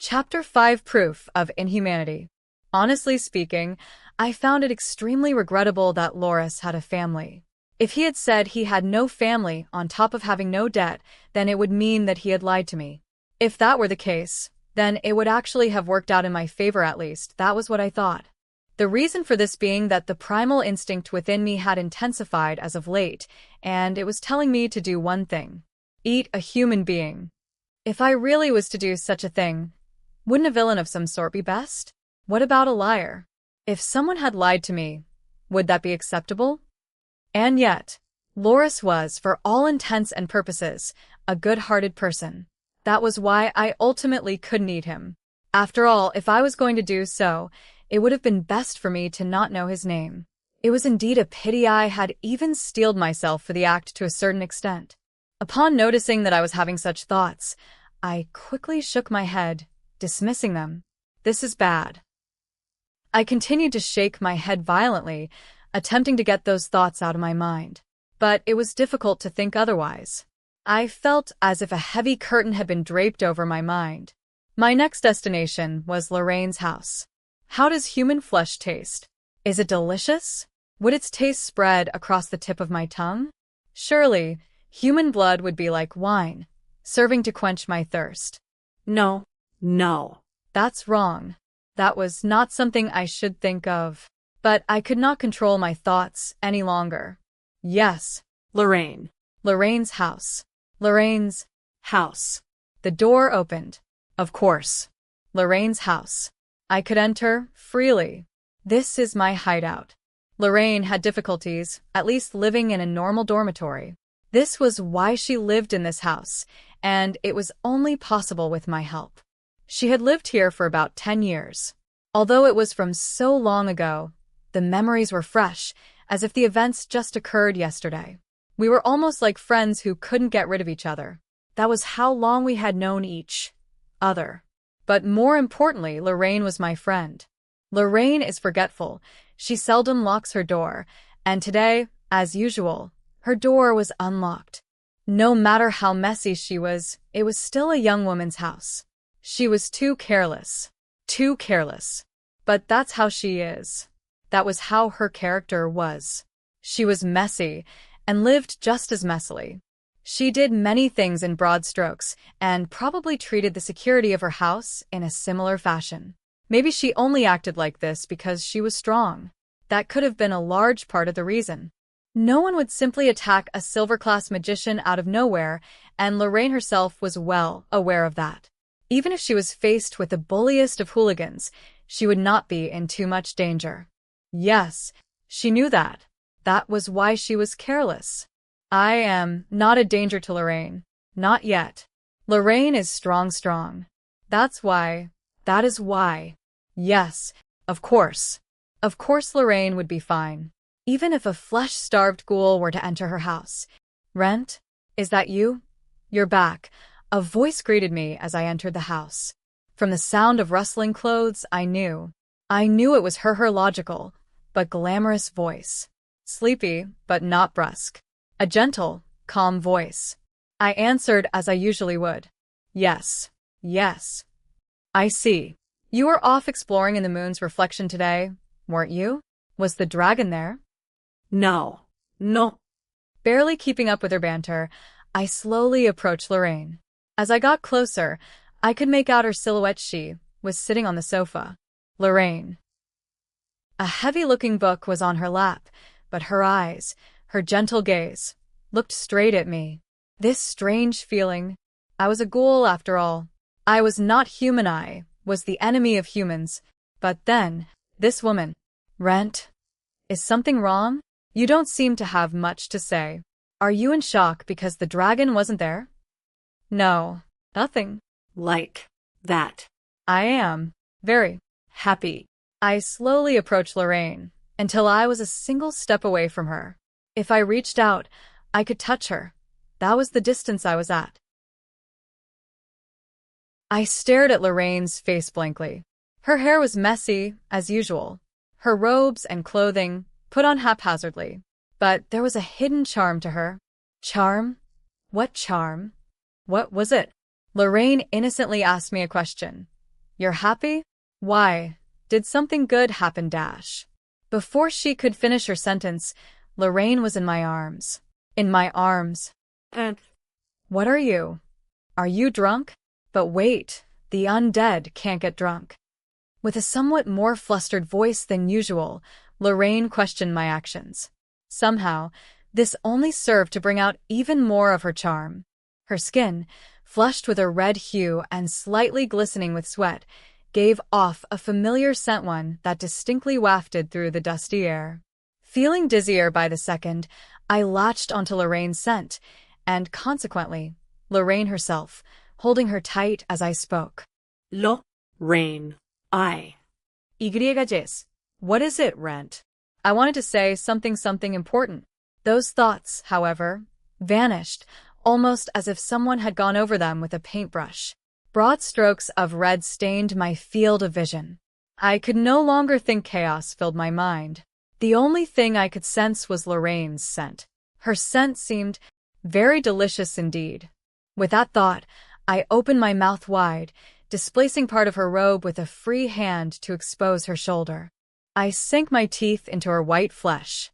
Chapter 5 Proof of Inhumanity. Honestly speaking, I found it extremely regrettable that Loris had a family. If he had said he had no family on top of having no debt, then it would mean that he had lied to me. If that were the case, then it would actually have worked out in my favor at least. That was what I thought. The reason for this being that the primal instinct within me had intensified as of late, and it was telling me to do one thing: eat a human being. If I really was to do such a thing, wouldn't a villain of some sort be best? What about a liar? If someone had lied to me, would that be acceptable? And yet, Loris was, for all intents and purposes, a good-hearted person. That was why I ultimately couldn't eat him. After all, if I was going to do so, it would have been best for me to not know his name. It was indeed a pity I had even steeled myself for the act to a certain extent. Upon noticing that I was having such thoughts, I quickly shook my head, dismissing them. This is bad. I continued to shake my head violently, attempting to get those thoughts out of my mind. But it was difficult to think otherwise. I felt as if a heavy curtain had been draped over my mind. My next destination was Lorraine's house. How does human flesh taste? Is it delicious? Would its taste spread across the tip of my tongue? Surely, human blood would be like wine, serving to quench my thirst. No. That's wrong. That was not something I should think of. But I could not control my thoughts any longer. Yes. Lorraine. Lorraine's house. Lorraine's House. The door opened. Of course. Lorraine's house. I could enter freely. This is my hideout. Lorraine had difficulties, at least living in a normal dormitory. This was why she lived in this house, and it was only possible with my help. She had lived here for about 10 years. Although it was from so long ago, the memories were fresh, as if the events just occurred yesterday. We were almost like friends who couldn't get rid of each other. That was how long we had known each other. But more importantly, Lorraine was my friend. Lorraine is forgetful. She seldom locks her door, and today, as usual, her door was unlocked. No matter how messy she was, it was still a young woman's house. She was too careless. Too careless. But that's how she is. That was how her character was. She was messy, and lived just as messily. She did many things in broad strokes, and probably treated the security of her house in a similar fashion. Maybe she only acted like this because she was strong. That could have been a large part of the reason. No one would simply attack a silver-class magician out of nowhere, and Lorraine herself was well aware of that. Even if she was faced with the bulliest of hooligans, she would not be in too much danger. Yes, she knew that. That was why she was careless. I am not a danger to Lorraine. Not yet. Lorraine is strong. That is why. Yes, of course. Of course Lorraine would be fine. Even if a flesh-starved ghoul were to enter her house. Rent? Is that you? You're back. A voice greeted me as I entered the house. From the sound of rustling clothes, I knew it was her logical, but glamorous voice. Sleepy, but not brusque. A gentle, calm voice. I answered as I usually would. Yes. I see. You were off exploring in the moon's reflection today, weren't you? Was the dragon there? No. Barely keeping up with her banter, I slowly approached Lorraine. As I got closer, I could make out her silhouette. She was sitting on the sofa. Lorraine. A heavy-looking book was on her lap, but her eyes, her gentle gaze, looked straight at me. This strange feeling. I was a ghoul after all. I was not human. I was the enemy of humans. But then, this woman. Rent? Is something wrong? You don't seem to have much to say. Are you in shock because the dragon wasn't there? No, nothing. Like that. I am very happy. I slowly approached Lorraine until I was a single step away from her. If I reached out, I could touch her. That was the distance I was at. I stared at Lorraine's face blankly. Her hair was messy, as usual. Her robes and clothing put on haphazardly. But there was a hidden charm to her. Charm? What charm? What was it? Lorraine innocently asked me a question. You're happy? Why? Did something good happen? Dash. Before she could finish her sentence, Lorraine was in my arms. In my arms. And What are you? Are you drunk? But wait, the undead can't get drunk. With a somewhat more flustered voice than usual, Lorraine questioned my actions. Somehow, this only served to bring out even more of her charm. Her skin, flushed with a red hue and slightly glistening with sweat, gave off a familiar scent, one that distinctly wafted through the dusty air. Feeling dizzier by the second, I latched onto Lorraine's scent, and consequently, Lorraine herself, holding her tight as I spoke. Lorraine. Igregajes. What is it, Rent? I wanted to say something important. Those thoughts, however, vanished, almost as if someone had gone over them with a paintbrush. Broad strokes of red stained my field of vision. I could no longer think. Chaos filled my mind. The only thing I could sense was Lorraine's scent. Her scent seemed very delicious indeed. With that thought, I opened my mouth wide, displacing part of her robe with a free hand to expose her shoulder. I sank my teeth into her white flesh.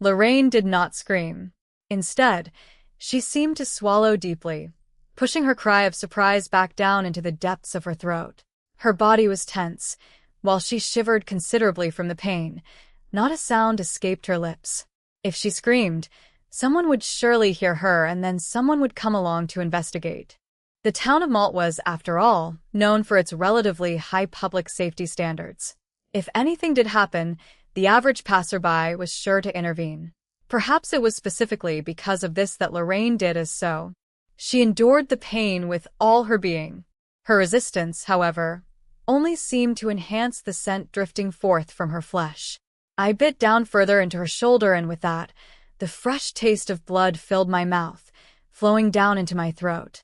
Lorraine did not scream. Instead, she seemed to swallow deeply, pushing her cry of surprise back down into the depths of her throat. Her body was tense, while she shivered considerably from the pain. Not a sound escaped her lips. If she screamed, someone would surely hear her, and then someone would come along to investigate. The town of Malt was, after all, known for its relatively high public safety standards. If anything did happen, the average passerby was sure to intervene. Perhaps it was specifically because of this that Lorraine did as so. She endured the pain with all her being. Her resistance, however, only seemed to enhance the scent drifting forth from her flesh. I bit down further into her shoulder, and with that, the fresh taste of blood filled my mouth, flowing down into my throat.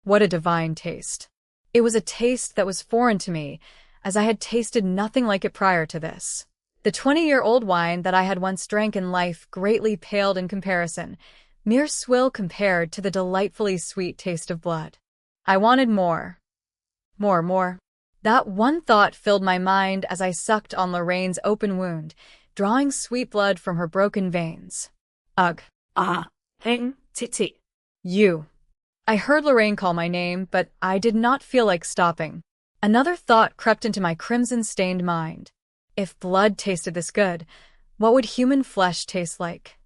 What a divine taste. It was a taste that was foreign to me, as I had tasted nothing like it prior to this. The 20-year-old wine that I had once drank in life greatly paled in comparison, mere swill compared to the delightfully sweet taste of blood. I wanted more. More. That one thought filled my mind as I sucked on Lorraine's open wound, drawing sweet blood from her broken veins. Ugh. Titi. You. I heard Lorraine call my name, but I did not feel like stopping. Another thought crept into my crimson-stained mind. If blood tasted this good, what would human flesh taste like?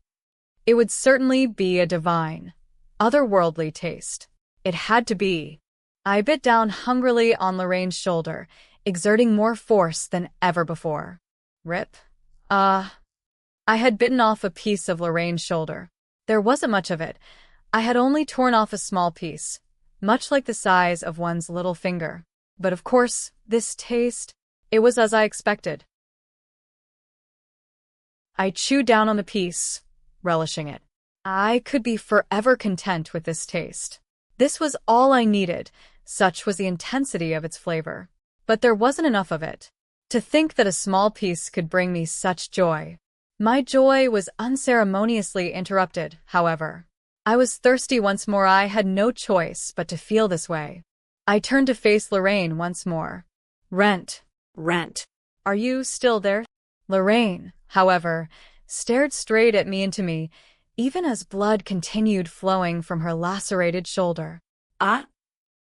It would certainly be a divine, otherworldly taste. It had to be. I bit down hungrily on Lorraine's shoulder, exerting more force than ever before. Rip. I had bitten off a piece of Lorraine's shoulder. There wasn't much of it. I had only torn off a small piece, much like the size of one's little finger. But of course, this taste, it was as I expected. I chewed down on the piece, relishing it. I could be forever content with this taste. This was all I needed, such was the intensity of its flavor. But there wasn't enough of it. To think that a small piece could bring me such joy. My joy was unceremoniously interrupted, however. I was thirsty once more. I had no choice but to feel this way. I turned to face Lorraine once more. Rent. Are you still there? Lorraine, however, stared straight at me, into me, even as blood continued flowing from her lacerated shoulder.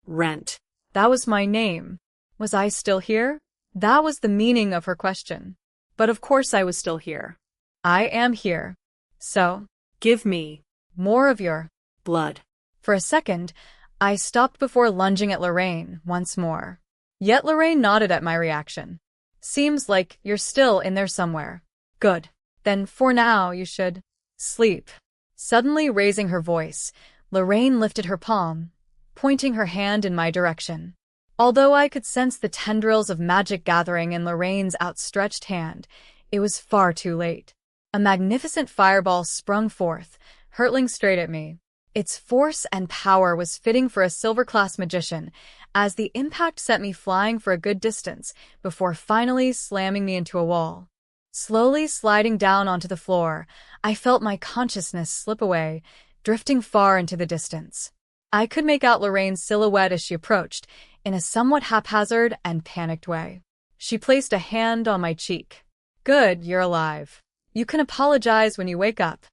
Rent. That was my name. Was I still here? That was the meaning of her question. But of course I was still here. I am here. So, Give me more of your blood. For a second, I stopped before lunging at Lorraine once more. Yet Lorraine nodded at my reaction. Seems like you're still in there somewhere. Good. Then for now you should sleep. Suddenly raising her voice, Lorraine lifted her palm, pointing her hand in my direction. Although I could sense the tendrils of magic gathering in Lorraine's outstretched hand, it was far too late. A magnificent fireball sprung forth, hurtling straight at me. Its force and power was fitting for a silver-class magician, as the impact sent me flying for a good distance before finally slamming me into a wall. Slowly sliding down onto the floor, I felt my consciousness slip away, drifting far into the distance. I could make out Lorraine's silhouette as she approached, in a somewhat haphazard and panicked way. She placed a hand on my cheek. Good, you're alive. You can apologize when you wake up.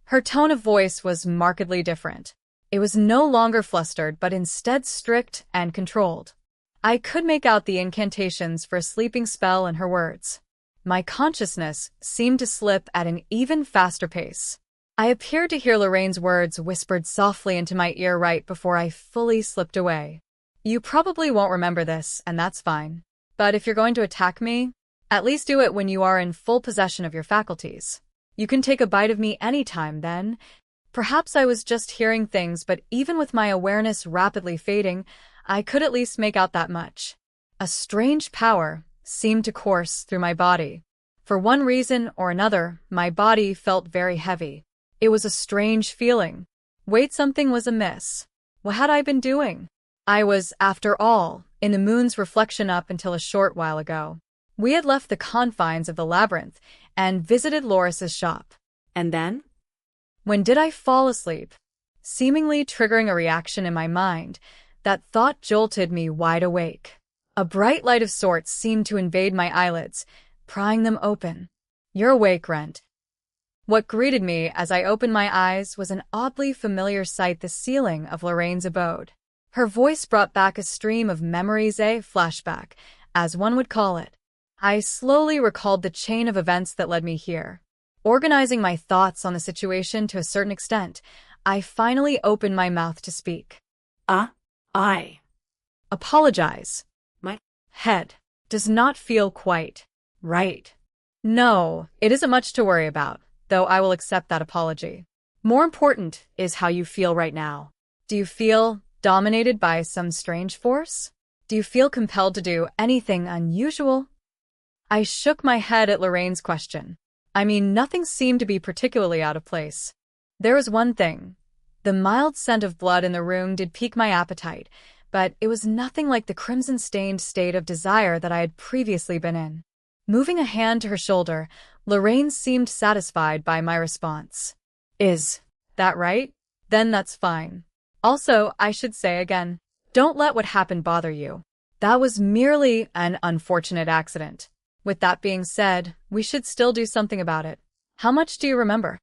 Her tone of voice was markedly different. It was no longer flustered, but instead strict and controlled. I could make out the incantations for a sleeping spell in her words. My consciousness seemed to slip at an even faster pace. I appeared to hear Lorraine's words whispered softly into my ear right before I fully slipped away. You probably won't remember this, and that's fine. But if you're going to attack me, at least do it when you are in full possession of your faculties. You can take a bite of me anytime then. Perhaps I was just hearing things, but even with my awareness rapidly fading, I could at least make out that much. A strange power seemed to course through my body. For one reason or another, my body felt very heavy. It was a strange feeling. Wait, something was amiss. What had I been doing? I was, after all, in the moon's reflection up until a short while ago. We had left the confines of the labyrinth and visited Loris's shop. And then? When did I fall asleep? Seemingly triggering a reaction in my mind, that thought jolted me wide awake. A bright light of sorts seemed to invade my eyelids, prying them open. You're awake, Rent. What greeted me as I opened my eyes was an oddly familiar sight, the ceiling of Lorraine's abode. Her voice brought back a stream of memories, a flashback, as one would call it. I slowly recalled the chain of events that led me here. Organizing my thoughts on the situation to a certain extent, I finally opened my mouth to speak. I Apologize. My Head does not feel quite right. No, it isn't much to worry about, though I will accept that apology. More important is how you feel right now. Do you feel dominated by some strange force? Do you feel compelled to do anything unusual? I shook my head at Lorraine's question. I mean, nothing seemed to be particularly out of place. There was one thing. The mild scent of blood in the room did pique my appetite, but it was nothing like the crimson-stained state of desire that I had previously been in. Moving a hand to her shoulder, Lorraine seemed satisfied by my response. Is that right? Then that's fine. Also, I should say again, don't let what happened bother you. That was merely an unfortunate accident. With that being said, we should still do something about it. How much do you remember?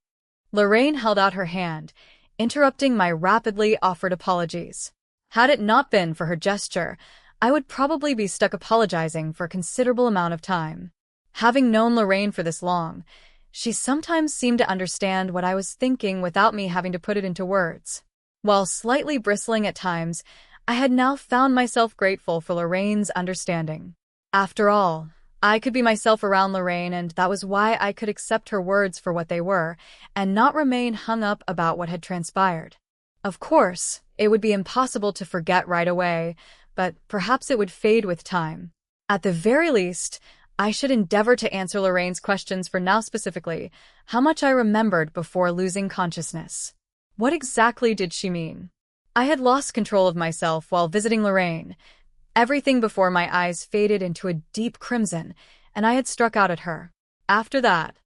Lorraine held out her hand, interrupting my rapidly offered apologies. Had it not been for her gesture, I would probably be stuck apologizing for a considerable amount of time. Having known Lorraine for this long, she sometimes seemed to understand what I was thinking without me having to put it into words. While slightly bristling at times, I had now found myself grateful for Lorraine's understanding. After all, I could be myself around Lorraine, and that was why I could accept her words for what they were, and not remain hung up about what had transpired. Of course, it would be impossible to forget right away, but perhaps it would fade with time. At the very least, I should endeavor to answer Lorraine's questions for now, specifically, how much I remembered before losing consciousness. What exactly did she mean? I had lost control of myself while visiting Lorraine. Everything before my eyes faded into a deep crimson, and I had struck out at her. After that,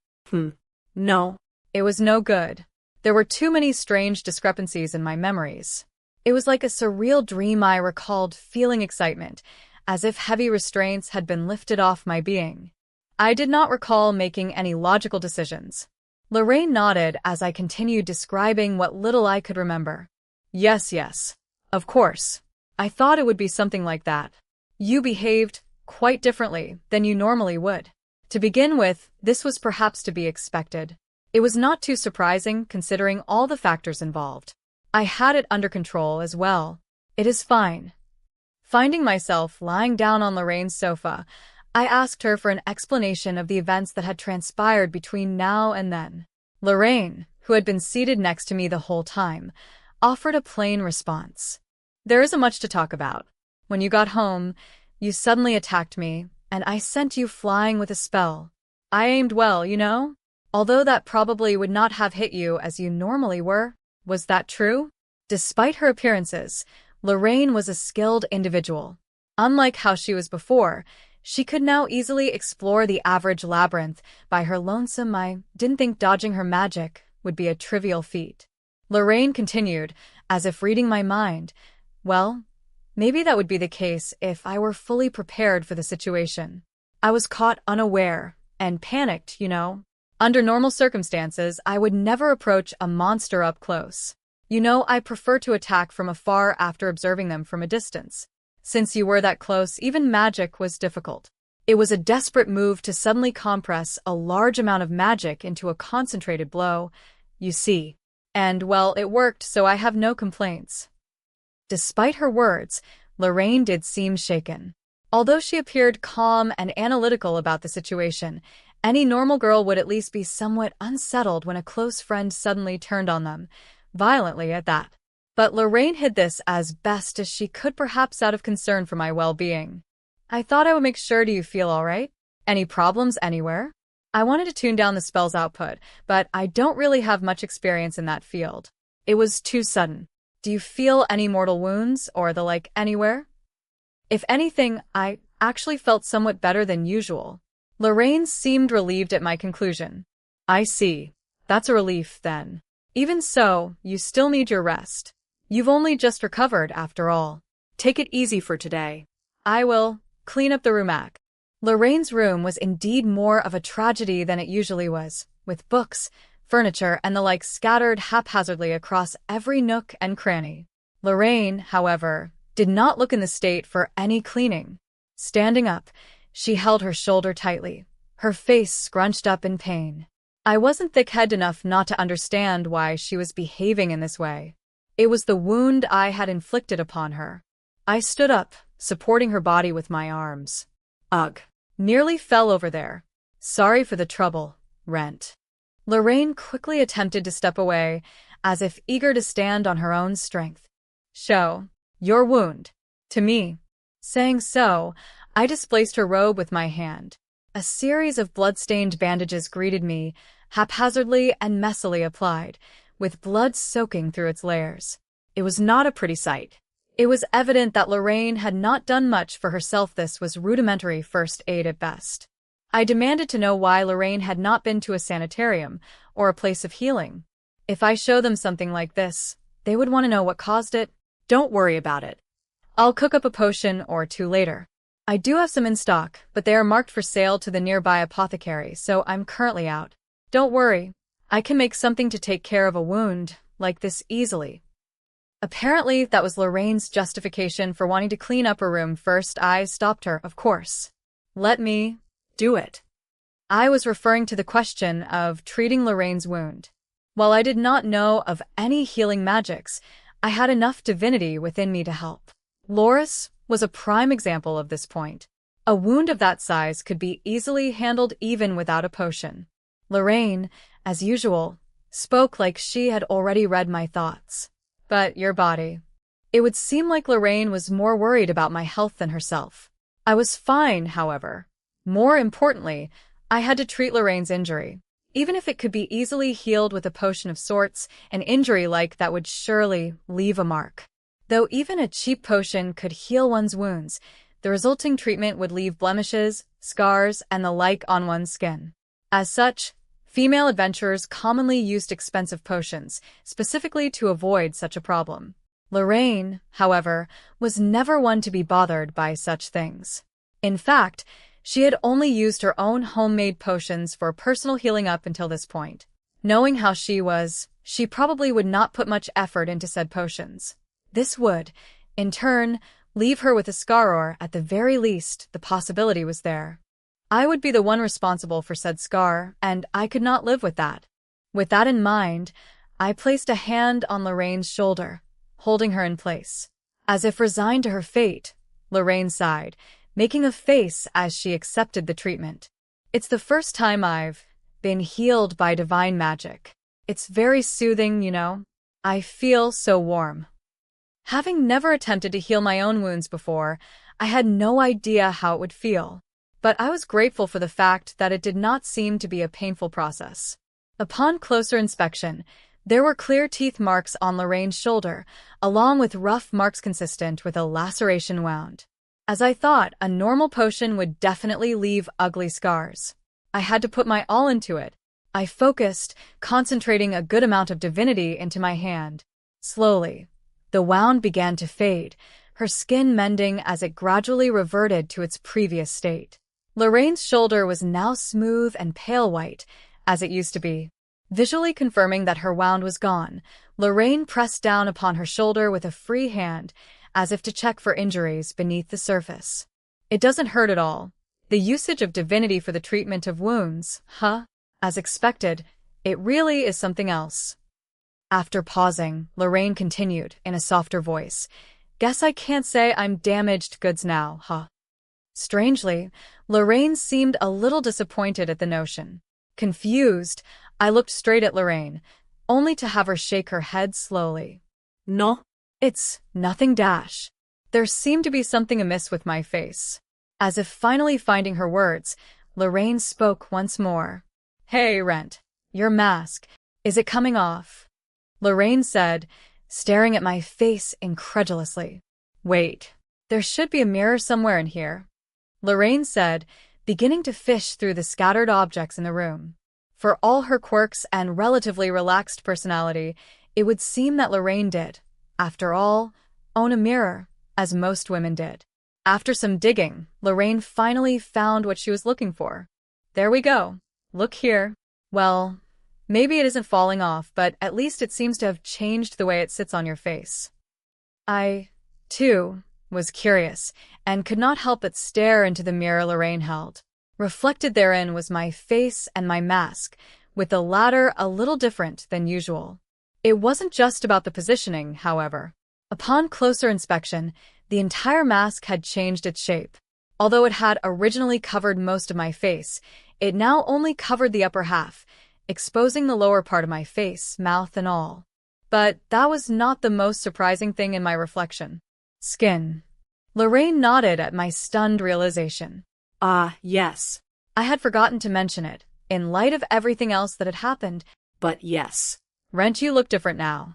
No. it was no good. There were too many strange discrepancies in my memories. It was like a surreal dream. I recalled feeling excitement, as if heavy restraints had been lifted off my being. I did not recall making any logical decisions. Lorraine nodded as I continued describing what little I could remember. Yes, of course. I thought it would be something like that. You behaved quite differently than you normally would. To begin with, this was perhaps to be expected. It was not too surprising considering all the factors involved. I had it under control as well. It is fine. Finding myself lying down on Lorraine's sofa, I asked her for an explanation of the events that had transpired between now and then. Lorraine, who had been seated next to me the whole time, offered a plain response. There isn't much to talk about. When you got home, you suddenly attacked me, and I sent you flying with a spell. I aimed well, you know? Although that probably would not have hit you as you normally were. Was that true? Despite her appearances, Lorraine was a skilled individual. Unlike how she was before, she could now easily explore the average labyrinth by her lonesome. I didn't think dodging her magic would be a trivial feat. Lorraine continued, as if reading my mind. Well, maybe that would be the case if I were fully prepared for the situation. I was caught unaware and panicked, you know. Under normal circumstances, I would never approach a monster up close. You know, I prefer to attack from afar after observing them from a distance. Since you were that close, even magic was difficult. It was a desperate move to suddenly compress a large amount of magic into a concentrated blow, you see. And, well, it worked, so I have no complaints. Despite her words, Lorraine did seem shaken. Although she appeared calm and analytical about the situation, any normal girl would at least be somewhat unsettled when a close friend suddenly turned on them, violently at that. But Lorraine hid this as best as she could, perhaps out of concern for my well-being. I thought I would make sure. Do you feel all right? Any problems anywhere? I wanted to tune down the spell's output, but I don't really have much experience in that field. It was too sudden. Do you feel any mortal wounds or the like anywhere? If anything, I actually felt somewhat better than usual. Lorraine seemed relieved at my conclusion. I see. That's a relief, then. Even so, you still need your rest. You've only just recovered, after all. Take it easy for today. I will. Clean up the rumac. Lorraine's room was indeed more of a tragedy than it usually was, with books, furniture, and the like scattered haphazardly across every nook and cranny. Lorraine, however, did not look in the state for any cleaning. Standing up, she held her shoulder tightly, her face scrunched up in pain. I wasn't thick-headed enough not to understand why she was behaving in this way. It was the wound I had inflicted upon her. I stood up, supporting her body with my arms. Ugh. Nearly fell over there. Sorry for the trouble, Rent. Lorraine quickly attempted to step away, as if eager to stand on her own strength. Show your wound to me. Saying so, I displaced her robe with my hand. A series of blood-stained bandages greeted me, haphazardly and messily applied, with blood soaking through its layers. It was not a pretty sight. It was evident that Lorraine had not done much for herself. This was rudimentary first aid at best. I demanded to know why Lorraine had not been to a sanitarium or a place of healing. If I show them something like this, they would want to know what caused it. Don't worry about it. I'll cook up a potion or two later. I do have some in stock, but they are marked for sale to the nearby apothecary, so I'm currently out. Don't worry. I can make something to take care of a wound like this easily. Apparently, that was Lorraine's justification for wanting to clean up her room first. I stopped her, of course. Let me do it. I was referring to the question of treating Lorraine's wound. While I did not know of any healing magics, I had enough divinity within me to help. Loris was a prime example of this point. A wound of that size could be easily handled even without a potion. Lorraine, as usual, spoke like she had already read my thoughts. But your body. It would seem like Lorraine was more worried about my health than herself. I was fine, however. More importantly, I had to treat Lorraine's injury. Even if it could be easily healed with a potion of sorts, an injury like that would surely leave a mark. Though even a cheap potion could heal one's wounds, the resulting treatment would leave blemishes, scars, and the like on one's skin. As such, female adventurers commonly used expensive potions, specifically to avoid such a problem. Lorraine, however, was never one to be bothered by such things. In fact, she had only used her own homemade potions for personal healing up until this point. Knowing how she was, she probably would not put much effort into said potions. This would, in turn, leave her with a scar, or, at the very least, the possibility was there. I would be the one responsible for said scar, and I could not live with that. With that in mind, I placed a hand on Lorraine's shoulder, holding her in place. As if resigned to her fate, Lorraine sighed, making a face as she accepted the treatment. It's the first time I've been healed by divine magic. It's very soothing, you know. I feel so warm. Having never attempted to heal my own wounds before, I had no idea how it would feel. But I was grateful for the fact that it did not seem to be a painful process. Upon closer inspection, there were clear teeth marks on Lorraine's shoulder, along with rough marks consistent with a laceration wound. As I thought, a normal potion would definitely leave ugly scars. I had to put my all into it. I focused, concentrating a good amount of divinity into my hand. Slowly, The wound began to fade, her skin mending as it gradually reverted to its previous state. Lorraine's shoulder was now smooth and pale white, as it used to be. Visually confirming that her wound was gone, Lorraine pressed down upon her shoulder with a free hand, as if to check for injuries beneath the surface. It doesn't hurt at all. The usage of divinity for the treatment of wounds, huh? As expected, it really is something else. After pausing, Lorraine continued, in a softer voice, "Guess I can't say I'm damaged goods now, huh?" Strangely, Lorraine seemed a little disappointed at the notion. Confused, I looked straight at Lorraine, only to have her shake her head slowly. No. It's nothing dash. There seemed to be something amiss with my face. As if finally finding her words, Lorraine spoke once more. "Hey, Rent, your mask, is it coming off?" Lorraine said, staring at my face incredulously. "Wait, there should be a mirror somewhere in here," Lorraine said, beginning to fish through the scattered objects in the room. For all her quirks and relatively relaxed personality, it would seem that Lorraine did, after all, own a mirror, as most women did. After some digging, Lorraine finally found what she was looking for. "There we go. Look here." "Well, maybe it isn't falling off, but at least it seems to have changed the way it sits on your face." I, too, was curious, and could not help but stare into the mirror Lorraine held. Reflected therein was my face and my mask, with the latter a little different than usual. It wasn't just about the positioning, however. Upon closer inspection, the entire mask had changed its shape. Although it had originally covered most of my face, it now only covered the upper half, exposing the lower part of my face, mouth and all. But that was not the most surprising thing in my reflection. Skin. Lorraine nodded at my stunned realization. Yes. I had forgotten to mention it, in light of everything else that had happened. But yes. Rent, you look different now.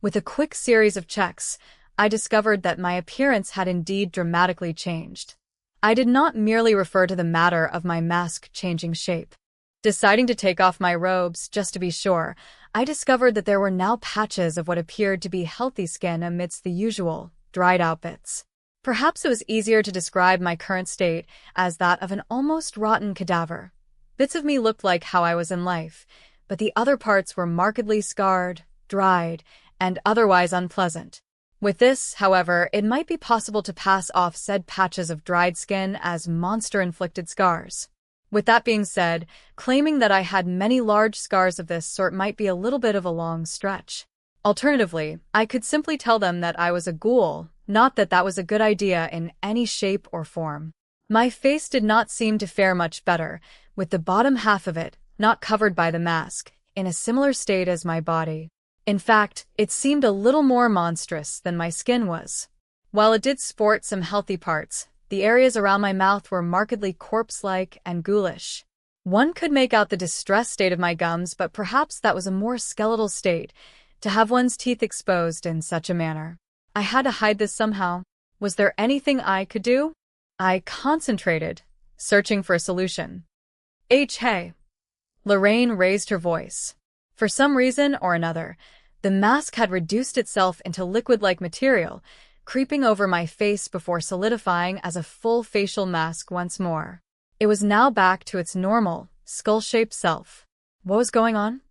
With a quick series of checks, I discovered that my appearance had indeed dramatically changed. I did not merely refer to the matter of my mask changing shape. Deciding to take off my robes, just to be sure, I discovered that there were now patches of what appeared to be healthy skin amidst the usual, dried-out bits. Perhaps it was easier to describe my current state as that of an almost rotten cadaver. Bits of me looked like how I was in life, but the other parts were markedly scarred, dried, and otherwise unpleasant. With this, however, it might be possible to pass off said patches of dried skin as monster-inflicted scars. With that being said, claiming that I had many large scars of this sort might be a little bit of a long stretch. Alternatively, I could simply tell them that I was a ghoul, not that that was a good idea in any shape or form. My face did not seem to fare much better, with the bottom half of it, not covered by the mask, in a similar state as my body. In fact, it seemed a little more monstrous than my skin was. While it did sport some healthy parts, the areas around my mouth were markedly corpse-like and ghoulish. One could make out the distressed state of my gums, but perhaps that was a more skeletal state, to have one's teeth exposed in such a manner. I had to hide this somehow. Was there anything I could do? I concentrated, searching for a solution. Hey. Lorraine raised her voice. For some reason or another, the mask had reduced itself into liquid-like material, creeping over my face before solidifying as a full facial mask once more. It was now back to its normal, skull-shaped self. What was going on?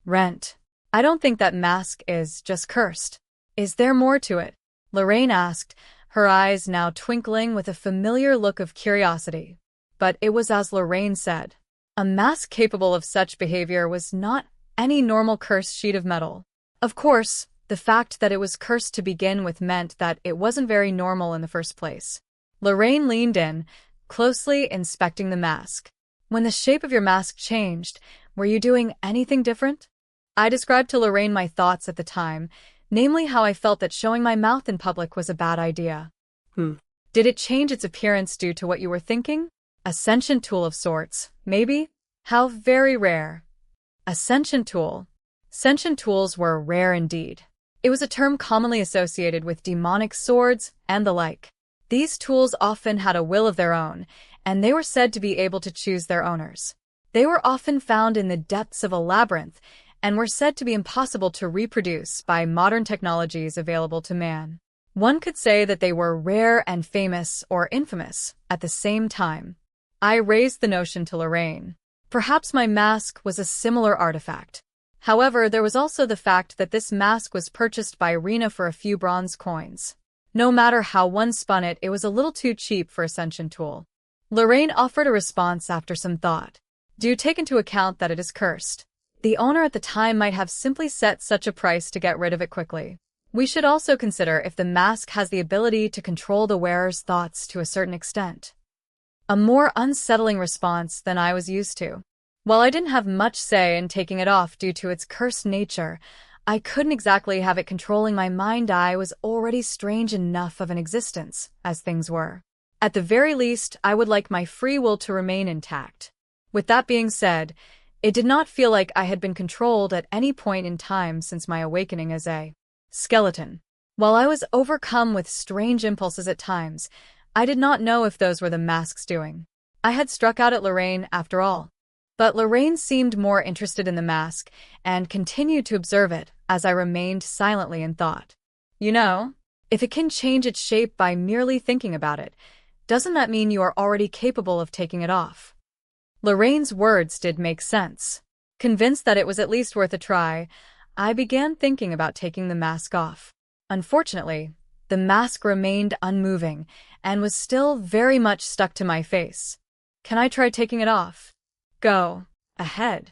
Rent. I don't think that mask is just cursed. Is there more to it? Lorraine asked, her eyes now twinkling with a familiar look of curiosity. But it was as Lorraine said. A mask capable of such behavior was not any normal cursed sheet of metal. Of course, the fact that it was cursed to begin with meant that it wasn't very normal in the first place. Lorraine leaned in, closely inspecting the mask. When the shape of your mask changed, were you doing anything different? I described to Lorraine my thoughts at the time, namely how I felt that showing my mouth in public was a bad idea. Did it change its appearance due to what you were thinking? A sentient tool of sorts, maybe? How very rare. A sentient tool. Sentient tools were rare indeed. It was a term commonly associated with demonic swords and the like. These tools often had a will of their own, and they were said to be able to choose their owners. They were often found in the depths of a labyrinth, and were said to be impossible to reproduce by modern technologies available to man. One could say that they were rare and famous or infamous at the same time. I raised the notion to Lorraine. Perhaps my mask was a similar artifact. However, there was also the fact that this mask was purchased by Rena for a few bronze coins. No matter how one spun it, it was a little too cheap for a sentient tool. Lorraine offered a response after some thought. Do take into account that it is cursed. The owner at the time might have simply set such a price to get rid of it quickly. We should also consider if the mask has the ability to control the wearer's thoughts to a certain extent. A more unsettling response than I was used to. While I didn't have much say in taking it off due to its cursed nature, I couldn't exactly have it controlling my mind. I was already strange enough of an existence, as things were. At the very least, I would like my free will to remain intact. With that being said, it did not feel like I had been controlled at any point in time since my awakening as a skeleton. While I was overcome with strange impulses at times, I did not know if those were the mask's doing. I had struck out at Lorraine after all. But Lorraine seemed more interested in the mask and continued to observe it as I remained silently in thought. You know, if it can change its shape by merely thinking about it, doesn't that mean you are already capable of taking it off? Lorraine's words did make sense. Convinced that it was at least worth a try, I began thinking about taking the mask off. Unfortunately, the mask remained unmoving and was still very much stuck to my face. Can I try taking it off? Go ahead.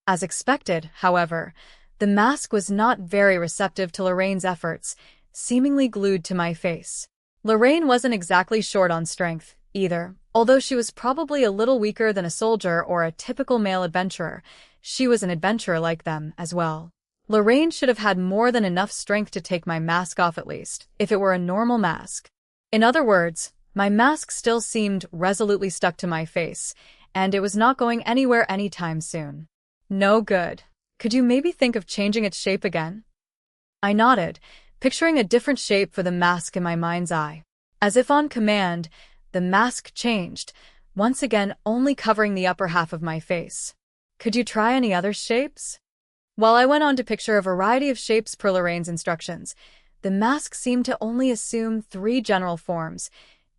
As expected, however, the mask was not very receptive to Lorraine's efforts, seemingly glued to my face. Lorraine wasn't exactly short on strength, either. Although she was probably a little weaker than a soldier or a typical male adventurer, she was an adventurer like them as well. Lorraine should have had more than enough strength to take my mask off at least, if it were a normal mask. In other words, my mask still seemed resolutely stuck to my face, and it was not going anywhere anytime soon. No good. Could you maybe think of changing its shape again? I nodded, picturing a different shape for the mask in my mind's eye. As if on command, the mask changed, once again only covering the upper half of my face. Could you try any other shapes? While I went on to picture a variety of shapes per Lorraine's instructions, the mask seemed to only assume 3 general forms.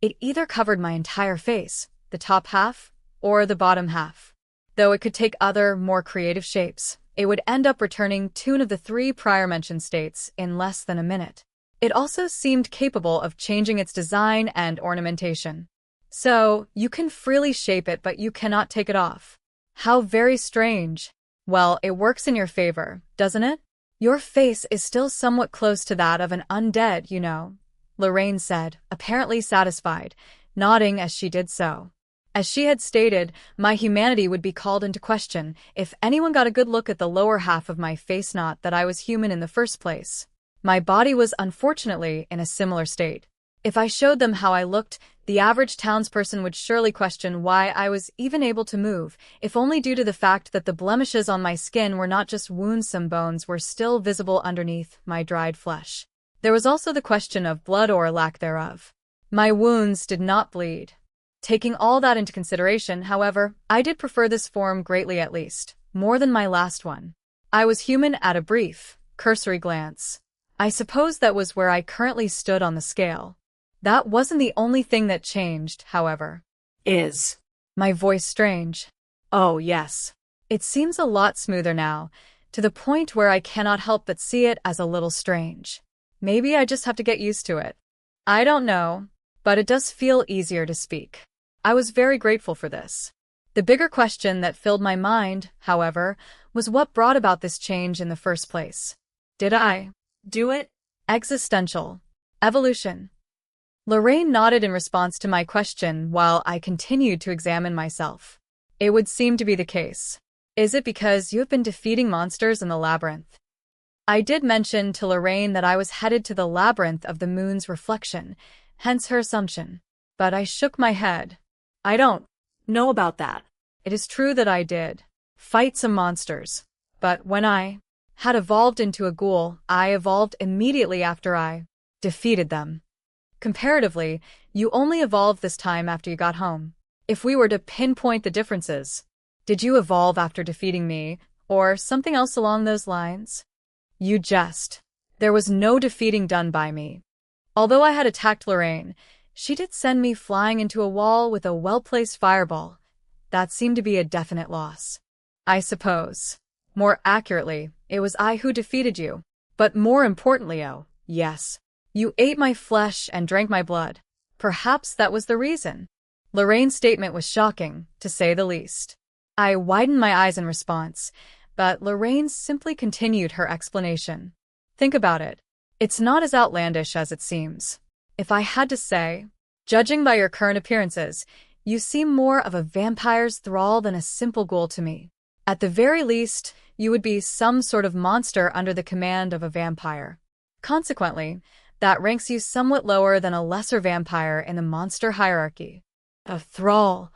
It either covered my entire face, the top half, or the bottom half. Though it could take other, more creative shapes, it would end up returning 2 of the 3 prior mentioned states in less than a minute. It also seemed capable of changing its design and ornamentation. So, you can freely shape it, but you cannot take it off. How very strange. Well, it works in your favor, doesn't it? Your face is still somewhat close to that of an undead, you know, Lorraine said, apparently satisfied, nodding as she did so. As she had stated, my humanity would be called into question if anyone got a good look at the lower half of my face, not that I was human in the first place. My body was unfortunately in a similar state. If I showed them how I looked, the average townsperson would surely question why I was even able to move, if only due to the fact that the blemishes on my skin were not just wounds, some bones were still visible underneath my dried flesh. There was also the question of blood or lack thereof. My wounds did not bleed. Taking all that into consideration, however, I did prefer this form greatly, at least, more than my last one. I was human at a brief, cursory glance. I suppose that was where I currently stood on the scale. That wasn't the only thing that changed, however. Is my voice strange? Oh, yes. It seems a lot smoother now, to the point where I cannot help but see it as a little strange. Maybe I just have to get used to it. I don't know, but it does feel easier to speak. I was very grateful for this. The bigger question that filled my mind, however, was what brought about this change in the first place. Did I do it? Existential. Evolution. Lorraine nodded in response to my question while I continued to examine myself. It would seem to be the case. Is it because you have been defeating monsters in the labyrinth? I did mention to Lorraine that I was headed to the labyrinth of the moon's reflection, hence her assumption. But I shook my head. I don't know about that. It is true that I did fight some monsters, but when I had evolved into a ghoul, I evolved immediately after I defeated them. Comparatively, you only evolved this time after you got home. If we were to pinpoint the differences, did you evolve after defeating me, or something else along those lines. You jest. There was no defeating done by me. Although I had attacked Lorraine, she did send me flying into a wall with a well-placed fireball. That seemed to be a definite loss. I suppose. More accurately, it was I who defeated you. But more importantly, oh, yes. You ate my flesh and drank my blood. Perhaps that was the reason. Lorraine's statement was shocking, to say the least. I widened my eyes in response, but Lorraine simply continued her explanation. Think about it. It's not as outlandish as it seems. If I had to say, judging by your current appearances, you seem more of a vampire's thrall than a simple ghoul to me. At the very least, you would be some sort of monster under the command of a vampire. Consequently, that ranks you somewhat lower than a lesser vampire in the monster hierarchy. A thrall.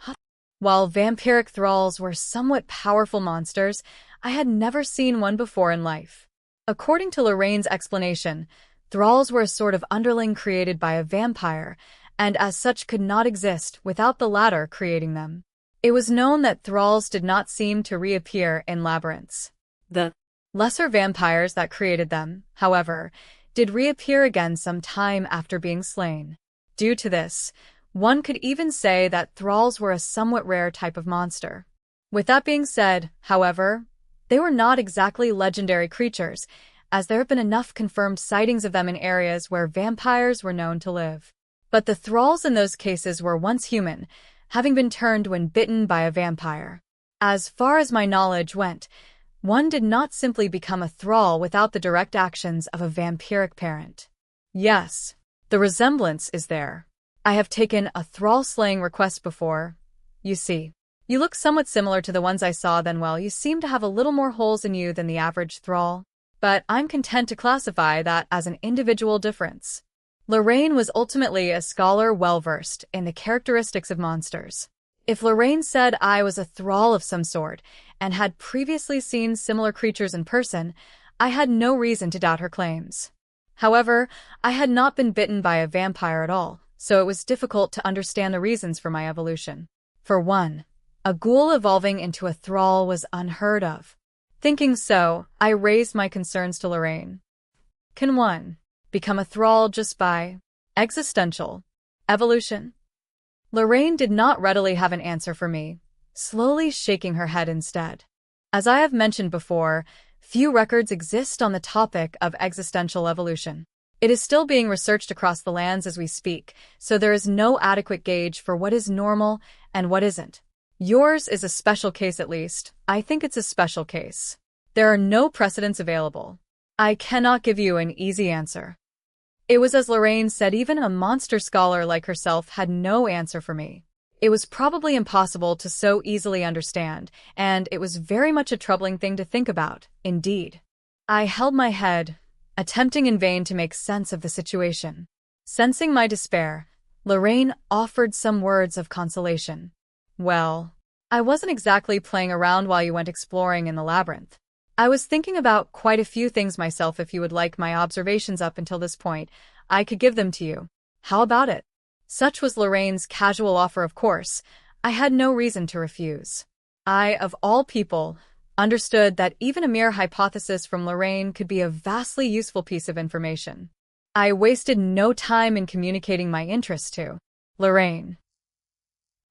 While vampiric thralls were somewhat powerful monsters, I had never seen one before in life. According to Lorraine's explanation, thralls were a sort of underling created by a vampire, and as such could not exist without the latter creating them. It was known that thralls did not seem to reappear in labyrinths. The lesser vampires that created them, however, did reappear again some time after being slain. Due to this, one could even say that thralls were a somewhat rare type of monster. With that being said, however, they were not exactly legendary creatures, as there have been enough confirmed sightings of them in areas where vampires were known to live. But the thralls in those cases were once human, having been turned when bitten by a vampire. As far as my knowledge went, one did not simply become a thrall without the direct actions of a vampiric parent. Yes, the resemblance is there. I have taken a thrall-slaying request before. You see, you look somewhat similar to the ones I saw then. Well, you seem to have a little more holes in you than the average thrall. But I'm content to classify that as an individual difference. Lorraine was ultimately a scholar well-versed in the characteristics of monsters. If Lorraine said I was a thrall of some sort and had previously seen similar creatures in person, I had no reason to doubt her claims. However, I had not been bitten by a vampire at all, so it was difficult to understand the reasons for my evolution. For one, a ghoul evolving into a thrall was unheard of. Thinking so, I raised my concerns to Lorraine. Can one become a thrall just by existential evolution? Lorraine did not readily have an answer for me, slowly shaking her head instead. As I have mentioned before, few records exist on the topic of existential evolution. It is still being researched across the lands as we speak, so there is no adequate gauge for what is normal and what isn't. Yours is a special case at least. I think it's a special case. There are no precedents available. I cannot give you an easy answer. It was as Lorraine said, even a monster scholar like herself had no answer for me. It was probably impossible to so easily understand, and it was very much a troubling thing to think about, indeed. I held my head, attempting in vain to make sense of the situation. Sensing my despair, Lorraine offered some words of consolation. Well, I wasn't exactly playing around while you went exploring in the labyrinth. I was thinking about quite a few things myself. If you would like my observations up until this point, I could give them to you. How about it? Such was Lorraine's casual offer, of course. I had no reason to refuse. I, of all people, understood that even a mere hypothesis from Lorraine could be a vastly useful piece of information. I wasted no time in communicating my interest to Lorraine.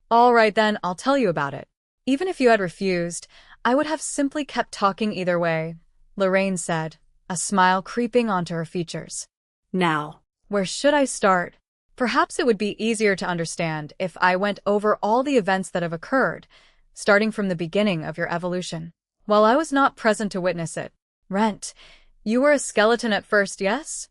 All right then, I'll tell you about it. Even if you had refused, I would have simply kept talking either way, Lorraine said, a smile creeping onto her features. Now, where should I start? Perhaps it would be easier to understand if I went over all the events that have occurred, starting from the beginning of your evolution. While I was not present to witness it. Rent, you were a skeleton at first, yes?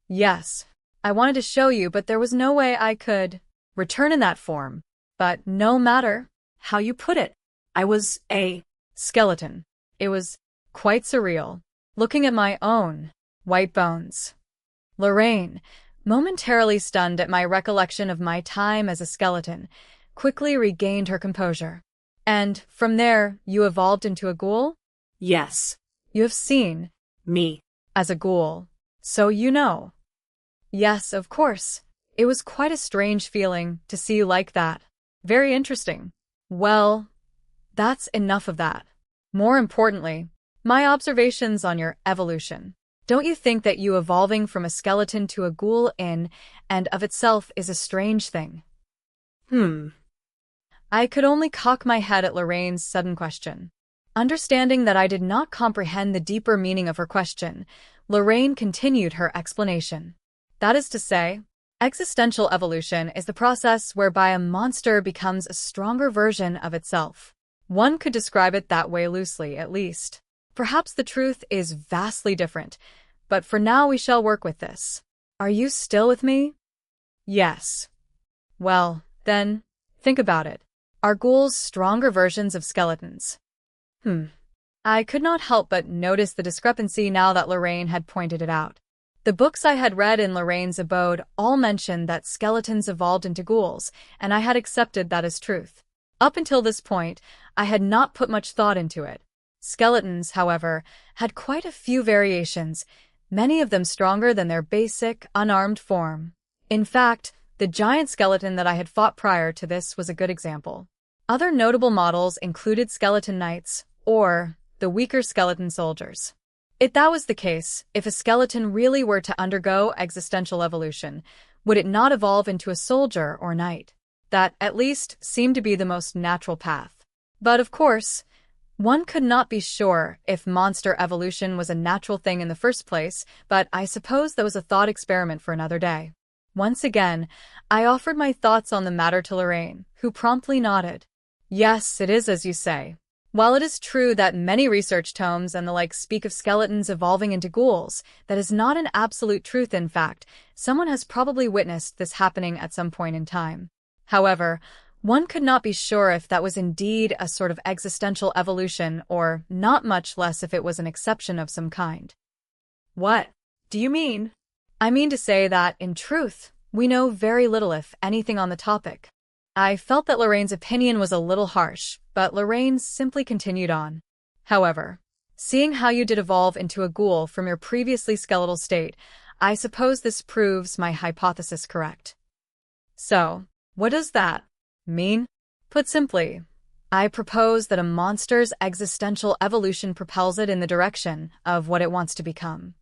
Yes. I wanted to show you, but there was no way I could return in that form. But no matter how you put it, I was a skeleton. It was quite surreal, looking at my own white bones. Lorraine, momentarily stunned at my recollection of my time as a skeleton, quickly regained her composure. And from there, you evolved into a ghoul? Yes. You have seen me as a ghoul, so you know. Yes, of course. It was quite a strange feeling to see you like that. Very interesting. Well, that's enough of that. More importantly, my observations on your evolution. Don't you think that you evolving from a skeleton to a ghoul in and of itself is a strange thing? I could only cock my head at Lorraine's sudden question. Understanding that I did not comprehend the deeper meaning of her question, Lorraine continued her explanation. That is to say, existential evolution is the process whereby a monster becomes a stronger version of itself. One could describe it that way loosely, at least. Perhaps the truth is vastly different, but for now we shall work with this. Are you still with me? Yes. Well, then, think about it. Are ghouls stronger versions of skeletons? I could not help but notice the discrepancy now that Lorraine had pointed it out. The books I had read in Lorraine's abode all mentioned that skeletons evolved into ghouls, and I had accepted that as truth. Up until this point, I had not put much thought into it. Skeletons, however, had quite a few variations, many of them stronger than their basic, unarmed form. In fact, the giant skeleton that I had fought prior to this was a good example. Other notable models included skeleton knights, or the weaker skeleton soldiers. If that was the case, if a skeleton really were to undergo existential evolution, would it not evolve into a soldier or knight? That, at least, seemed to be the most natural path. But of course, one could not be sure if monster evolution was a natural thing in the first place, but I suppose that was a thought experiment for another day. Once again, I offered my thoughts on the matter to Lorraine, who promptly nodded. Yes, it is as you say. While it is true that many research tomes and the like speak of skeletons evolving into ghouls, that is not an absolute truth. In fact, someone has probably witnessed this happening at some point in time. However, one could not be sure if that was indeed a sort of existential evolution or not, much less if it was an exception of some kind. What do you mean? I mean to say that, in truth, we know very little if anything on the topic. I felt that Lorraine's opinion was a little harsh, but Lorraine simply continued on. However, seeing how you did evolve into a ghoul from your previously skeletal state, I suppose this proves my hypothesis correct. So, what does that mean? Put simply, I propose that a monster's existential evolution propels it in the direction of what it wants to become.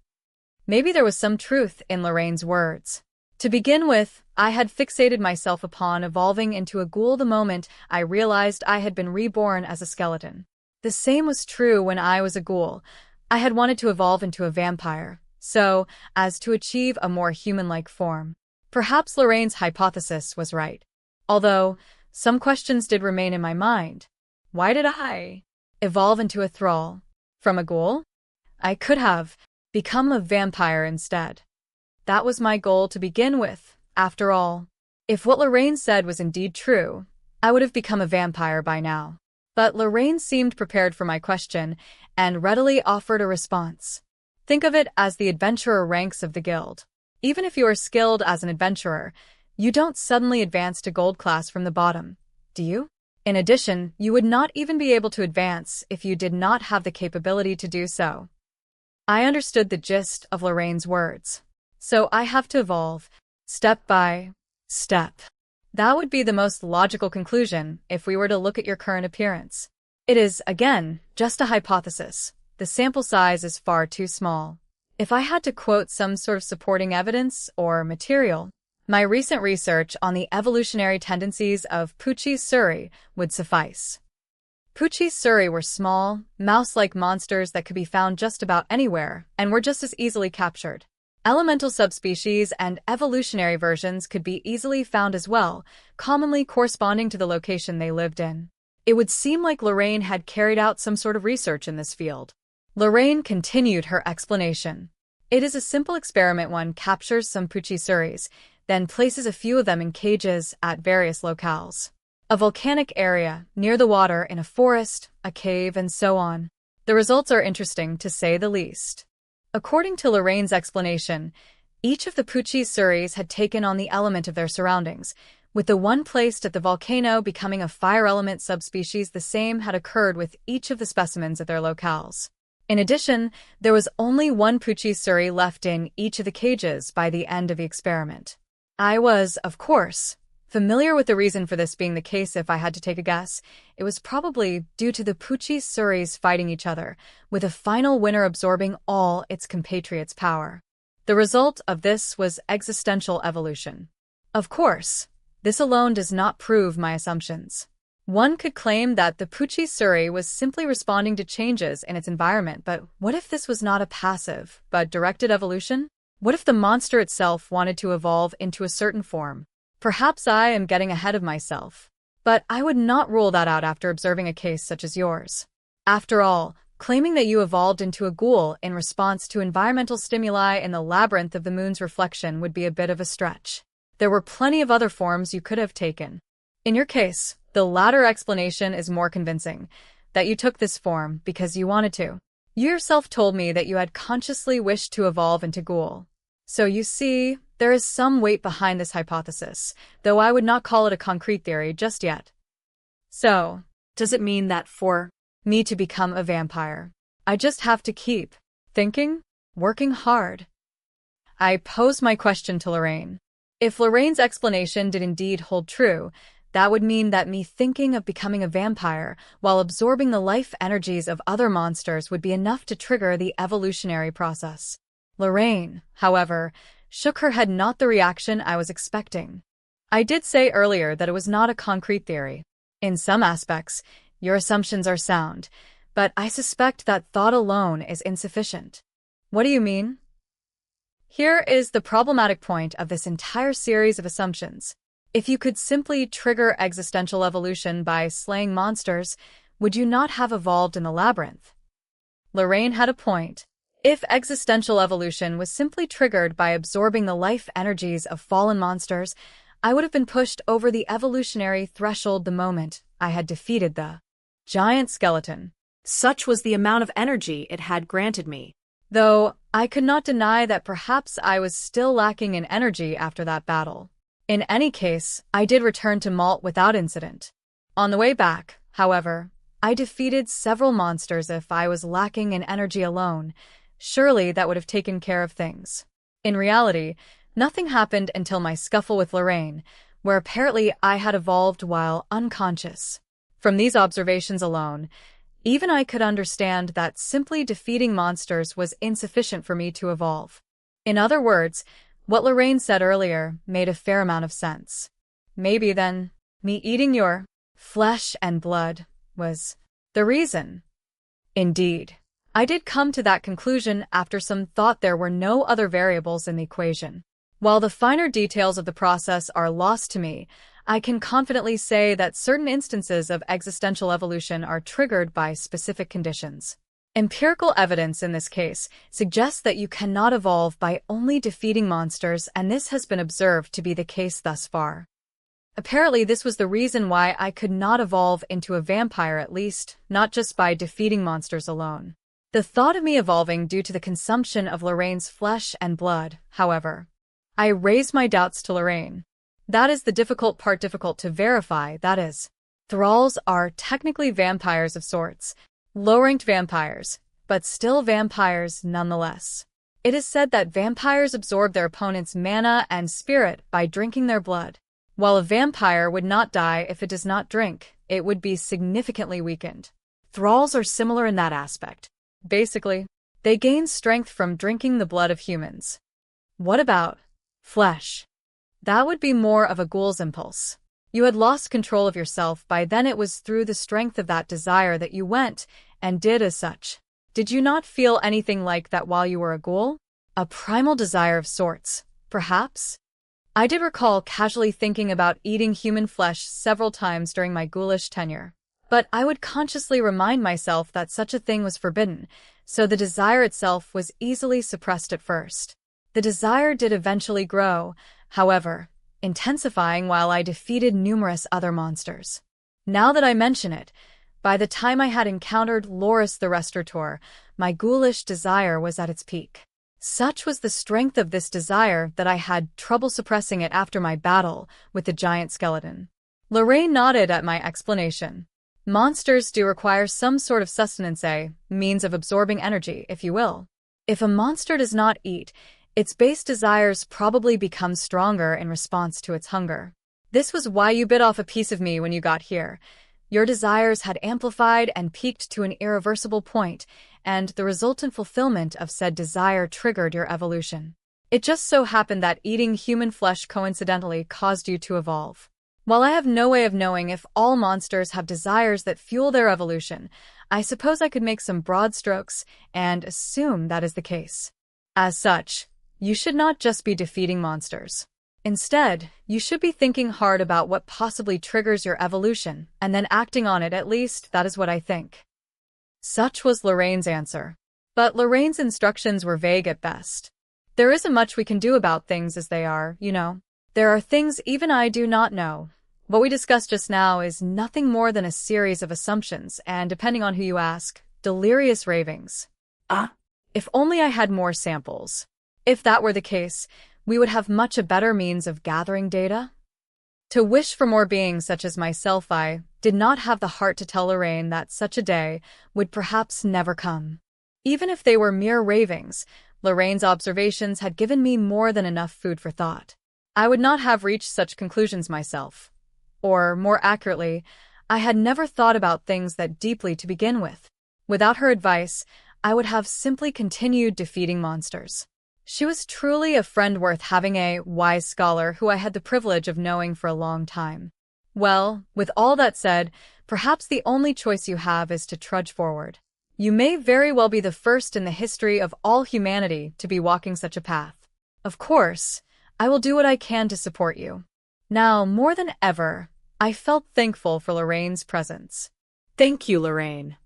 Maybe there was some truth in Lorraine's words. To begin with, I had fixated myself upon evolving into a ghoul the moment I realized I had been reborn as a skeleton. The same was true when I was a ghoul. I had wanted to evolve into a vampire, so as to achieve a more human-like form. Perhaps Lorraine's hypothesis was right. Although, some questions did remain in my mind. Why did I evolve into a thrall? From a ghoul? I could have become a vampire instead. That was my goal to begin with, after all. If what Lorraine said was indeed true, I would have become a vampire by now. But Lorraine seemed prepared for my question and readily offered a response. Think of it as the adventurer ranks of the guild. Even if you are skilled as an adventurer, you don't suddenly advance to gold class from the bottom, do you? In addition, you would not even be able to advance if you did not have the capability to do so. I understood the gist of Lorraine's words. So I have to evolve, step by step. That would be the most logical conclusion if we were to look at your current appearance. It is, again, just a hypothesis. The sample size is far too small. If I had to quote some sort of supporting evidence or material, my recent research on the evolutionary tendencies of Pucci's Suri would suffice. Pucci's Suri were small, mouse-like monsters that could be found just about anywhere and were just as easily captured. Elemental subspecies and evolutionary versions could be easily found as well, commonly corresponding to the location they lived in. It would seem like Lorraine had carried out some sort of research in this field. Lorraine continued her explanation. It is a simple experiment. One captures some Pucci's Suris, then places a few of them in cages at various locales. A volcanic area, near the water, in a forest, a cave, and so on. The results are interesting, to say the least. According to Lorraine's explanation, each of the Pucci's Suris had taken on the element of their surroundings, with the one placed at the volcano becoming a fire element subspecies. The same had occurred with each of the specimens at their locales. In addition, there was only one Pucci's Suri left in each of the cages by the end of the experiment. I was, of course, Familiar with the reason for this being the case if I had to take a guess, it was probably due to the Poochie Surreys fighting each other, with a final winner absorbing all its compatriots' power. The result of this was existential evolution. Of course, this alone does not prove my assumptions. One could claim that the Poochie Surrey was simply responding to changes in its environment, but what if this was not a passive, but directed evolution? What if the monster itself wanted to evolve into a certain form? Perhaps I am getting ahead of myself, but I would not rule that out after observing a case such as yours. After all, claiming that you evolved into a ghoul in response to environmental stimuli in the labyrinth of the moon's reflection would be a bit of a stretch. There were plenty of other forms you could have taken. In your case, the latter explanation is more convincing, that you took this form because you wanted to. You yourself told me that you had consciously wished to evolve into ghoul. So you see, there is some weight behind this hypothesis, though I would not call it a concrete theory just yet. So, Does it mean that for me to become a vampire, I just have to keep thinking, working hard? I posed my question to Lorraine. If Lorraine's explanation did indeed hold true, that would mean that me thinking of becoming a vampire while absorbing the life energies of other monsters would be enough to trigger the evolutionary process. Lorraine, however, shook her head, not the reaction I was expecting. I did say earlier that it was not a concrete theory. In some aspects, your assumptions are sound, but I suspect that thought alone is insufficient. What do you mean? Here is the problematic point of this entire series of assumptions. If you could simply trigger existential evolution by slaying monsters, would you not have evolved in the labyrinth? Lorraine had a point. If existential evolution was simply triggered by absorbing the life energies of fallen monsters, I would have been pushed over the evolutionary threshold the moment I had defeated the giant skeleton. such was the amount of energy it had granted me? Though I could not deny that perhaps I was still lacking in energy after that battle. In any case, I did return to Malt without incident. On the way back, however, I defeated several monsters. If I was lacking in energy alone, surely that would have taken care of things. In reality, nothing happened until my scuffle with Lorraine, where apparently I had evolved while unconscious. From these observations alone, even I could understand that simply defeating monsters was insufficient for me to evolve. In other words, what Lorraine said earlier made a fair amount of sense. Maybe then, me eating your flesh and blood was the reason. Indeed, I did come to that conclusion after some thought. There were no other variables in the equation. While the finer details of the process are lost to me, I can confidently say that certain instances of existential evolution are triggered by specific conditions. Empirical evidence in this case suggests that you cannot evolve by only defeating monsters, and this has been observed to be the case thus far. Apparently, this was the reason why I could not evolve into a vampire, at least not just by defeating monsters alone. The thought of me evolving due to the consumption of Lorraine's flesh and blood, however, I raised my doubts to Lorraine. That is the difficult part, difficult to verify, that is. Thralls are technically vampires of sorts, low-ranked vampires, but still vampires nonetheless. It is said that vampires absorb their opponent's mana and spirit by drinking their blood. While a vampire would not die if it does not drink, it would be significantly weakened. Thralls are similar in that aspect. Basically, they gain strength from drinking the blood of humans. What about flesh? That would be more of a ghoul's impulse. You had lost control of yourself by then. It was through the strength of that desire that you went and did as such. Did you not feel anything like that while you were a ghoul? A primal desire of sorts, perhaps? I did recall casually thinking about eating human flesh several times during my ghoulish tenure. But I would consciously remind myself that such a thing was forbidden, so the desire itself was easily suppressed at first. The desire did eventually grow, however, intensifying while I defeated numerous other monsters. Now that I mention it, by the time I had encountered Loris the Restaurateur, my ghoulish desire was at its peak. Such was the strength of this desire that I had trouble suppressing it after my battle with the giant skeleton. Lorraine nodded at my explanation. Monsters do require some sort of sustenance, a means of absorbing energy, if you will. If a monster does not eat, its base desires probably become stronger in response to its hunger. This was why you bit off a piece of me when you got here. Your desires had amplified and peaked to an irreversible point, and the resultant fulfillment of said desire triggered your evolution. It just so happened that eating human flesh coincidentally caused you to evolve. While I have no way of knowing if all monsters have desires that fuel their evolution, I suppose I could make some broad strokes and assume that is the case. As such, you should not just be defeating monsters. Instead, you should be thinking hard about what possibly triggers your evolution, and then acting on it. At least, that is what I think. Such was Lorraine's answer. But Lorraine's instructions were vague at best. There isn't much we can do about things as they are, you know. There are things even I do not know. What we discussed just now is nothing more than a series of assumptions and, depending on who you ask, delirious ravings. If only I had more samples. If that were the case, we would have much a better means of gathering data. To wish for more beings such as myself, I did not have the heart to tell Lorraine that such a day would perhaps never come. Even if they were mere ravings, Lorraine's observations had given me more than enough food for thought. I would not have reached such conclusions myself. Or, more accurately, I had never thought about things that deeply to begin with. Without her advice, I would have simply continued defeating monsters. She was truly a friend worth having, a wise scholar who I had the privilege of knowing for a long time. Well, with all that said, perhaps the only choice you have is to trudge forward. You may very well be the first in the history of all humanity to be walking such a path. Of course, I will do what I can to support you. Now, more than ever, I felt thankful for Lorraine's presence. Thank you, Lorraine.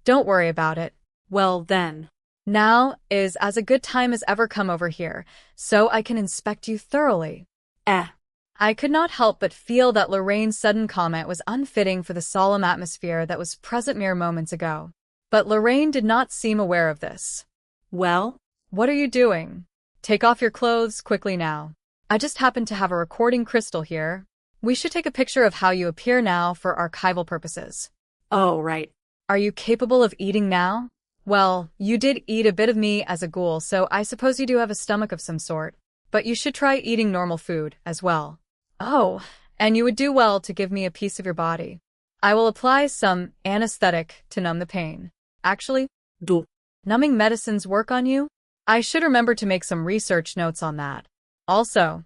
Don't worry about it. Well, then. Now is as a good time as ever. Come over here, so I can inspect you thoroughly. I could not help but feel that Lorraine's sudden comment was unfitting for the solemn atmosphere that was present mere moments ago. But Lorraine did not seem aware of this. Well? What are you doing? Take off your clothes quickly now. I just happen to have a recording crystal here. We should take a picture of how you appear now for archival purposes. Oh, right. Are you capable of eating now? Well, you did eat a bit of me as a ghoul, so I suppose you do have a stomach of some sort. But you should try eating normal food as well. Oh, and you would do well to give me a piece of your body. I will apply some anesthetic to numb the pain. Actually, do numbing medicines work on you? I should remember to make some research notes on that. Also,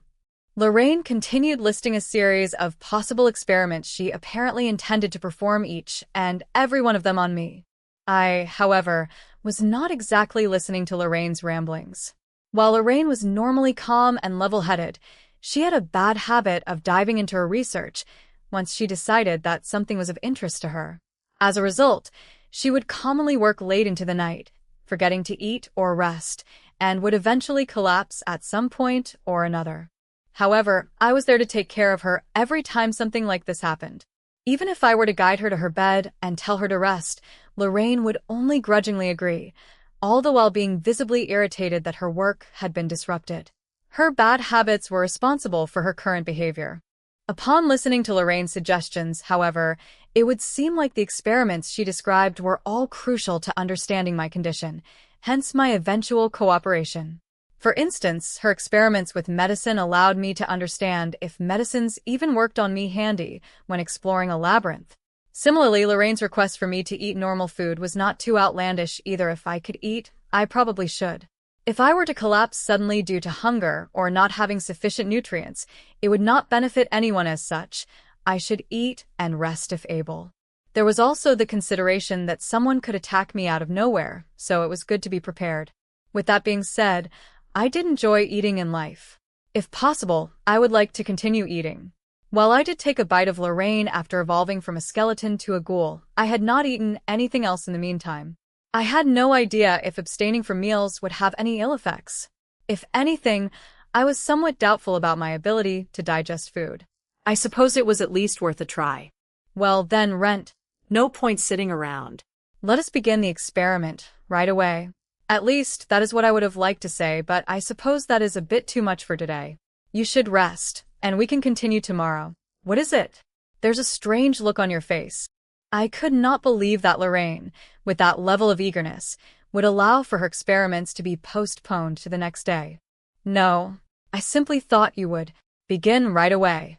Lorraine continued listing a series of possible experiments she apparently intended to perform, each and every one of them on me. I, however, was not exactly listening to Lorraine's ramblings. While Lorraine was normally calm and level-headed, she had a bad habit of diving into her research once she decided that something was of interest to her. As a result, she would commonly work late into the night, forgetting to eat or rest, and would eventually collapse at some point or another. However, I was there to take care of her every time something like this happened. Even if I were to guide her to her bed and tell her to rest, Lorraine would only grudgingly agree, all the while being visibly irritated that her work had been disrupted. Her bad habits were responsible for her current behavior. Upon listening to Lorraine's suggestions, however, it would seem like the experiments she described were all crucial to understanding my condition, hence my eventual cooperation. For instance, her experiments with medicine allowed me to understand if medicines even worked on me handy when exploring a labyrinth. Similarly, Lorraine's request for me to eat normal food was not too outlandish either. If I could eat, I probably should. If I were to collapse suddenly due to hunger or not having sufficient nutrients, it would not benefit anyone as such. I should eat and rest if able. There was also the consideration that someone could attack me out of nowhere, so it was good to be prepared. With that being said, I did enjoy eating in life. If possible, I would like to continue eating. While I did take a bite of Lorraine after evolving from a skeleton to a ghoul, I had not eaten anything else in the meantime. I had no idea if abstaining from meals would have any ill effects. If anything, I was somewhat doubtful about my ability to digest food. I suppose it was at least worth a try. Well then, Rent. No point sitting around. Let us begin the experiment right away. At least, that is what I would have liked to say, but I suppose that is a bit too much for today. You should rest, and we can continue tomorrow. What is it? There's a strange look on your face. I could not believe that Lorraine, with that level of eagerness, would allow for her experiments to be postponed to the next day. No, I simply thought you would begin right away.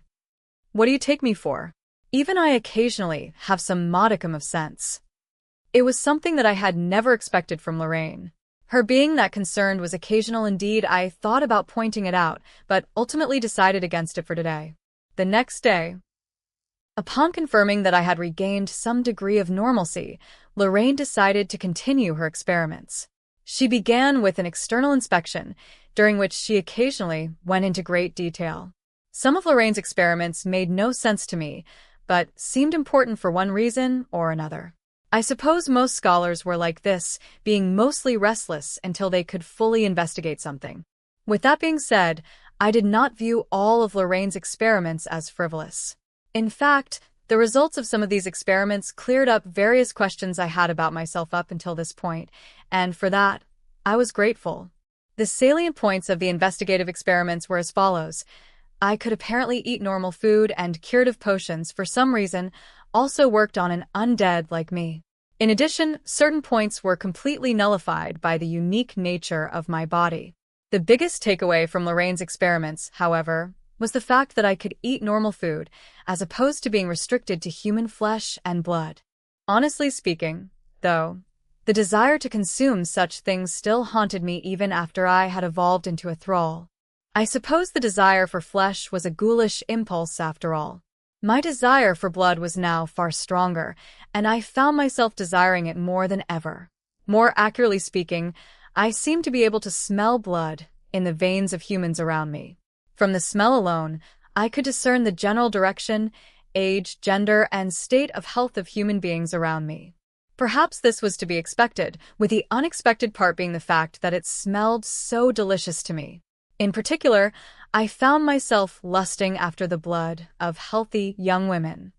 What do you take me for? Even I occasionally have some modicum of sense. It was something that I had never expected from Lorraine. Her being that concerned was occasional indeed. I thought about pointing it out, but ultimately decided against it for today. The next day, upon confirming that I had regained some degree of normalcy, Lorraine decided to continue her experiments. She began with an external inspection, during which she occasionally went into great detail. Some of Lorraine's experiments made no sense to me, but seemed important for one reason or another. I suppose most scholars were like this, being mostly restless until they could fully investigate something. With that being said, I did not view all of Lorraine's experiments as frivolous. In fact, the results of some of these experiments cleared up various questions I had about myself up until this point, and for that, I was grateful. The salient points of the investigative experiments were as follows. I could apparently eat normal food, and curative potions, for some reason, also worked on an undead like me. In addition, certain points were completely nullified by the unique nature of my body. The biggest takeaway from Lorraine's experiments, however, was the fact that I could eat normal food, as opposed to being restricted to human flesh and blood. Honestly speaking, though, the desire to consume such things still haunted me even after I had evolved into a thrall. I suppose the desire for flesh was a ghoulish impulse after all. My desire for blood was now far stronger, and I found myself desiring it more than ever. More accurately speaking, I seemed to be able to smell blood in the veins of humans around me. From the smell alone, I could discern the general direction, age, gender, and state of health of human beings around me. Perhaps this was to be expected, with the unexpected part being the fact that it smelled so delicious to me. In particular, I found myself lusting after the blood of healthy young women.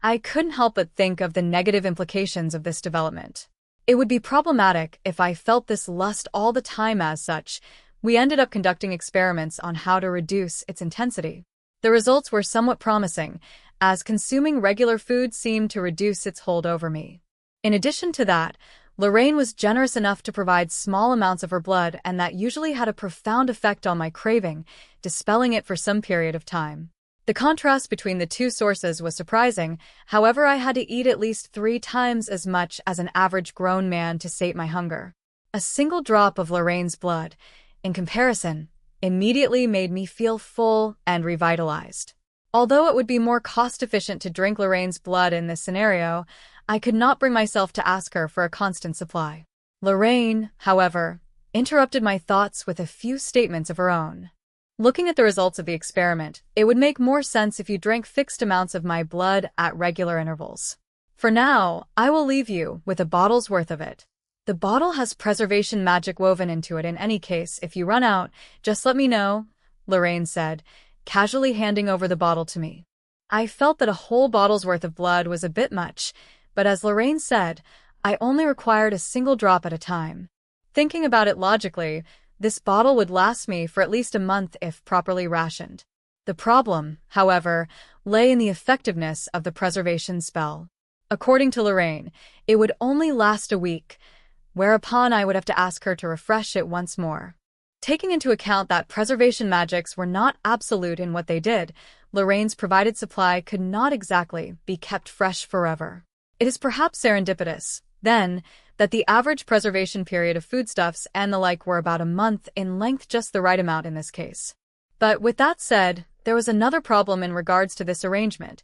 I couldn't help but think of the negative implications of this development. It would be problematic if I felt this lust all the time. As such, we ended up conducting experiments on how to reduce its intensity. The results were somewhat promising, as consuming regular food seemed to reduce its hold over me. In addition to that, Lorraine was generous enough to provide small amounts of her blood, and that usually had a profound effect on my craving, dispelling it for some period of time. The contrast between the two sources was surprising. However, I had to eat at least 3 times as much as an average grown man to sate my hunger. A single drop of Lorraine's blood, in comparison, immediately made me feel full and revitalized. Although it would be more cost-efficient to drink Lorraine's blood in this scenario, I could not bring myself to ask her for a constant supply. Lorraine, however, interrupted my thoughts with a few statements of her own. Looking at the results of the experiment, it would make more sense if you drank fixed amounts of my blood at regular intervals. For now, I will leave you with a bottle's worth of it. The bottle has preservation magic woven into it. In any case, if you run out, just let me know, Lorraine said, casually handing over the bottle to me. I felt that a whole bottle's worth of blood was a bit much, but as Lorraine said, I only required a single drop at a time. Thinking about it logically, this bottle would last me for at least a month if properly rationed. The problem, however, lay in the effectiveness of the preservation spell. According to Lorraine, it would only last a week, whereupon I would have to ask her to refresh it once more. Taking into account that preservation magics were not absolute in what they did, Lorraine's provided supply could not exactly be kept fresh forever. It is perhaps serendipitous, then, that the average preservation period of foodstuffs and the like were about a month in length, just the right amount in this case. But with that said, there was another problem in regards to this arrangement.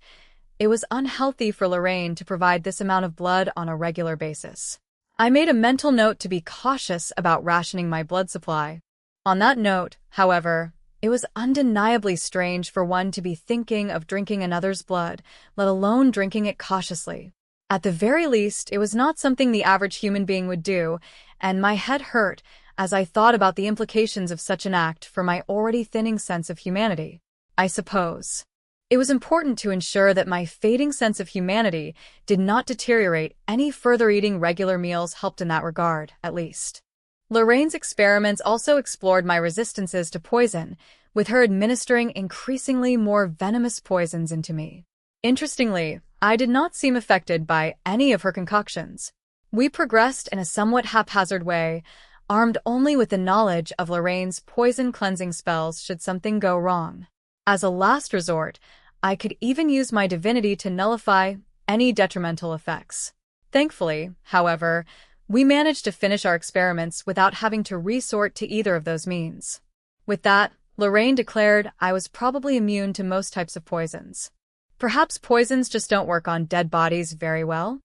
It was unhealthy for Lorraine to provide this amount of blood on a regular basis. I made a mental note to be cautious about rationing my blood supply. On that note, however, it was undeniably strange for one to be thinking of drinking another's blood, let alone drinking it cautiously. At the very least, it was not something the average human being would do, and my head hurt as I thought about the implications of such an act for my already thinning sense of humanity. I suppose it was important to ensure that my fading sense of humanity did not deteriorate any further. Eating regular meals helped in that regard, at least. Lorraine's experiments also explored my resistances to poison, with her administering increasingly more venomous poisons into me. Interestingly, I did not seem affected by any of her concoctions. We progressed in a somewhat haphazard way, armed only with the knowledge of Lorraine's poison-cleansing spells should something go wrong. As a last resort, I could even use my divinity to nullify any detrimental effects. Thankfully, however, we managed to finish our experiments without having to resort to either of those means. With that, Lorraine declared I was probably immune to most types of poisons. Perhaps poisons just don't work on dead bodies very well?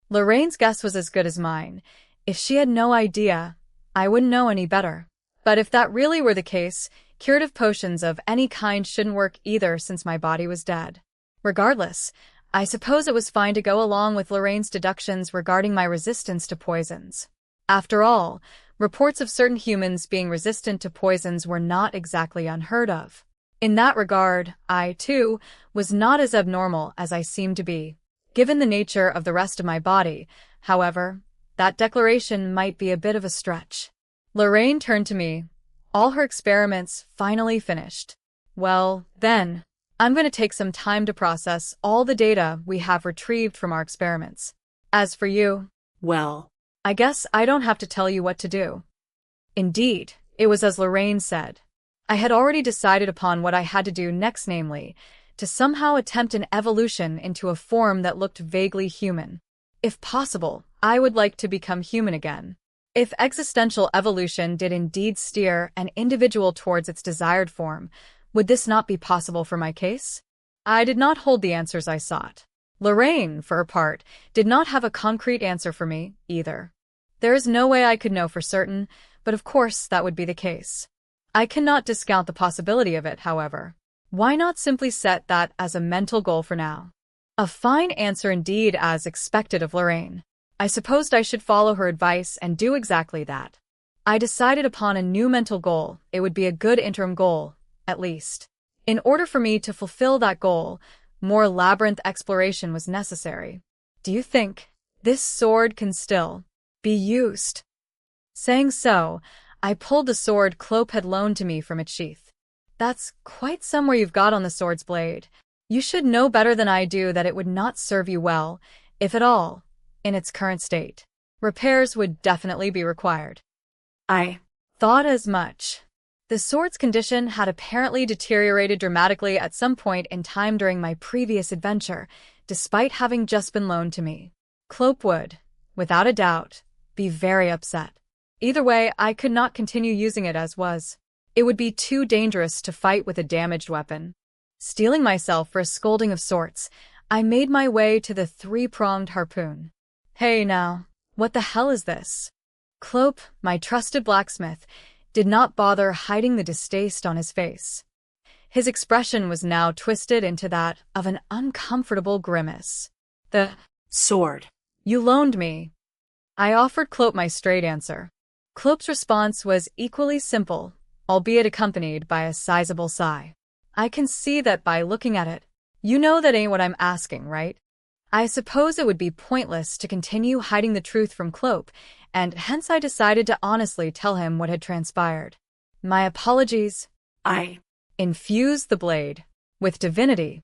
Lorraine's guess was as good as mine. If she had no idea, I wouldn't know any better. But if that really were the case, curative potions of any kind shouldn't work either since my body was dead. Regardless, I suppose it was fine to go along with Lorraine's deductions regarding my resistance to poisons. After all, reports of certain humans being resistant to poisons were not exactly unheard of. In that regard, I, too, was not as abnormal as I seemed to be. Given the nature of the rest of my body, however, that declaration might be a bit of a stretch. Lorraine turned to me, all her experiments finally finished. Well, then, I'm going to take some time to process all the data we have retrieved from our experiments. As for you, Well, I guess I don't have to tell you what to do. Indeed, it was as Lorraine said. I had already decided upon what I had to do next, namely, to somehow attempt an evolution into a form that looked vaguely human. If possible, I would like to become human again. If existential evolution did indeed steer an individual towards its desired form, would this not be possible for my case? I did not hold the answers I sought. Lorraine, for her part, did not have a concrete answer for me, either. There is no way I could know for certain, but of course that would be the case. I cannot discount the possibility of it, however. Why not simply set that as a mental goal for now? A fine answer indeed, as expected of Lorraine. I supposed I should follow her advice and do exactly that. I decided upon a new mental goal. It would be a good interim goal, at least. In order for me to fulfill that goal, more labyrinth exploration was necessary. Do you think this sword can still be used? Saying so, I pulled the sword Clope had loaned to me from its sheath. That's quite somewhere you've got on the sword's blade. You should know better than I do that it would not serve you well, if at all, in its current state. Repairs would definitely be required. I Thought as much. The sword's condition had apparently deteriorated dramatically at some point in time during my previous adventure, despite having just been loaned to me. Clope would, without a doubt, be very upset. Either way, I could not continue using it as was. It would be too dangerous to fight with a damaged weapon. Steeling myself for a scolding of sorts, I made my way to the three-pronged harpoon. Hey now, what the hell is this? Clope, my trusted blacksmith, did not bother hiding the distaste on his face. His expression was now twisted into that of an uncomfortable grimace. The sword you loaned me. I offered Clope my straight answer. Clope's response was equally simple, albeit accompanied by a sizable sigh. I can see that by looking at it. You know that ain't what I'm asking, right? I suppose it would be pointless to continue hiding the truth from Clope, and hence I decided to honestly tell him what had transpired. My apologies. I Infused the blade with divinity.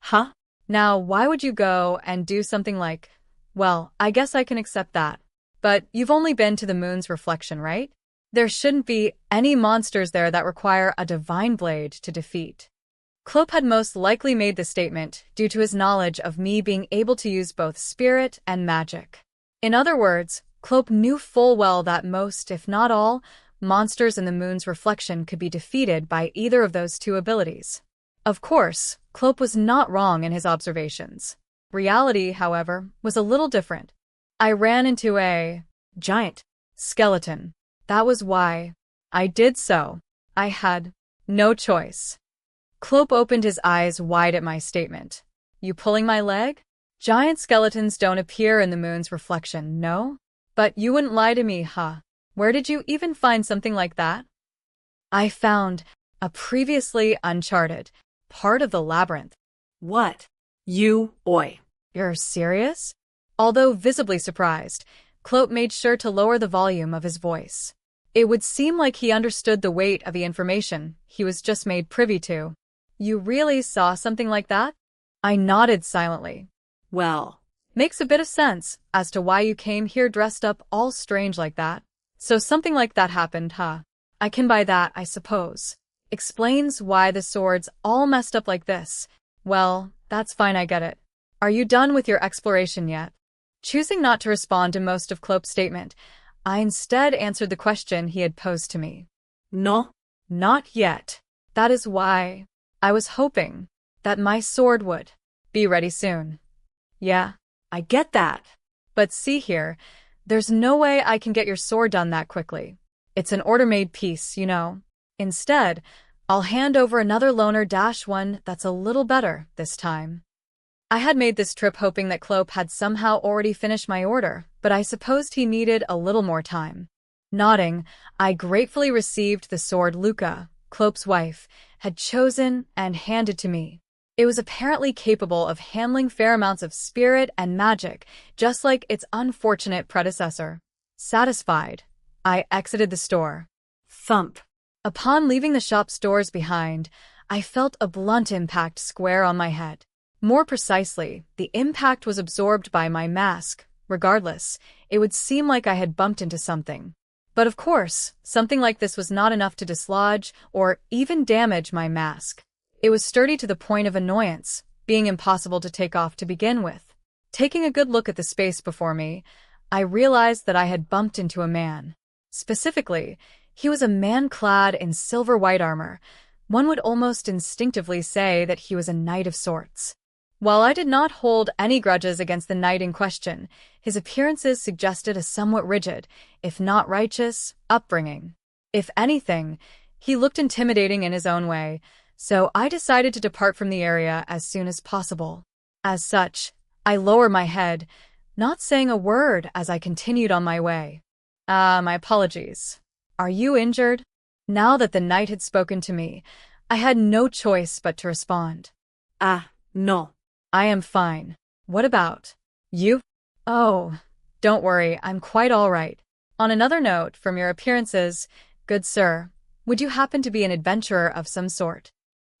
Huh? Now, why would you go and do something like, well, I guess I can accept that. But you've only been to the moon's reflection, right? There shouldn't be any monsters there that require a divine blade to defeat. Clope had most likely made the statement due to his knowledge of me being able to use both spirit and magic. In other words, Clope knew full well that most, if not all, monsters in the moon's reflection could be defeated by either of those two abilities. Of course, Clope was not wrong in his observations. Reality, however, was a little different. I ran into a giant skeleton. That was why I did so. I had no choice. Clope opened his eyes wide at my statement. You pulling my leg? Giant skeletons don't appear in the moon's reflection, no? But you wouldn't lie to me, huh? Where did you even find something like that? I found a previously uncharted part of the labyrinth. What? Oi. You're serious? Although visibly surprised, Clope made sure to lower the volume of his voice. It would seem like he understood the weight of the information he was just made privy to. You really saw something like that? I nodded silently. Well, makes a bit of sense as to why you came here dressed up all strange like that. So something like that happened, huh? I can buy that, I suppose. Explains why the sword's all messed up like this. Well, that's fine, I get it. Are you done with your exploration yet? Choosing not to respond to most of Clope's statement, I instead answered the question he had posed to me. No. Not yet. That is why I was hoping that my sword would be ready soon. Yeah, I get that. but see here, there's no way I can get your sword done that quickly. It's an order-made piece, you know. Instead, I'll hand over another loner-one that's a little better this time. I had made this trip hoping that Clope had somehow already finished my order, but I supposed he needed a little more time. Nodding, I gratefully received the sword Luca, Clope's wife, had chosen and handed to me. It was apparently capable of handling fair amounts of spirit and magic, just like its unfortunate predecessor. Satisfied, I exited the store. Thump. Upon leaving the shop's doors behind, I felt a blunt impact square on my head. More precisely, the impact was absorbed by my mask. Regardless, it would seem like I had bumped into something. But of course, something like this was not enough to dislodge or even damage my mask. It was sturdy to the point of annoyance, being impossible to take off to begin with. Taking a good look at the space before me, I realized that I had bumped into a man. Specifically, he was a man clad in silver-white armor. One would almost instinctively say that he was a knight of sorts. While I did not hold any grudges against the knight in question, his appearances suggested a somewhat rigid, if not righteous, upbringing. If anything, he looked intimidating in his own way, so I decided to depart from the area as soon as possible. As such, I lowered my head, not saying a word as I continued on my way. My apologies. Are you injured? Now that the knight had spoken to me, I had no choice but to respond. No. I am fine. What about you? Oh, don't worry, I'm quite all right. On another note, from your appearances, good sir, would you happen to be an adventurer of some sort?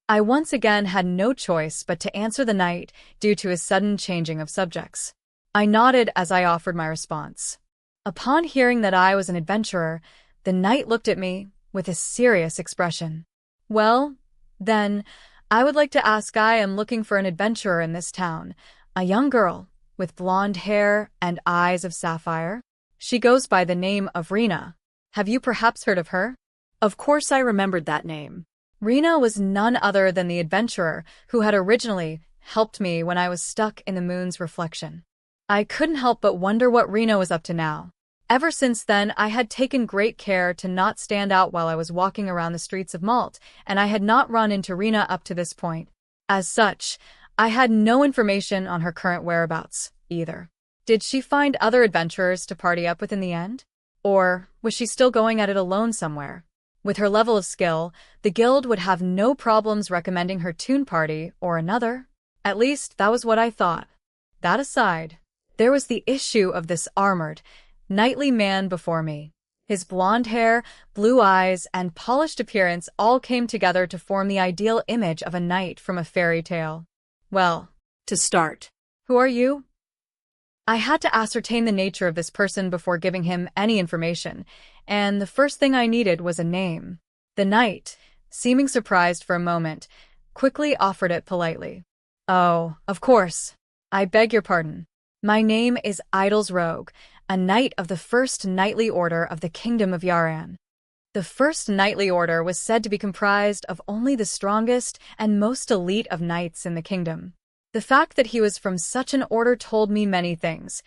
I once again had no choice but to answer the knight due to his sudden changing of subjects. I nodded as I offered my response. Upon hearing that I was an adventurer, the knight looked at me with a serious expression. Well, then, I would like to ask, I am looking for an adventurer in this town, a young girl with blonde hair and eyes of sapphire. She goes by the name of Rena. Have you perhaps heard of her? Of course I remembered that name. Rena was none other than the adventurer who had originally helped me when I was stuck in the moon's reflection. I couldn't help but wonder what Rena was up to now. Ever since then, I had taken great care to not stand out while I was walking around the streets of Malt, and I had not run into Rena up to this point. As such, I had no information on her current whereabouts, either. Did she find other adventurers to party up with in the end? Or was she still going at it alone somewhere? With her level of skill, the guild would have no problems recommending her tune party or another. At least, that was what I thought. That aside, there was the issue of this armored, knightly man before me. His blonde hair, blue eyes, and polished appearance all came together to form the ideal image of a knight from a fairy tale. Well, To start. who are you? I had to ascertain the nature of this person before giving him any information, and the first thing I needed was a name. The knight, seeming surprised for a moment, quickly offered it politely. Oh, of course. I beg your pardon. My name is Idles Rogue, a knight of the First Knightly Order of the Kingdom of Yaran. The First Knightly Order was said to be comprised of only the strongest and most elite of knights in the kingdom. The fact that he was from such an order told me many things.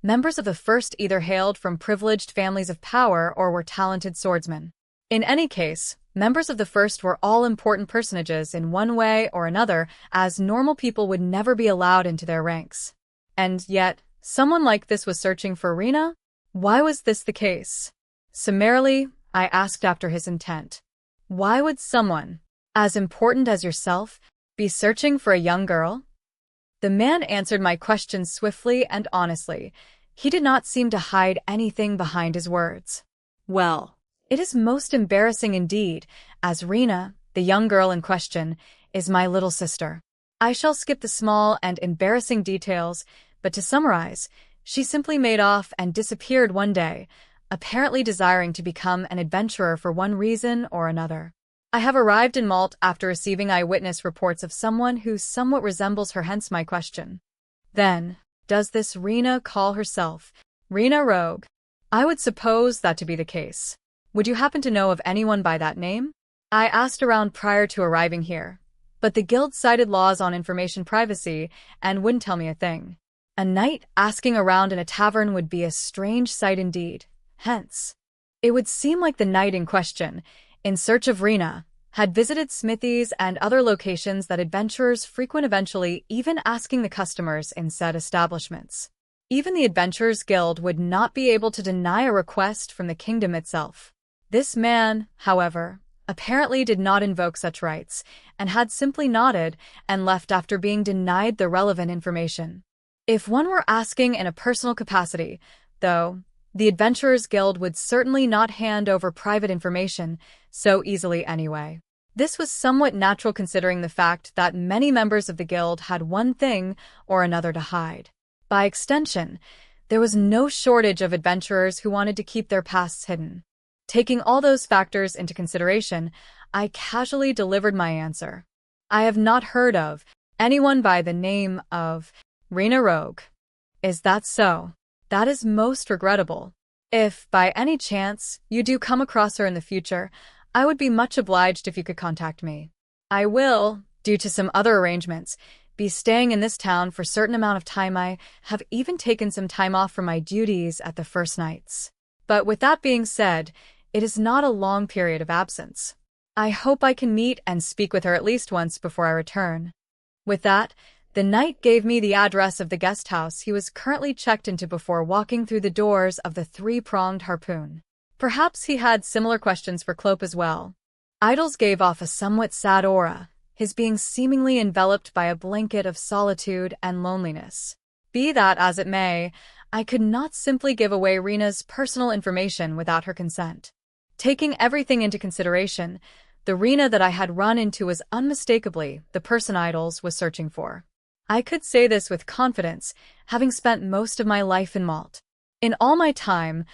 Members of the First either hailed from privileged families of power or were talented swordsmen. In any case, members of the First were all important personages in one way or another, as normal people would never be allowed into their ranks. And yet, someone like this was searching for Rena? Why was this the case? Summarily, I asked after his intent. Why would someone, as important as yourself, be searching for a young girl? The man answered my question swiftly and honestly. He did not seem to hide anything behind his words. Well, It is most embarrassing indeed, as Rena, the young girl in question, is my little sister. I shall skip the small and embarrassing details, but to summarize, she simply made off and disappeared one day, apparently desiring to become an adventurer for one reason or another. I have arrived in Malt after receiving eyewitness reports of someone who somewhat resembles her, hence my question. Then, does this Rena call herself Rena Rogue? I would suppose that to be the case. Would you happen to know of anyone by that name? I asked around prior to arriving here, but the guild cited laws on information privacy and wouldn't tell me a thing. A knight asking around in a tavern would be a strange sight indeed. Hence, it would seem like the knight in question, in search of Rena, had visited smithies and other locations that adventurers frequent, eventually even asking the customers in said establishments. Even the Adventurers Guild would not be able to deny a request from the kingdom itself. This man, however, apparently did not invoke such rights, and had simply nodded and left after being denied the relevant information. If one were asking in a personal capacity, though, the Adventurers Guild would certainly not hand over private information so easily anyway. This was somewhat natural considering the fact that many members of the guild had one thing or another to hide. By extension, there was no shortage of adventurers who wanted to keep their pasts hidden. Taking all those factors into consideration, I casually delivered my answer. I have not heard of anyone by the name of Rena Rogue. Is that so? That is most regrettable. If, by any chance, you do come across her in the future, I would be much obliged if you could contact me. I will, due to some other arrangements, be staying in this town for a certain amount of time. I have even taken some time off from my duties at the First Knights. But with that being said, it is not a long period of absence. I hope I can meet and speak with her at least once before I return. With that, the knight gave me the address of the guest house he was currently checked into before walking through the doors of the three-pronged harpoon. Perhaps he had similar questions for Clope as well. Idols gave off a somewhat sad aura, his being seemingly enveloped by a blanket of solitude and loneliness. Be that as it may, I could not simply give away Rena's personal information without her consent. Taking everything into consideration, the Rena that I had run into was unmistakably the person Idols was searching for. I could say this with confidence, having spent most of my life in Malt. In all my time,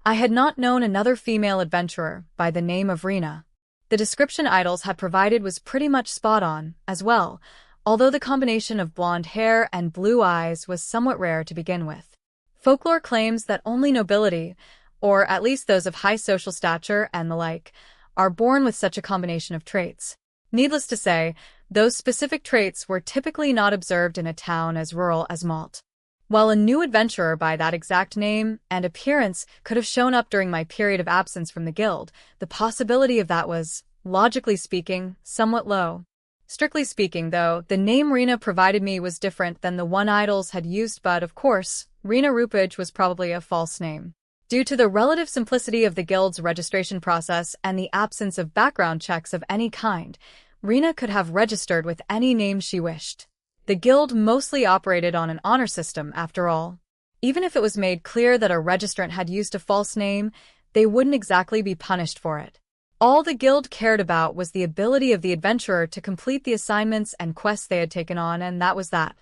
I had not known another female adventurer by the name of Rena. The description Idols had provided was pretty much spot on, as well, although the combination of blonde hair and blue eyes was somewhat rare to begin with. Folklore claims that only nobility, or at least those of high social stature and the like, are born with such a combination of traits. Needless to say, those specific traits were typically not observed in a town as rural as Malt. While a new adventurer by that exact name and appearance could have shown up during my period of absence from the guild, the possibility of that was, logically speaking, somewhat low. Strictly speaking, though, the name Rena provided me was different than the one Idols had used, but, of course, Rena Rupage was probably a false name. Due to the relative simplicity of the guild's registration process and the absence of background checks of any kind, Rena could have registered with any name she wished. The guild mostly operated on an honor system, after all. Even if it was made clear that a registrant had used a false name, they wouldn't exactly be punished for it. All the guild cared about was the ability of the adventurer to complete the assignments and quests they had taken on, and that was that.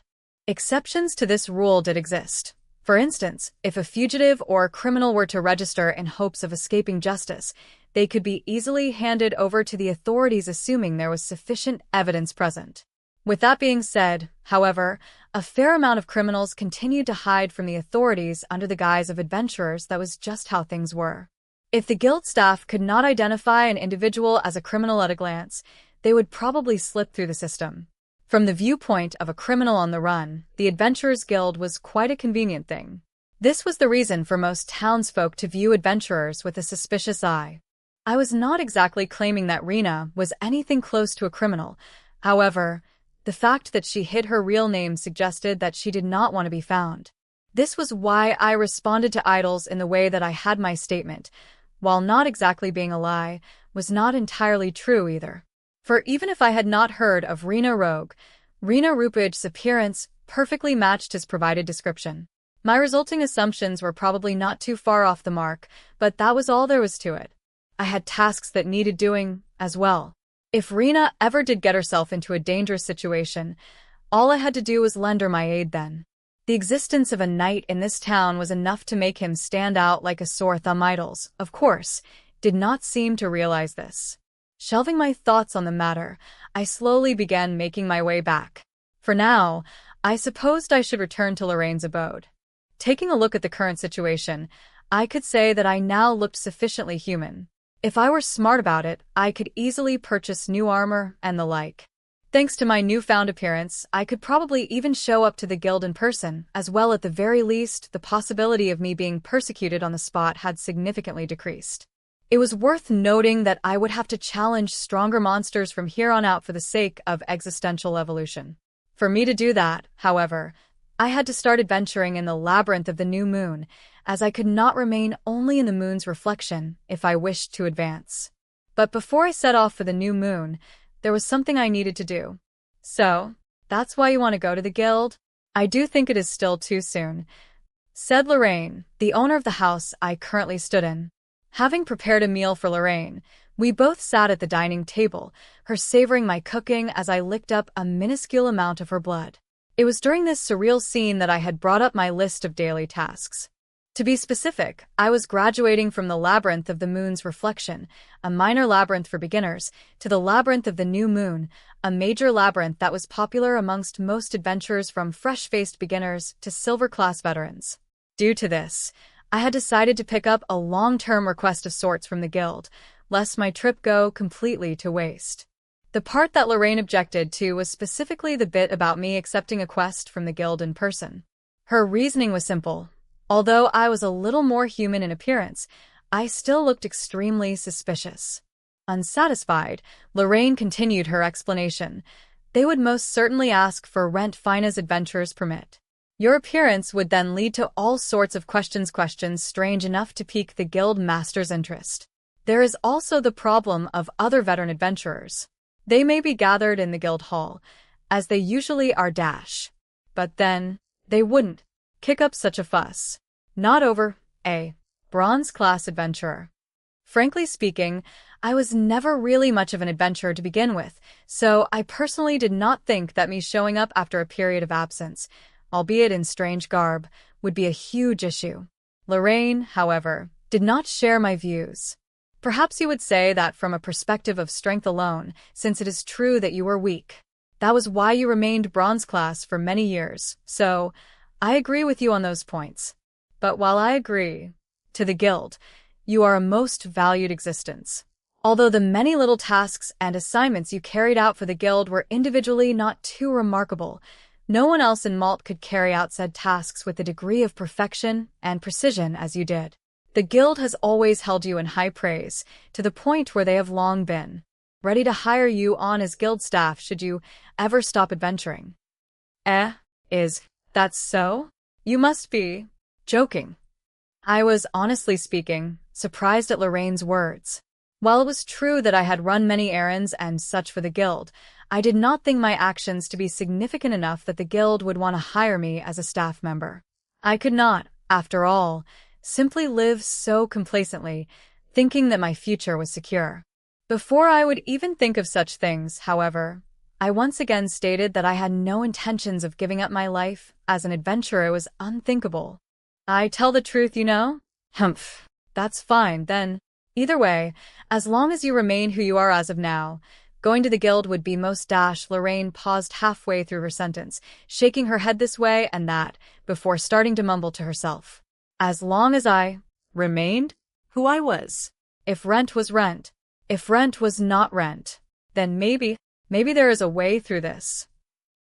Exceptions to this rule did exist. For instance, if a fugitive or a criminal were to register in hopes of escaping justice, they could be easily handed over to the authorities assuming there was sufficient evidence present. With that being said, however, a fair amount of criminals continued to hide from the authorities under the guise of adventurers. That was just how things were. If the guild staff could not identify an individual as a criminal at a glance, they would probably slip through the system. From the viewpoint of a criminal on the run, the Adventurers Guild was quite a convenient thing. This was the reason for most townsfolk to view adventurers with a suspicious eye. I was not exactly claiming that Rena was anything close to a criminal. However, the fact that she hid her real name suggested that she did not want to be found. This was why I responded to Idols in the way that I had. My statement, while not exactly being a lie, was not entirely true either. For even if I had not heard of Rena Rogue, Rena Rupage's appearance perfectly matched his provided description. My resulting assumptions were probably not too far off the mark, but that was all there was to it. I had tasks that needed doing, as well. If Rena ever did get herself into a dangerous situation, all I had to do was lend her my aid then. The existence of a knight in this town was enough to make him stand out like a sore thumb. Idols, of course, did not seem to realize this. Shelving my thoughts on the matter, I slowly began making my way back. For now, I supposed I should return to Lorraine's abode. Taking a look at the current situation, I could say that I now looked sufficiently human. If I were smart about it, I could easily purchase new armor and the like. Thanks to my newfound appearance, I could probably even show up to the guild in person, as well. At the very least, the possibility of me being persecuted on the spot had significantly decreased. It was worth noting that I would have to challenge stronger monsters from here on out for the sake of existential evolution. For me to do that, however, I had to start adventuring in the labyrinth of the new moon, as I could not remain only in the moon's reflection if I wished to advance. But before I set off for the new moon, there was something I needed to do. So, that's why you want to go to the guild? I do think it is still too soon, said Lorraine, the owner of the house I currently stood in. Having prepared a meal for Lorraine, we both sat at the dining table, her savoring my cooking as I licked up a minuscule amount of her blood. It was during this surreal scene that I had brought up my list of daily tasks. To be specific, I was graduating from the labyrinth of the moon's reflection, a minor labyrinth for beginners, to the labyrinth of the new moon, a major labyrinth that was popular amongst most adventurers from fresh-faced beginners to silver-class veterans. Due to this, I had decided to pick up a long-term request of sorts from the guild, lest my trip go completely to waste. The part that Lorraine objected to was specifically the bit about me accepting a quest from the guild in person. Her reasoning was simple. Although I was a little more human in appearance, I still looked extremely suspicious. Unsatisfied, Lorraine continued her explanation. They would most certainly ask for rent fine as adventurer's permit. Your appearance would then lead to all sorts of questions strange enough to pique the guild master's interest. There is also the problem of other veteran adventurers. They may be gathered in the guild hall, as they usually are but then, they wouldn't kick up such a fuss. Not over a bronze-class adventurer. Frankly speaking, I was never really much of an adventurer to begin with, so I personally did not think that me showing up after a period of absence, albeit in strange garb, would be a huge issue. Lorraine, however, did not share my views. Perhaps you would say that from a perspective of strength alone, since it is true that you were weak. That was why you remained bronze class for many years, so I agree with you on those points. But while I agree, to the guild, you are a most valued existence. Although the many little tasks and assignments you carried out for the guild were individually not too remarkable, no one else in Malt could carry out said tasks with the degree of perfection and precision as you did. The guild has always held you in high praise, to the point where they have long been ready to hire you on as guild staff should you ever stop adventuring. Is that so? You must be joking. I was, honestly speaking, surprised at Lorraine's words. While it was true that I had run many errands and such for the guild, I did not think my actions to be significant enough that the guild would want to hire me as a staff member. I could not, after all, simply live so complacently, thinking that my future was secure. Before I would even think of such things, however, I once again stated that I had no intentions of giving up my life as an adventurer. It was unthinkable. I tell the truth, you know? Humph. That's fine, then. Either way, as long as you remain who you are as of now, going to the guild would be most dash. Lorraine paused halfway through her sentence, shaking her head this way and that, before starting to mumble to herself. As long as I remained who I was. If rent was rent, if rent was not rent, then maybe there is a way through this.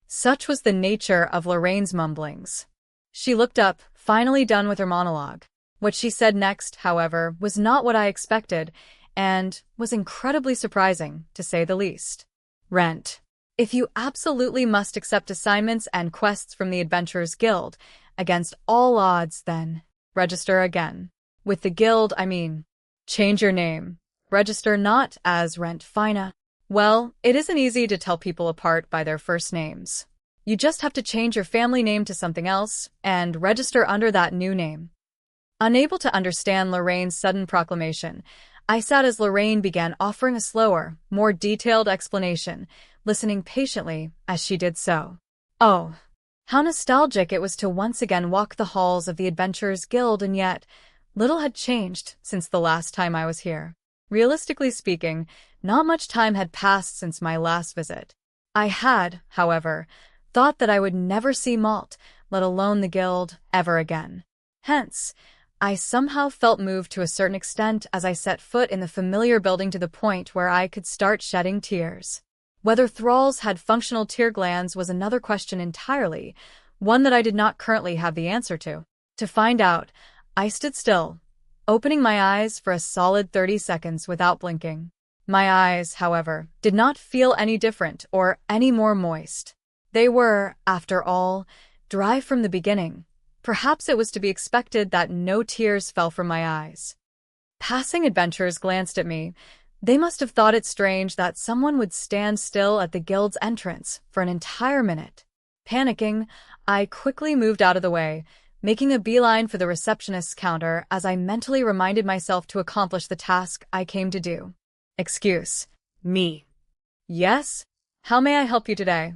Such was the nature of Lorraine's mumblings. She looked up, finally done with her monologue. What she said next, however, was not what I expected, and was incredibly surprising, to say the least. Rent. If you absolutely must accept assignments and quests from the Adventurers Guild, against all odds, then register again. With the guild, I mean. Change your name. Register not as Rent Fina. Well, it isn't easy to tell people apart by their first names. You just have to change your family name to something else, and register under that new name. Unable to understand Lorraine's sudden proclamation, I sat as Lorraine began offering a slower, more detailed explanation, listening patiently as she did so. Oh, how nostalgic it was to once again walk the halls of the Adventurers Guild, and yet little had changed since the last time I was here. Realistically speaking, not much time had passed since my last visit. I had, however, thought that I would never see Malt, let alone the guild, ever again. Hence, I somehow felt moved to a certain extent as I set foot in the familiar building to the point where I could start shedding tears. Whether thralls had functional tear glands was another question entirely, one that I did not currently have the answer to. To find out, I stood still, opening my eyes for a solid 30 seconds without blinking. My eyes, however, did not feel any different or any more moist. They were, after all, dry from the beginning. Perhaps it was to be expected that no tears fell from my eyes. Passing adventurers glanced at me. They must have thought it strange that someone would stand still at the guild's entrance for an entire minute. Panicking, I quickly moved out of the way, making a beeline for the receptionist's counter as I mentally reminded myself to accomplish the task I came to do. Excuse Me. Yes? How may I help you today?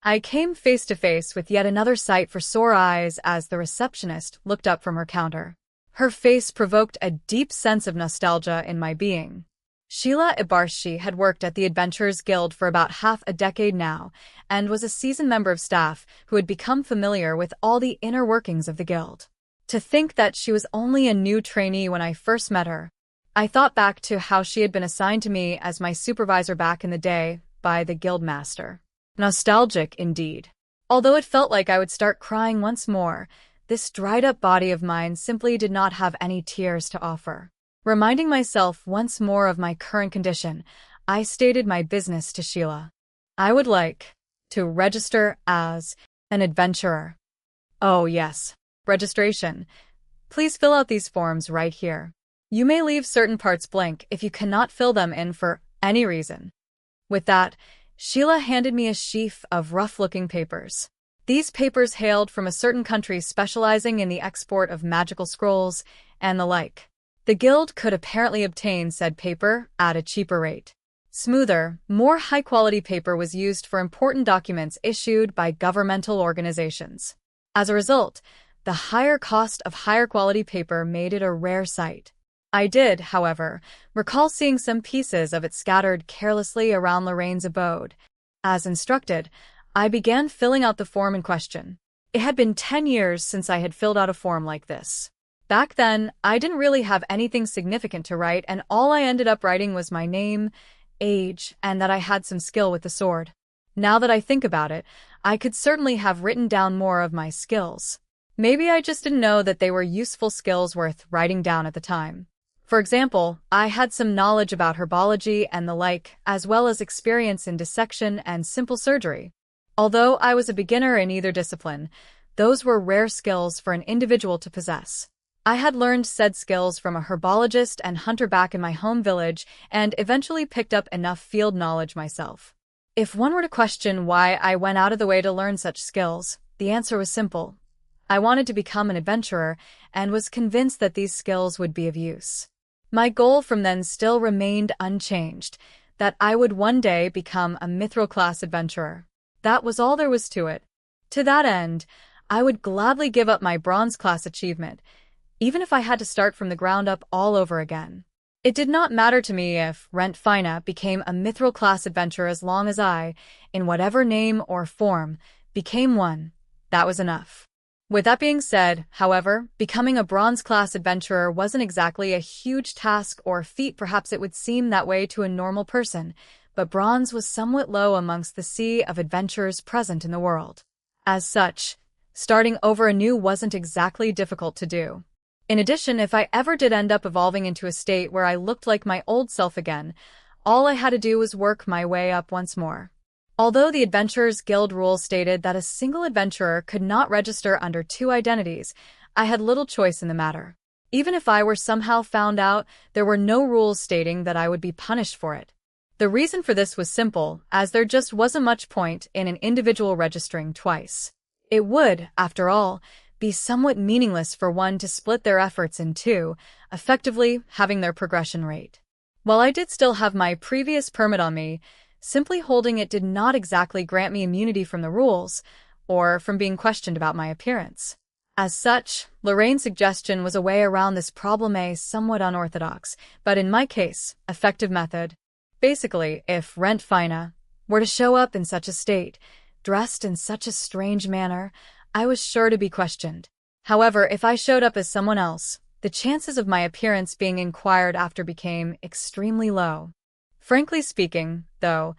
I came face to face with yet another sight for sore eyes as the receptionist looked up from her counter. Her face provoked a deep sense of nostalgia in my being. Sheila Ibarshi had worked at the Adventurers Guild for about half a decade now, and was a seasoned member of staff who had become familiar with all the inner workings of the guild. To think that she was only a new trainee when I first met her. I thought back to how she had been assigned to me as my supervisor back in the day by the guildmaster. Nostalgic indeed. Although it felt like I would start crying once more, this dried-up body of mine simply did not have any tears to offer. Reminding myself once more of my current condition, I stated my business to Sheila. I would like to register as an adventurer. Oh yes, registration. Please fill out these forms right here. You may leave certain parts blank if you cannot fill them in for any reason. With that, Sheila handed me a sheaf of rough-looking papers. These papers hailed from a certain country specializing in the export of magical scrolls and the like. The guild could apparently obtain said paper at a cheaper rate. Smoother, more high-quality paper was used for important documents issued by governmental organizations. As a result, the higher cost of higher-quality paper made it a rare sight. I did, however, recall seeing some pieces of it scattered carelessly around Lorraine's abode. As instructed, I began filling out the form in question. It had been 10 years since I had filled out a form like this. Back then, I didn't really have anything significant to write, and all I ended up writing was my name, age, and that I had some skill with the sword. Now that I think about it, I could certainly have written down more of my skills. Maybe I just didn't know that they were useful skills worth writing down at the time. For example, I had some knowledge about herbology and the like, as well as experience in dissection and simple surgery. Although I was a beginner in either discipline, those were rare skills for an individual to possess. I had learned said skills from a herbologist and hunter back in my home village and eventually picked up enough field knowledge myself. If one were to question why I went out of the way to learn such skills, the answer was simple. I wanted to become an adventurer and was convinced that these skills would be of use. My goal from then still remained unchanged, that I would one day become a mithril-class adventurer. That was all there was to it. To that end, I would gladly give up my bronze-class achievement, even if I had to start from the ground up all over again. It did not matter to me if Rent Fina became a mithril-class adventurer as long as I, in whatever name or form, became one. That was enough. With that being said, however, becoming a bronze-class adventurer wasn't exactly a huge task or feat. Perhaps it would seem that way to a normal person, but bronze was somewhat low amongst the sea of adventurers present in the world. As such, starting over anew wasn't exactly difficult to do. In addition, if I ever did end up evolving into a state where I looked like my old self again, all I had to do was work my way up once more. Although the Adventurers Guild rules stated that a single adventurer could not register under 2 identities, I had little choice in the matter. Even if I were somehow found out, there were no rules stating that I would be punished for it. The reason for this was simple, as there just wasn't much point in an individual registering twice. It would, after all, be somewhat meaningless for one to split their efforts in 2, effectively having their progression rate. While I did still have my previous permit on me, simply holding it did not exactly grant me immunity from the rules, or from being questioned about my appearance. As such, Lorraine's suggestion was a way around this problem, a somewhat unorthodox, but in my case, effective method. Basically, if Rent Fina were to show up in such a state, dressed in such a strange manner, I was sure to be questioned. However, if I showed up as someone else, the chances of my appearance being inquired after became extremely low. Frankly speaking, though,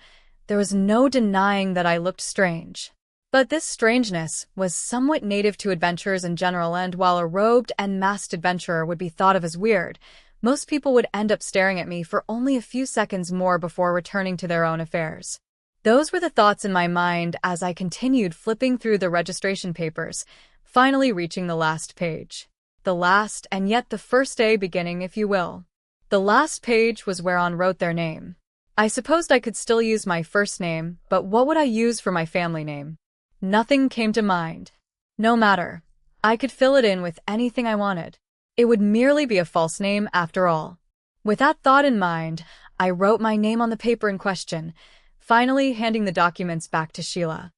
there was no denying that I looked strange. But this strangeness was somewhat native to adventurers in general, and while a robed and masked adventurer would be thought of as weird, most people would end up staring at me for only a few seconds more before returning to their own affairs. Those were the thoughts in my mind as I continued flipping through the registration papers, finally reaching the last page. The last and yet the first day beginning, if you will. The last page was whereon wrote their name. I supposed I could still use my first name, but what would I use for my family name? Nothing came to mind. No matter. I could fill it in with anything I wanted. It would merely be a false name after all. With that thought in mind, I wrote my name on the paper in question, finally handing the documents back to Sheila.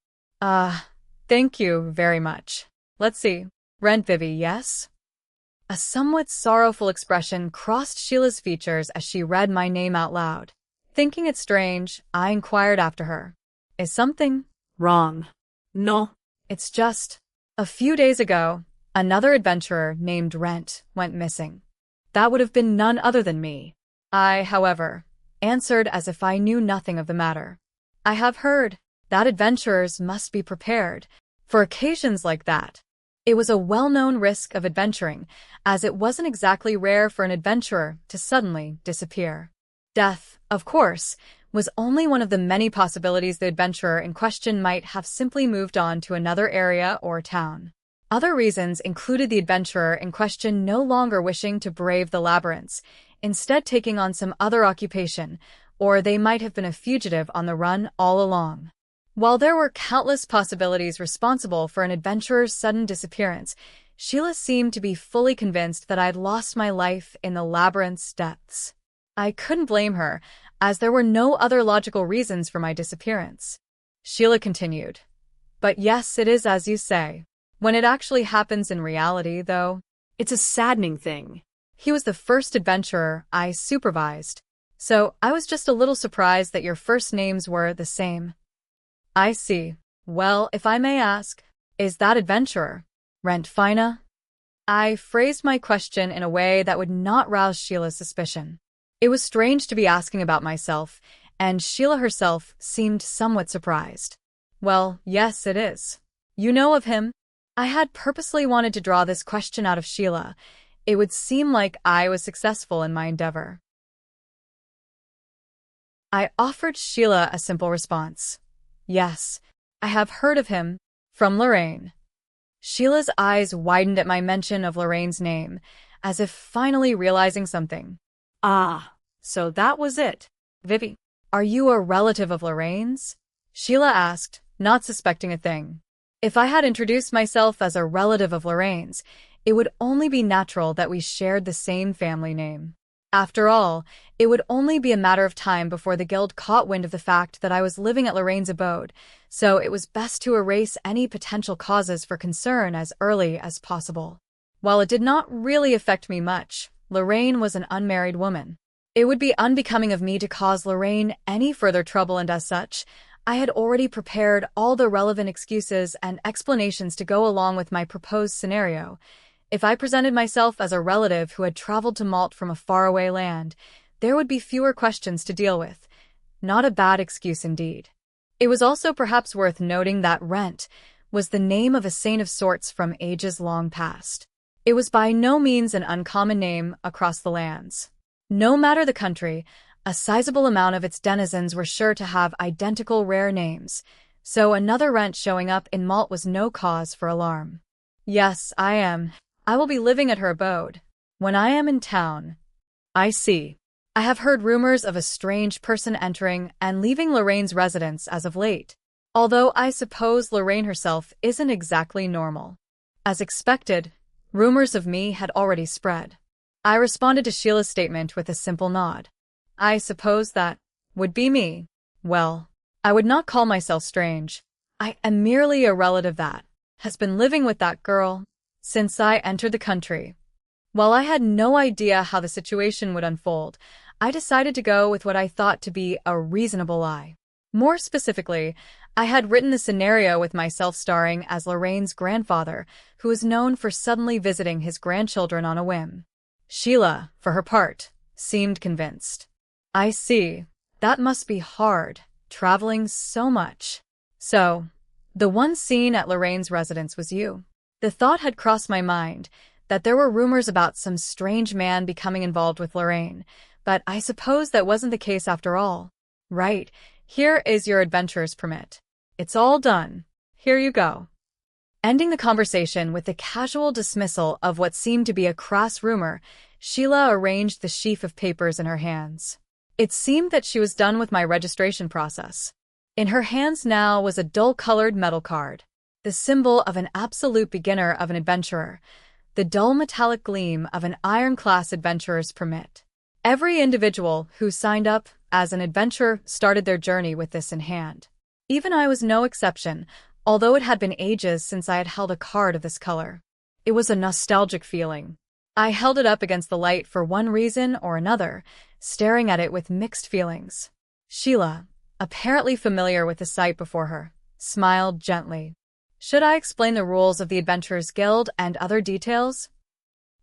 Thank you very much. Let's see. Rent Vivi, yes? A somewhat sorrowful expression crossed Sheila's features as she read my name out loud. Thinking it strange, I inquired after her. Is something Wrong. No. It's just, a few days ago, another adventurer named Rent went missing. That would have been none other than me. I, however, answered as if I knew nothing of the matter. I have heard that adventurers must be prepared for occasions like that. It was a well-known risk of adventuring, as it wasn't exactly rare for an adventurer to suddenly disappear. Death, of course, was only one of the many possibilities the adventurer in question might have simply moved on to another area or town. Other reasons included the adventurer in question no longer wishing to brave the labyrinths, instead taking on some other occupation, or they might have been a fugitive on the run all along. While there were countless possibilities responsible for an adventurer's sudden disappearance, Sheila seemed to be fully convinced that I'd lost my life in the labyrinth's depths. I couldn't blame her, as there were no other logical reasons for my disappearance. Sheila continued. But yes, it is as you say. When it actually happens in reality, though, It's a saddening thing. he was the first adventurer I supervised, so I was just a little surprised that your first names were the same. I see. Well, if I may ask, is that adventurer Rent Fina? I phrased my question in a way that would not rouse Sheila's suspicion. It was strange to be asking about myself, and Sheila herself seemed somewhat surprised. Well, yes, it is. You know of him? I had purposely wanted to draw this question out of Sheila. It would seem like I was successful in my endeavor. I offered Sheila a simple response. Yes, I have heard of him, from Lorraine. Sheila's eyes widened at my mention of Lorraine's name, as if finally realizing something. Ah, so that was it. Vivi, are you a relative of Lorraine's? Sheila asked, not suspecting a thing. If I had introduced myself as a relative of Lorraine's, it would only be natural that we shared the same family name. After all, it would only be a matter of time before the guild caught wind of the fact that I was living at Lorraine's abode, so it was best to erase any potential causes for concern as early as possible. While it did not really affect me much, Lorraine was an unmarried woman. It would be unbecoming of me to cause Lorraine any further trouble, and as such, I had already prepared all the relevant excuses and explanations to go along with my proposed scenario. If I presented myself as a relative who had traveled to Malt from a faraway land, there would be fewer questions to deal with. Not a bad excuse indeed. It was also perhaps worth noting that Rent was the name of a saint of sorts from ages long past. It was by no means an uncommon name across the lands. No matter the country, a sizable amount of its denizens were sure to have identical rare names, so another Rent showing up in Malt was no cause for alarm. Yes, I am. I will be living at her abode when I am in town. I see. I have heard rumors of a strange person entering and leaving Lorraine's residence as of late, although I suppose Lorraine herself isn't exactly normal. As expected, rumors of me had already spread. I responded to Sheila's statement with a simple nod. I suppose that would be me. Well, I would not call myself strange. I am merely a relative that has been living with that girl since I entered the country. While I had no idea how the situation would unfold, I decided to go with what I thought to be a reasonable lie. More specifically, I had written the scenario with myself starring as Lorraine's grandfather, who was known for suddenly visiting his grandchildren on a whim. Sheila, for her part, seemed convinced. I see. That must be hard, traveling so much. So, the one scene at Lorraine's residence was you. The thought had crossed my mind that there were rumors about some strange man becoming involved with Lorraine, but I suppose that wasn't the case after all. Right, here is your adventurer's permit. It's all done. Here you go. Ending the conversation with the casual dismissal of what seemed to be a crass rumor, Sheila arranged the sheaf of papers in her hands. It seemed that she was done with my registration process. In her hands now was a dull-colored metal card, the symbol of an absolute beginner of an adventurer, the dull metallic gleam of an iron-class adventurer's permit. Every individual who signed up as an adventurer started their journey with this in hand. Even I was no exception, although it had been ages since I had held a card of this color. It was a nostalgic feeling. I held it up against the light for one reason or another, staring at it with mixed feelings. Sheila, apparently familiar with the sight before her, smiled gently. Should I explain the rules of the Adventurers Guild and other details?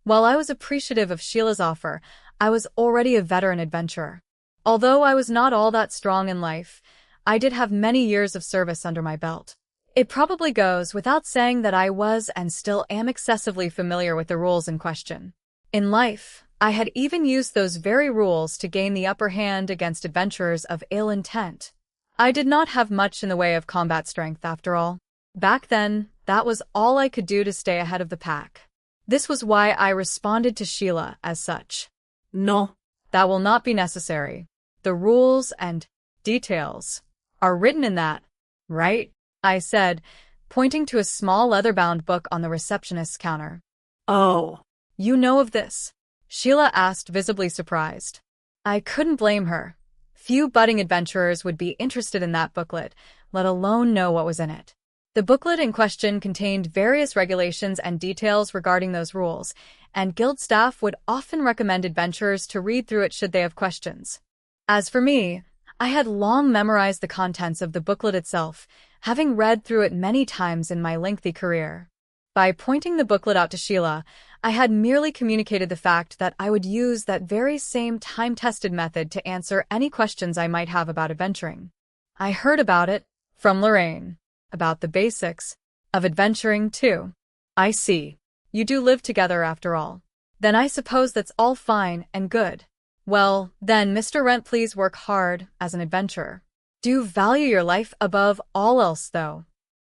While I was appreciative of Sheila's offer, I was already a veteran adventurer. Although I was not all that strong in life, I did have many years of service under my belt. It probably goes without saying that I was and still am excessively familiar with the rules in question. In life, I had even used those very rules to gain the upper hand against adventurers of ill intent. I did not have much in the way of combat strength, after all. Back then, that was all I could do to stay ahead of the pack. This was why I responded to Sheila as such. No. That will not be necessary. The rules and details are written in that, right? I said, pointing to a small leather-bound book on the receptionist's counter. Oh. You know of this? Sheila asked, visibly surprised. I couldn't blame her. Few budding adventurers would be interested in that booklet, let alone know what was in it. The booklet in question contained various regulations and details regarding those rules, and guild staff would often recommend adventurers to read through it should they have questions. As for me, I had long memorized the contents of the booklet itself, having read through it many times in my lengthy career. By pointing the booklet out to Sheila, I had merely communicated the fact that I would use that very same time-tested method to answer any questions I might have about adventuring. I heard about it from Lorraine, about the basics of adventuring too. I see. You do live together after all. Then I suppose that's all fine and good. Well, then, Mr. Rent, please work hard as an adventurer. Do value your life above all else, though.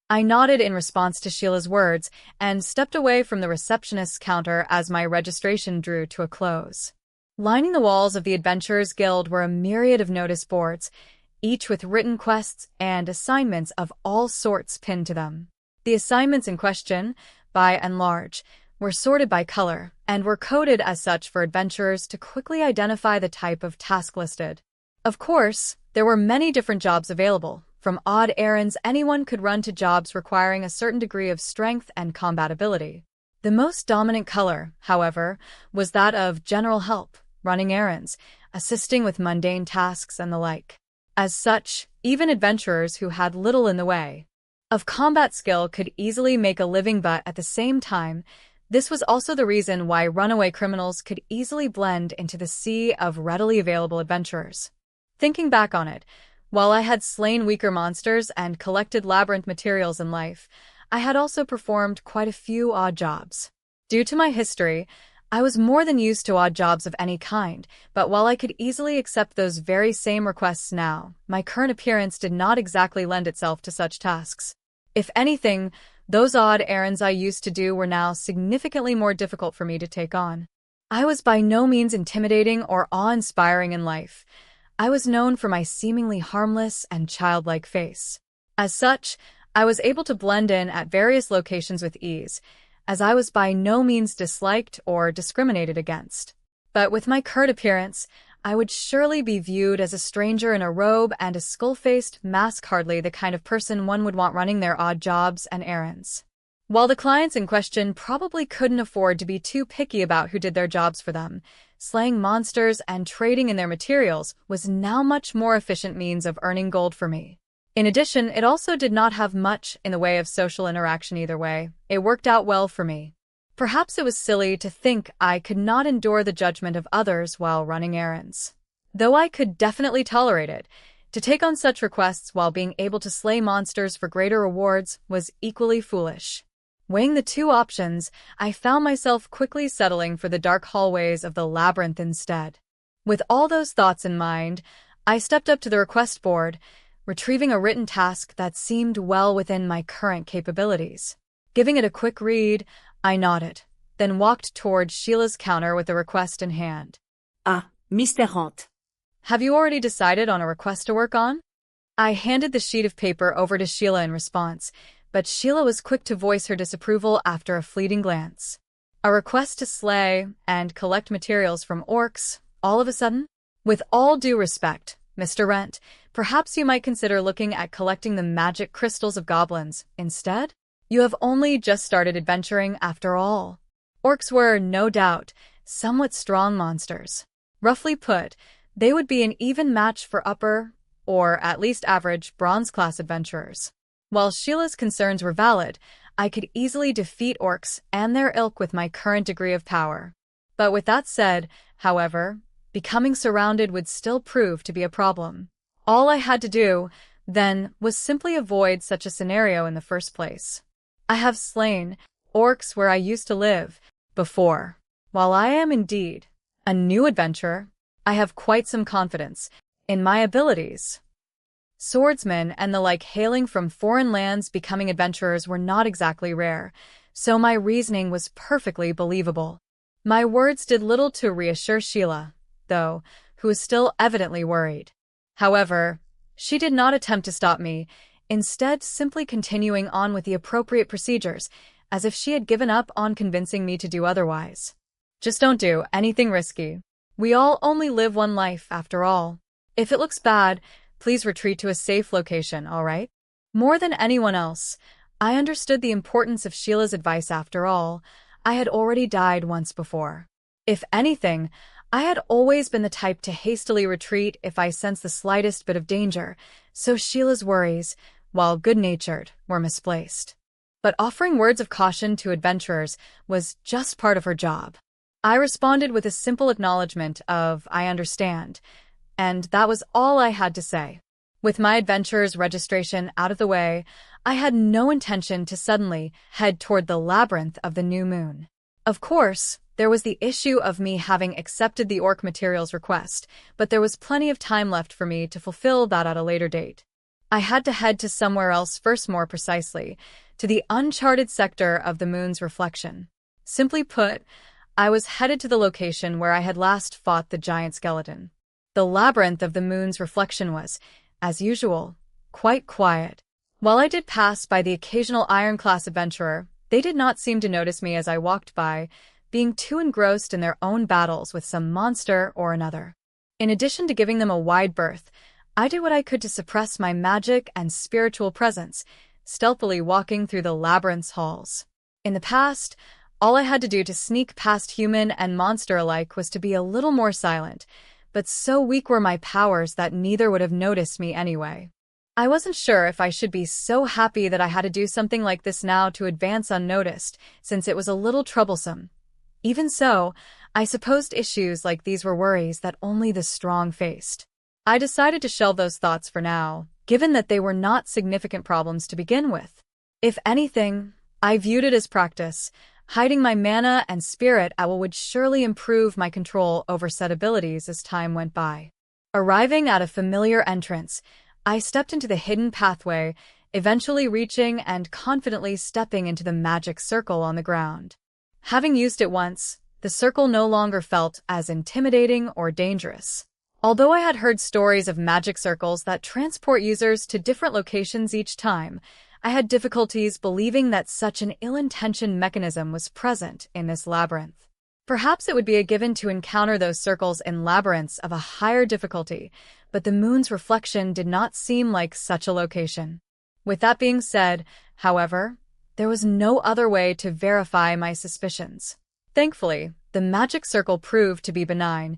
I nodded in response to Sheila's words and stepped away from the receptionist's counter as my registration drew to a close. Lining the walls of the Adventurers Guild were a myriad of notice boards, each with written quests and assignments of all sorts pinned to them. The assignments in question, by and large, were sorted by color and were coded as such for adventurers to quickly identify the type of task listed. Of course, there were many different jobs available, from odd errands anyone could run to jobs requiring a certain degree of strength and combat ability. The most dominant color, however, was that of general help, running errands, assisting with mundane tasks and the like. As such, even adventurers who had little in the way of combat skill could easily make a living, but at the same time, this was also the reason why runaway criminals could easily blend into the sea of readily available adventurers. Thinking back on it, while I had slain weaker monsters and collected labyrinth materials in life, I had also performed quite a few odd jobs. Due to my history, I was more than used to odd jobs of any kind, but while I could easily accept those very same requests now, my current appearance did not exactly lend itself to such tasks. If anything, those odd errands I used to do were now significantly more difficult for me to take on. I was by no means intimidating or awe-inspiring in life. I was known for my seemingly harmless and childlike face. As such, I was able to blend in at various locations with ease, as I was by no means disliked or discriminated against. But with my current appearance, I would surely be viewed as a stranger in a robe and a skull-faced mask, hardly the kind of person one would want running their odd jobs and errands. While the clients in question probably couldn't afford to be too picky about who did their jobs for them, slaying monsters and trading in their materials was now much more efficient means of earning gold for me. In addition, it also did not have much in the way of social interaction either way. It worked out well for me. Perhaps it was silly to think I could not endure the judgment of others while running errands. Though I could definitely tolerate it, to take on such requests while being able to slay monsters for greater rewards was equally foolish. Weighing the two options, I found myself quickly settling for the dark hallways of the labyrinth instead. With all those thoughts in mind, I stepped up to the request board, retrieving a written task that seemed well within my current capabilities. Giving it a quick read, I nodded, then walked toward Sheila's counter with the request in hand. Ah, Mr. Hunt. Have you already decided on a request to work on? I handed the sheet of paper over to Sheila in response, but Sheila was quick to voice her disapproval after a fleeting glance. A request to slay and collect materials from orcs, all of a sudden? With all due respect, Mr. Rent, perhaps you might consider looking at collecting the magic crystals of goblins instead? You have only just started adventuring after all. Orcs were, no doubt, somewhat strong monsters. Roughly put, they would be an even match for upper, or at least average, bronze-class adventurers. While Sheila's concerns were valid, I could easily defeat orcs and their ilk with my current degree of power. But with that said, however, becoming surrounded would still prove to be a problem. All I had to do, then, was simply avoid such a scenario in the first place. I have slain orcs where I used to live before. While I am indeed a new adventurer, I have quite some confidence in my abilities. Swordsmen and the like hailing from foreign lands becoming adventurers were not exactly rare, so my reasoning was perfectly believable. My words did little to reassure Sheila, though, who was still evidently worried. However, she did not attempt to stop me, instead simply continuing on with the appropriate procedures, as if she had given up on convincing me to do otherwise. Just don't do anything risky. We all only live one life, after all. If it looks bad, please retreat to a safe location, all right? More than anyone else, I understood the importance of Sheila's advice after all. I had already died once before. If anything, I had always been the type to hastily retreat if I sensed the slightest bit of danger, so Sheila's worries, while good-natured, were misplaced. But offering words of caution to adventurers was just part of her job. I responded with a simple acknowledgement of, I understand, and that was all I had to say. With my adventurer's registration out of the way, I had no intention to suddenly head toward the labyrinth of the new moon. Of course, there was the issue of me having accepted the orc materials request, but there was plenty of time left for me to fulfill that at a later date. I had to head to somewhere else first, more precisely, to the uncharted sector of the moon's reflection. Simply put, I was headed to the location where I had last fought the giant skeleton. The labyrinth of the moon's reflection was, as usual, quite quiet. While I did pass by the occasional iron-class adventurer, they did not seem to notice me as I walked by, being too engrossed in their own battles with some monster or another. In addition to giving them a wide berth, I did what I could to suppress my magic and spiritual presence, stealthily walking through the labyrinth's halls. In the past, all I had to do to sneak past human and monster alike was to be a little more silent, but so weak were my powers that neither would have noticed me anyway. I wasn't sure if I should be so happy that I had to do something like this now to advance unnoticed, since it was a little troublesome. Even so, I supposed issues like these were worries that only the strong faced. I decided to shelve those thoughts for now, given that they were not significant problems to begin with. If anything, I viewed it as practice. Hiding my mana and spirit owl would surely improve my control over said abilities as time went by. Arriving at a familiar entrance, I stepped into the hidden pathway, eventually reaching and confidently stepping into the magic circle on the ground. Having used it once, the circle no longer felt as intimidating or dangerous. Although I had heard stories of magic circles that transport users to different locations each time, I had difficulties believing that such an ill-intentioned mechanism was present in this labyrinth. Perhaps it would be a given to encounter those circles in labyrinths of a higher difficulty, but the moon's reflection did not seem like such a location. With that being said, however, there was no other way to verify my suspicions. Thankfully, the magic circle proved to be benign,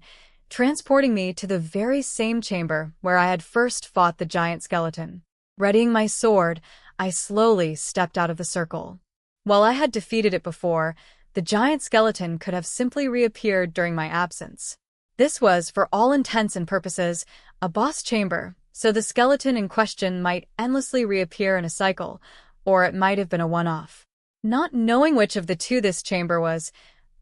transporting me to the very same chamber where I had first fought the giant skeleton. Readying my sword, I slowly stepped out of the circle. While I had defeated it before, the giant skeleton could have simply reappeared during my absence. This was, for all intents and purposes, a boss chamber, so the skeleton in question might endlessly reappear in a cycle, or it might have been a one-off. Not knowing which of the two this chamber was,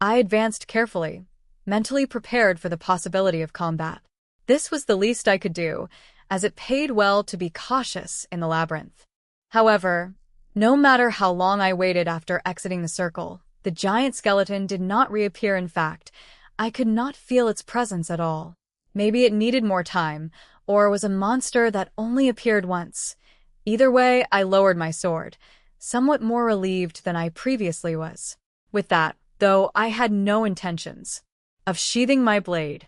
I advanced carefully, mentally prepared for the possibility of combat. This was the least I could do, as it paid well to be cautious in the labyrinth. However, no matter how long I waited after exiting the circle, the giant skeleton did not reappear. In fact, I could not feel its presence at all. Maybe it needed more time, or was a monster that only appeared once. Either way, I lowered my sword, somewhat more relieved than I previously was. With that, though, I had no intentions of sheathing my blade.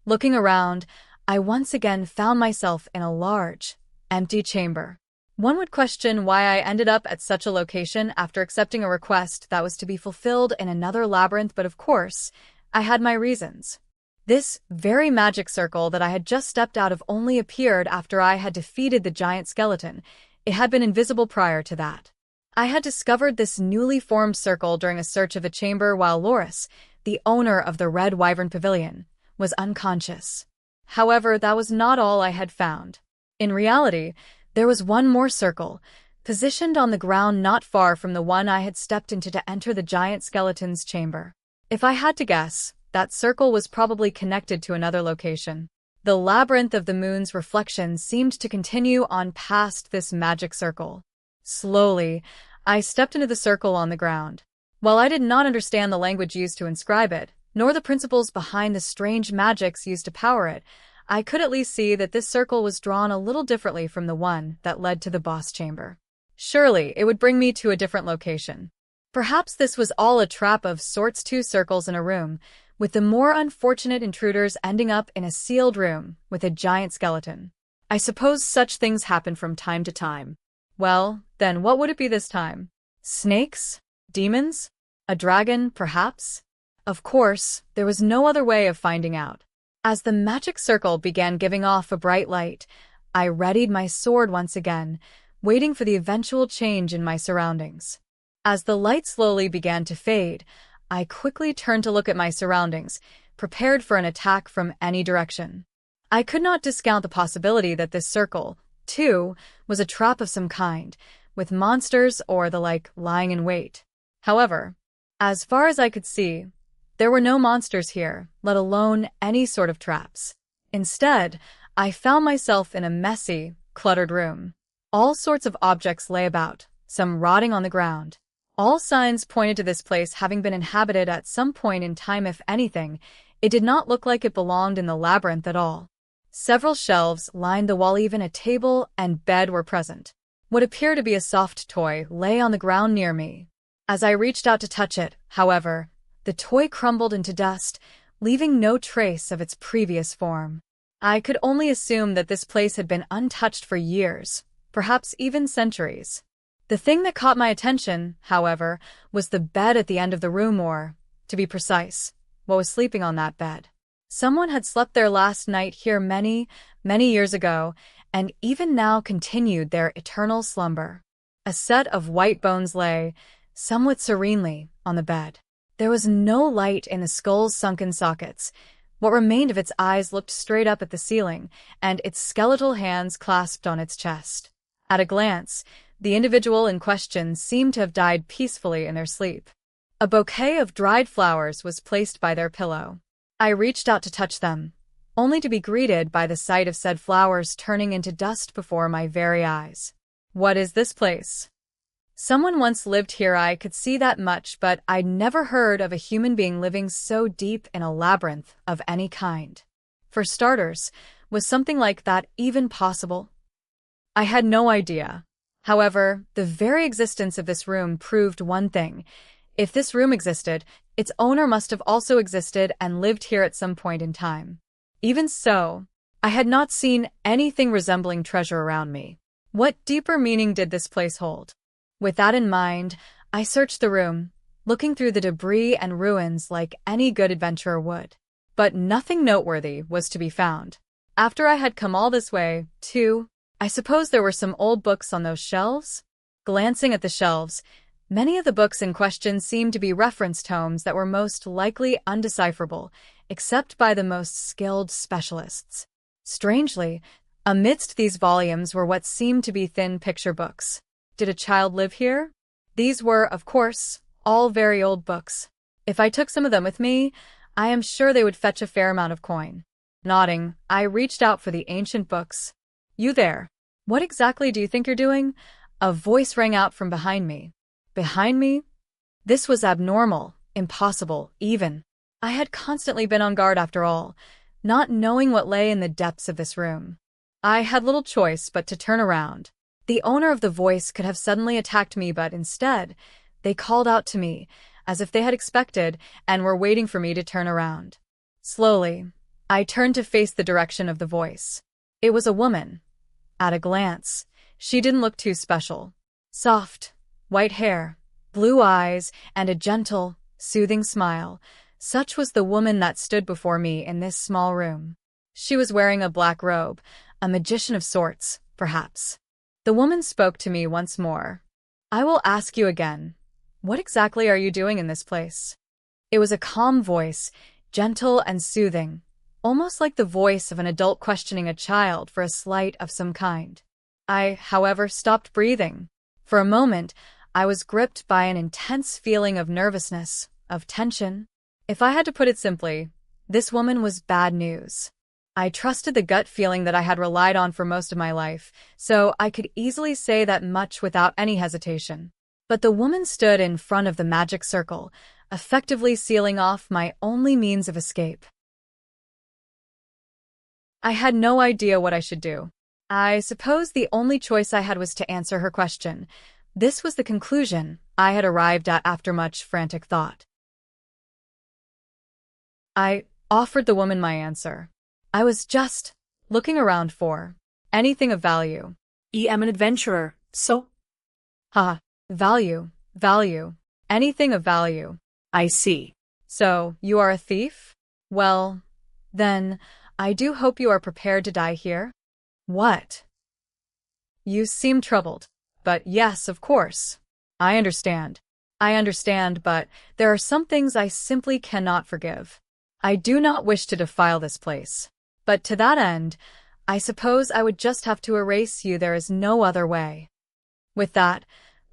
Looking around, I once again found myself in a large, empty chamber. One would question why I ended up at such a location after accepting a request that was to be fulfilled in another labyrinth, but of course, I had my reasons. This very magic circle that I had just stepped out of only appeared after I had defeated the giant skeleton. It had been invisible prior to that. I had discovered this newly formed circle during a search of a chamber while Loris, the owner of the Red Wyvern Pavilion, was unconscious. However, that was not all I had found. In reality, there was one more circle, positioned on the ground not far from the one I had stepped into to enter the giant skeleton's chamber. If I had to guess, that circle was probably connected to another location. The labyrinth of the moon's reflection seemed to continue on past this magic circle. Slowly, I stepped into the circle on the ground. While I did not understand the language used to inscribe it, nor the principles behind the strange magics used to power it, I could at least see that this circle was drawn a little differently from the one that led to the boss chamber. Surely, it would bring me to a different location. Perhaps this was all a trap of sorts, two circles in a room, with the more unfortunate intruders ending up in a sealed room with a giant skeleton. I suppose such things happen from time to time. Well, then what would it be this time? Snakes? Demons? A dragon, perhaps? Of course, there was no other way of finding out. As the magic circle began giving off a bright light, I readied my sword once again, waiting for the eventual change in my surroundings. As the light slowly began to fade, I quickly turned to look at my surroundings, prepared for an attack from any direction. I could not discount the possibility that this circle, too, was a trap of some kind, with monsters or the like lying in wait. However, as far as I could see, there were no monsters here, let alone any sort of traps. Instead, I found myself in a messy, cluttered room. All sorts of objects lay about, some rotting on the ground. All signs pointed to this place having been inhabited at some point in time. If anything, it did not look like it belonged in the labyrinth at all. Several shelves lined the wall, even a table and bed were present. What appeared to be a soft toy lay on the ground near me. As I reached out to touch it, however, the toy crumbled into dust, leaving no trace of its previous form. I could only assume that this place had been untouched for years, perhaps even centuries. The thing that caught my attention, however, was the bed at the end of the room, or, to be precise, what was sleeping on that bed. Someone had slept there last night here many, many years ago, and even now continued their eternal slumber. A set of white bones lay, somewhat serenely, on the bed. There was no light in the skull's sunken sockets. What remained of its eyes looked straight up at the ceiling, and its skeletal hands clasped on its chest. At a glance, the individual in question seemed to have died peacefully in their sleep. A bouquet of dried flowers was placed by their pillow. I reached out to touch them, only to be greeted by the sight of said flowers turning into dust before my very eyes. What is this place? Someone once lived here, I could see that much, but I'd never heard of a human being living so deep in a labyrinth of any kind. For starters, was something like that even possible? I had no idea. However, the very existence of this room proved one thing. If this room existed, its owner must have also existed and lived here at some point in time. Even so, I had not seen anything resembling treasure around me. What deeper meaning did this place hold? With that in mind, I searched the room, looking through the debris and ruins like any good adventurer would. But nothing noteworthy was to be found. After I had come all this way, too, I suppose there were some old books on those shelves? Glancing at the shelves, many of the books in question seemed to be reference tomes that were most likely undecipherable, except by the most skilled specialists. Strangely, amidst these volumes were what seemed to be thin picture books. Did a child live here? These were, of course, all very old books. If I took some of them with me, I am sure they would fetch a fair amount of coin. Nodding, I reached out for the ancient books. You there? What exactly do you think you're doing? A voice rang out from behind me. Behind me? This was abnormal, impossible, even. I had constantly been on guard after all, not knowing what lay in the depths of this room. I had little choice but to turn around. The owner of the voice could have suddenly attacked me, but instead, they called out to me, as if they had expected and were waiting for me to turn around. Slowly, I turned to face the direction of the voice. It was a woman. At a glance, she didn't look too special. Soft, white hair, blue eyes, and a gentle, soothing smile. Such was the woman that stood before me in this small room. She was wearing a black robe, a magician of sorts, perhaps. The woman spoke to me once more. I will ask you again, what exactly are you doing in this place? It was a calm voice, gentle and soothing, almost like the voice of an adult questioning a child for a slight of some kind. I, however, stopped breathing. For a moment, I was gripped by an intense feeling of nervousness, of tension. If I had to put it simply, this woman was bad news. I trusted the gut feeling that I had relied on for most of my life, so I could easily say that much without any hesitation. But the woman stood in front of the magic circle, effectively sealing off my only means of escape. I had no idea what I should do. I suppose the only choice I had was to answer her question. This was the conclusion I had arrived at after much frantic thought. I offered the woman my answer. I was just looking around for anything of value. I am an adventurer, so? Value, anything of value. I see. So, you are a thief? Well, then, I do hope you are prepared to die here. What? You seem troubled. But yes, of course. I understand, but there are some things I simply cannot forgive. I do not wish to defile this place. But to that end, I suppose I would just have to erase you. There is no other way. With that,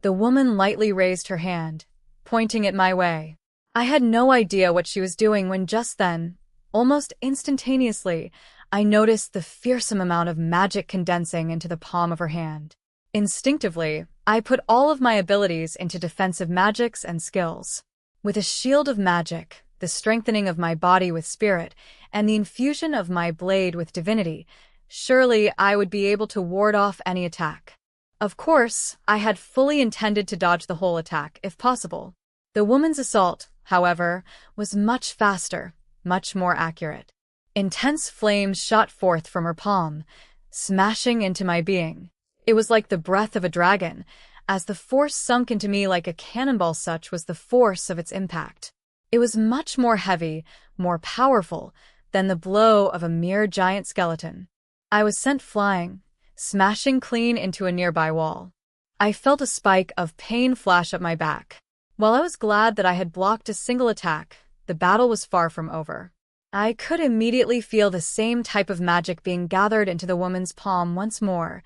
the woman lightly raised her hand, pointing it my way. I had no idea what she was doing when just then, almost instantaneously, I noticed the fearsome amount of magic condensing into the palm of her hand. Instinctively, I put all of my abilities into defensive magics and skills. With a shield of magic, the strengthening of my body with spirit, and the infusion of my blade with divinity, surely I would be able to ward off any attack. Of course, I had fully intended to dodge the whole attack, if possible. The woman's assault, however, was much faster, much more accurate. Intense flames shot forth from her palm, smashing into my being. It was like the breath of a dragon, as the force sunk into me like a cannonball. Such was the force of its impact. It was much more heavy, more powerful, than the blow of a mere giant skeleton. I was sent flying, smashing clean into a nearby wall. I felt a spike of pain flash up my back. While I was glad that I had blocked a single attack, the battle was far from over. I could immediately feel the same type of magic being gathered into the woman's palm once more.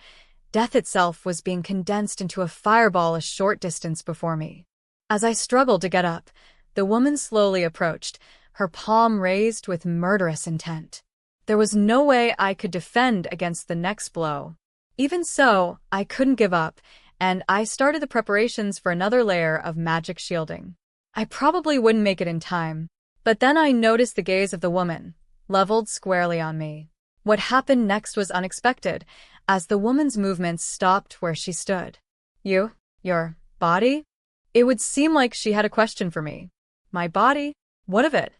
Death itself was being condensed into a fireball a short distance before me. As I struggled to get up, the woman slowly approached, her palm raised with murderous intent. There was no way I could defend against the next blow. Even so, I couldn't give up, and I started the preparations for another layer of magic shielding. I probably wouldn't make it in time, but then I noticed the gaze of the woman, leveled squarely on me. What happened next was unexpected, as the woman's movements stopped where she stood. Your body? It would seem like she had a question for me. My body? What of it?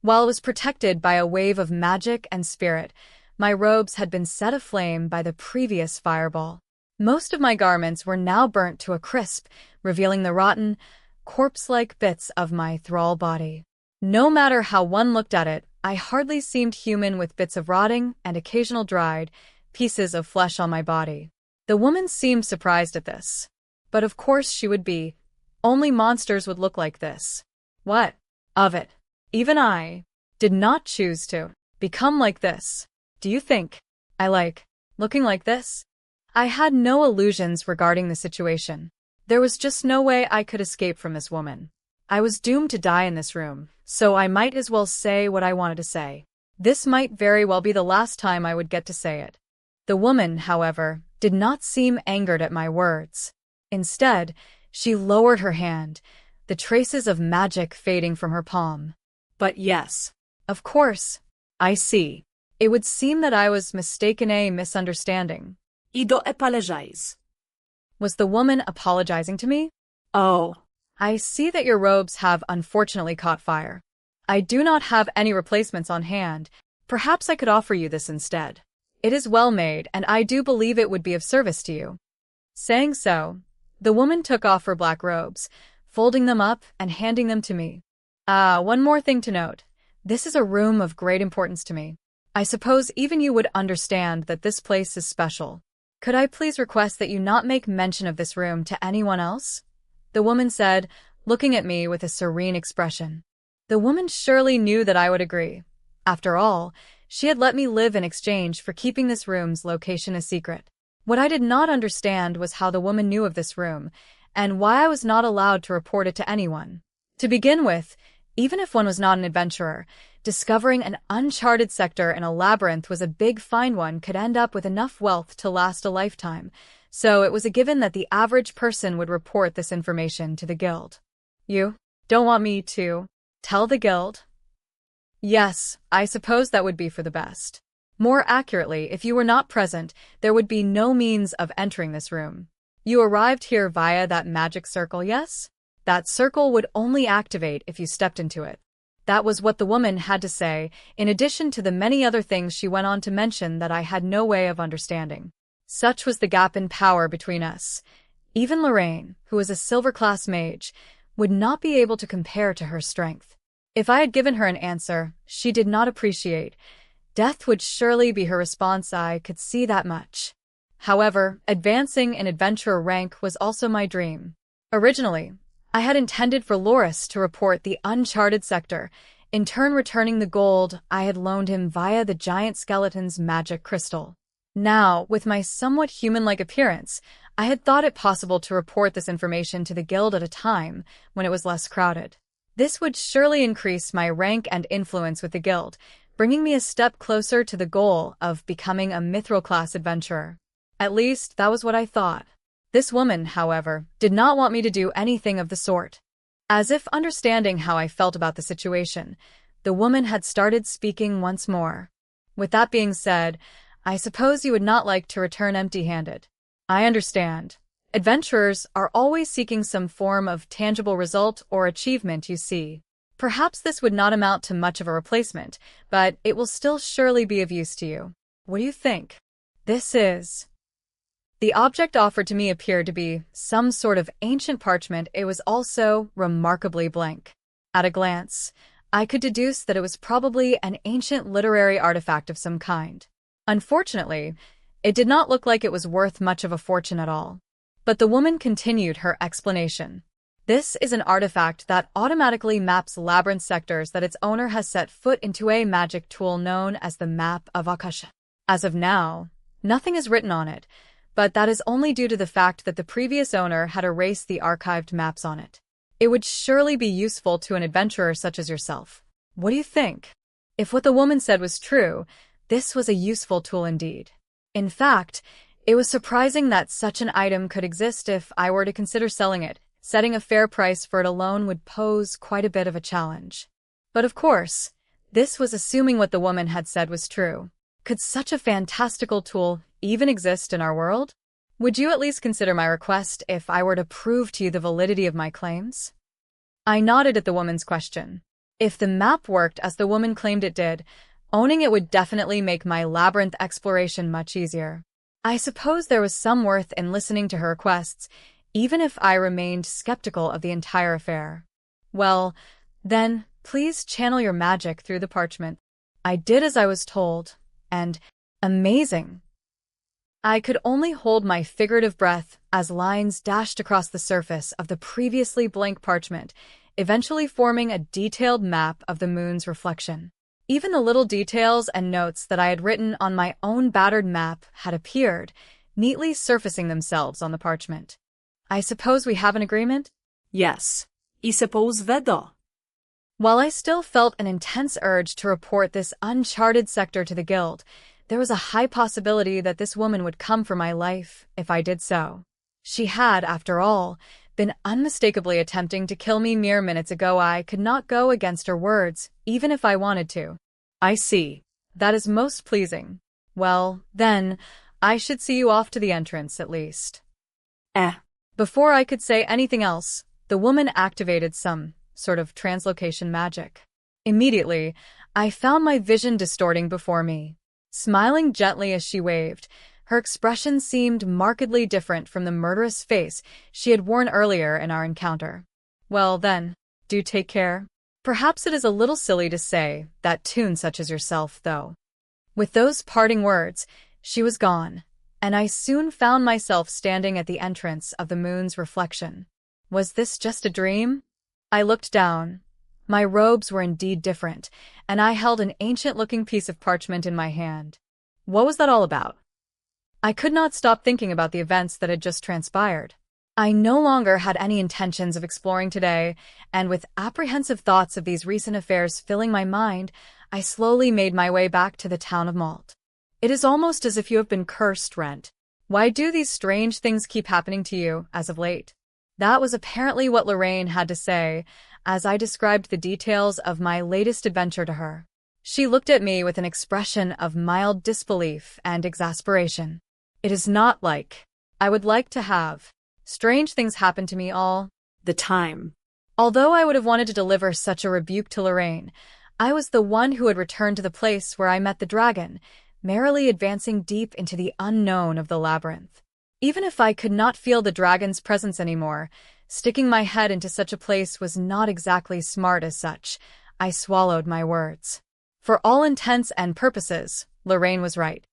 While it was protected by a wave of magic and spirit, my robes had been set aflame by the previous fireball. Most of my garments were now burnt to a crisp, revealing the rotten, corpse-like bits of my thrall body. No matter how one looked at it, I hardly seemed human with bits of rotting and occasional dried pieces of flesh on my body. The woman seemed surprised at this. But of course she would be. Only monsters would look like this. What of it? Even I did not choose to become like this. Do you think I like looking like this? I had no illusions regarding the situation. There was just no way I could escape from this woman. I was doomed to die in this room, so I might as well say what I wanted to say. This might very well be the last time I would get to say it. The woman, however, did not seem angered at my words. Instead, she lowered her hand, the traces of magic fading from her palm. But yes, of course, I see. It would seem that I was mistaken, a misunderstanding. Ido apologize. Was the woman apologizing to me? Oh. I see that your robes have unfortunately caught fire. I do not have any replacements on hand. Perhaps I could offer you this instead. It is well made, and I do believe it would be of service to you. Saying so, the woman took off her black robes, folding them up and handing them to me. One more thing to note. This is a room of great importance to me. I suppose even you would understand that this place is special. Could I please request that you not make mention of this room to anyone else? The woman said, looking at me with a serene expression. The woman surely knew that I would agree. After all, she had let me live in exchange for keeping this room's location a secret. What I did not understand was how the woman knew of this room, and why I was not allowed to report it to anyone. To begin with, even if one was not an adventurer, discovering an uncharted sector in a labyrinth was a big fine. One could end up with enough wealth to last a lifetime, so it was a given that the average person would report this information to the guild. You don't want me to tell the guild? Yes, I suppose that would be for the best. More accurately, if you were not present, there would be no means of entering this room. You arrived here via that magic circle, yes? That circle would only activate if you stepped into it. That was what the woman had to say, in addition to the many other things she went on to mention that I had no way of understanding. Such was the gap in power between us. Even Lorraine, who was a silver-class mage, would not be able to compare to her strength. If I had given her an answer she did not appreciate, death would surely be her response. I could see that much. However, advancing in adventurer rank was also my dream. Originally, I had intended for Loris to report the uncharted sector, in turn returning the gold I had loaned him via the giant skeleton's magic crystal. Now, with my somewhat human-like appearance, I had thought it possible to report this information to the guild at a time when it was less crowded. This would surely increase my rank and influence with the guild, bringing me a step closer to the goal of becoming a mithril-class adventurer. At least, that was what I thought. This woman, however, did not want me to do anything of the sort. As if understanding how I felt about the situation, the woman had started speaking once more. With that being said, I suppose you would not like to return empty-handed. I understand. Adventurers are always seeking some form of tangible result or achievement, you see. Perhaps this would not amount to much of a replacement, but it will still surely be of use to you. What do you think? This is... The object offered to me appeared to be some sort of ancient parchment. It was also remarkably blank. At a glance, I could deduce that it was probably an ancient literary artifact of some kind. Unfortunately, it did not look like it was worth much of a fortune at all. But the woman continued her explanation. This is an artifact that automatically maps labyrinth sectors that its owner has set foot into, a magic tool known as the Map of Akasha. As of now, nothing is written on it, but that is only due to the fact that the previous owner had erased the archived maps on it. It would surely be useful to an adventurer such as yourself. What do you think? If what the woman said was true, this was a useful tool indeed. In fact, it was surprising that such an item could exist. If I were to consider selling it, setting a fair price for it alone would pose quite a bit of a challenge. But of course, this was assuming what the woman had said was true. Could such a fantastical tool even exist in our world? Would you at least consider my request if I were to prove to you the validity of my claims? I nodded at the woman's question. If the map worked as the woman claimed it did, owning it would definitely make my labyrinth exploration much easier. I suppose there was some worth in listening to her requests, even if I remained skeptical of the entire affair. Well, then, please channel your magic through the parchment. I did as I was told, and amazing! I could only hold my figurative breath as lines dashed across the surface of the previously blank parchment, eventually forming a detailed map of the moon's reflection. Even the little details and notes that I had written on my own battered map had appeared, neatly surfacing themselves on the parchment. I suppose we have an agreement? Yes. I suppose vedo. While I still felt an intense urge to report this uncharted sector to the guild, there was a high possibility that this woman would come for my life if I did so. She had, after all, been unmistakably attempting to kill me mere minutes ago. I could not go against her words, even if I wanted to. I see. That is most pleasing. Well, then, I should see you off to the entrance, at least. Before I could say anything else, the woman activated some sort of translocation magic. Immediately, I found my vision distorting before me. Smiling gently as she waved, her expression seemed markedly different from the murderous face she had worn earlier in our encounter. Well then, do take care. Perhaps it is a little silly to say that tune such as yourself, though. With those parting words, she was gone, and I soon found myself standing at the entrance of the moon's reflection. Was this just a dream? I looked down. My robes were indeed different, and I held an ancient-looking piece of parchment in my hand. What was that all about? I could not stop thinking about the events that had just transpired. I no longer had any intentions of exploring today, and with apprehensive thoughts of these recent affairs filling my mind, I slowly made my way back to the town of Malt. It is almost as if you have been cursed, Rent. Why do these strange things keep happening to you, as of late? That was apparently what Lorraine had to say, as I described the details of my latest adventure to her. She looked at me with an expression of mild disbelief and exasperation. It is not like I would like to have strange things happen to me all the time. Although I would have wanted to deliver such a rebuke to Lorraine, I was the one who had returned to the place where I met the dragon, merrily advancing deep into the unknown of the labyrinth. Even if I could not feel the dragon's presence anymore, sticking my head into such a place was not exactly smart as such. I swallowed my words. For all intents and purposes, Lorraine was right.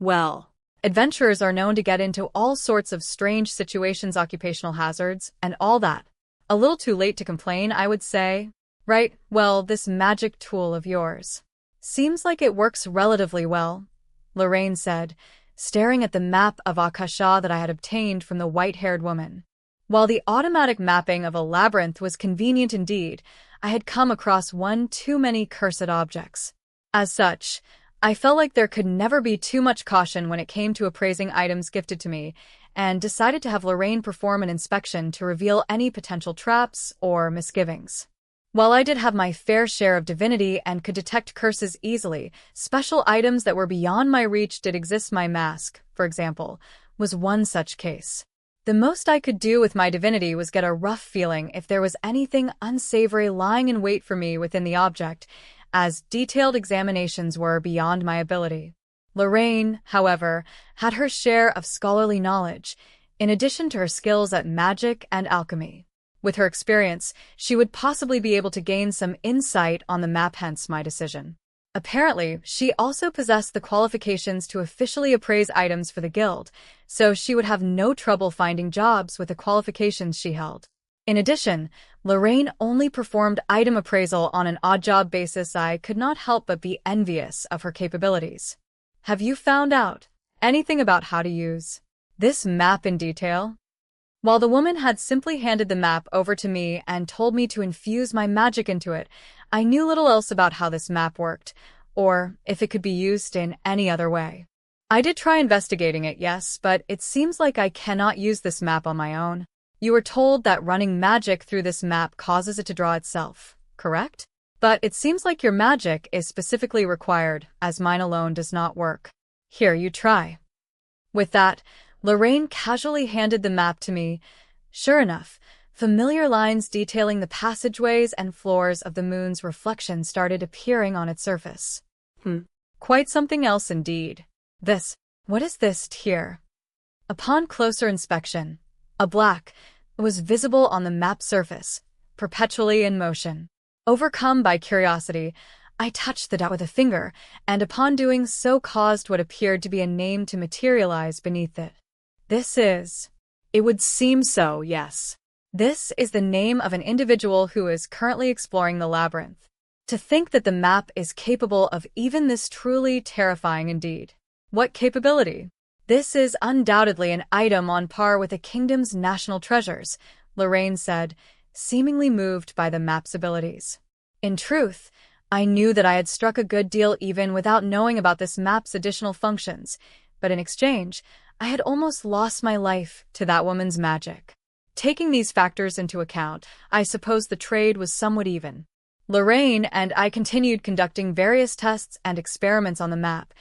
Well, adventurers are known to get into all sorts of strange situations, occupational hazards, and all that. A little too late to complain, I would say. Right, well, this magic tool of yours seems like it works relatively well, Lorraine said, staring at the map of Akasha that I had obtained from the white-haired woman. While the automatic mapping of a labyrinth was convenient indeed, I had come across one too many cursed objects. As such, I felt like there could never be too much caution when it came to appraising items gifted to me, and decided to have Lorraine perform an inspection to reveal any potential traps or misgivings. While I did have my fair share of divinity and could detect curses easily, special items that were beyond my reach did exist. My mask, for example, was one such case. The most I could do with my divinity was get a rough feeling if there was anything unsavory lying in wait for me within the object, as detailed examinations were beyond my ability. Lorraine, however, had her share of scholarly knowledge, in addition to her skills at magic and alchemy. With her experience, she would possibly be able to gain some insight on the map, hence my decision. Apparently, she also possessed the qualifications to officially appraise items for the guild, so she would have no trouble finding jobs with the qualifications she held. In addition, Lorraine only performed item appraisal on an odd-job basis. I could not help but be envious of her capabilities. Have you found out anything about how to use this map in detail? While the woman had simply handed the map over to me and told me to infuse my magic into it, I knew little else about how this map worked, or if it could be used in any other way. I did try investigating it, yes, but it seems like I cannot use this map on my own. You were told that running magic through this map causes it to draw itself, correct? But it seems like your magic is specifically required, as mine alone does not work. Here, you try. With that, Lorraine casually handed the map to me. Sure enough, familiar lines detailing the passageways and floors of the moon's reflection started appearing on its surface. Quite something else indeed. This What is this here? Upon closer inspection, a black was visible on the map surface, perpetually in motion. Overcome by curiosity, I touched the dot with a finger, and upon doing so caused what appeared to be a name to materialize beneath it. It would seem so, yes. This is the name of an individual who is currently exploring the labyrinth. To think that the map is capable of even this truly terrifying indeed. What capability? This is undoubtedly an item on par with the kingdom's national treasures, Lorraine said, seemingly moved by the map's abilities. In truth, I knew that I had struck a good deal even without knowing about this map's additional functions, but in exchange, I had almost lost my life to that woman's magic. Taking these factors into account, I suppose the trade was somewhat even. Lorraine and I continued conducting various tests and experiments on the map,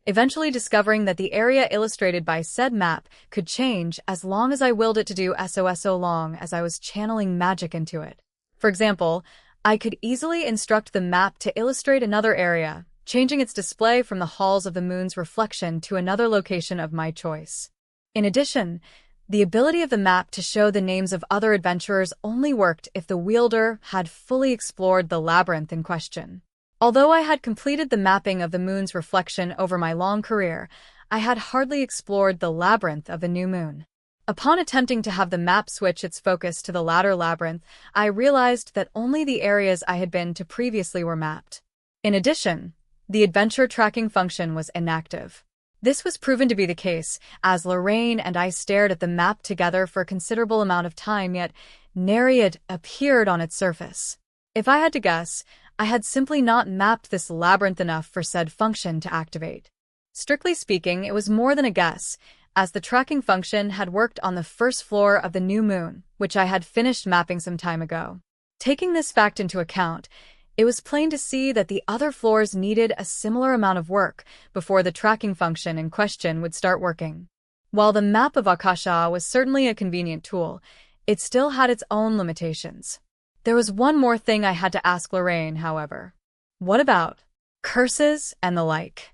eventually discovering that the area illustrated by said map could change as long as I willed it to do so long as I was channeling magic into it. For example, I could easily instruct the map to illustrate another area, changing its display from the halls of the moon's reflection to another location of my choice. In addition, the ability of the map to show the names of other adventurers only worked if the wielder had fully explored the labyrinth in question. Although I had completed the mapping of the moon's reflection over my long career, I had hardly explored the labyrinth of the new moon. Upon attempting to have the map switch its focus to the latter labyrinth, I realized that only the areas I had been to previously were mapped. In addition, the adventure tracking function was inactive. This was proven to be the case, as Lorraine and I stared at the map together for a considerable amount of time, yet nary it appeared on its surface. If I had to guess, I had simply not mapped this labyrinth enough for said function to activate. Strictly speaking, it was more than a guess, as the tracking function had worked on the first floor of the new moon, which I had finished mapping some time ago. Taking this fact into account, it was plain to see that the other floors needed a similar amount of work before the tracking function in question would start working. While the map of Akasha was certainly a convenient tool, it still had its own limitations. There was one more thing I had to ask Lorraine, however. What about curses and the like?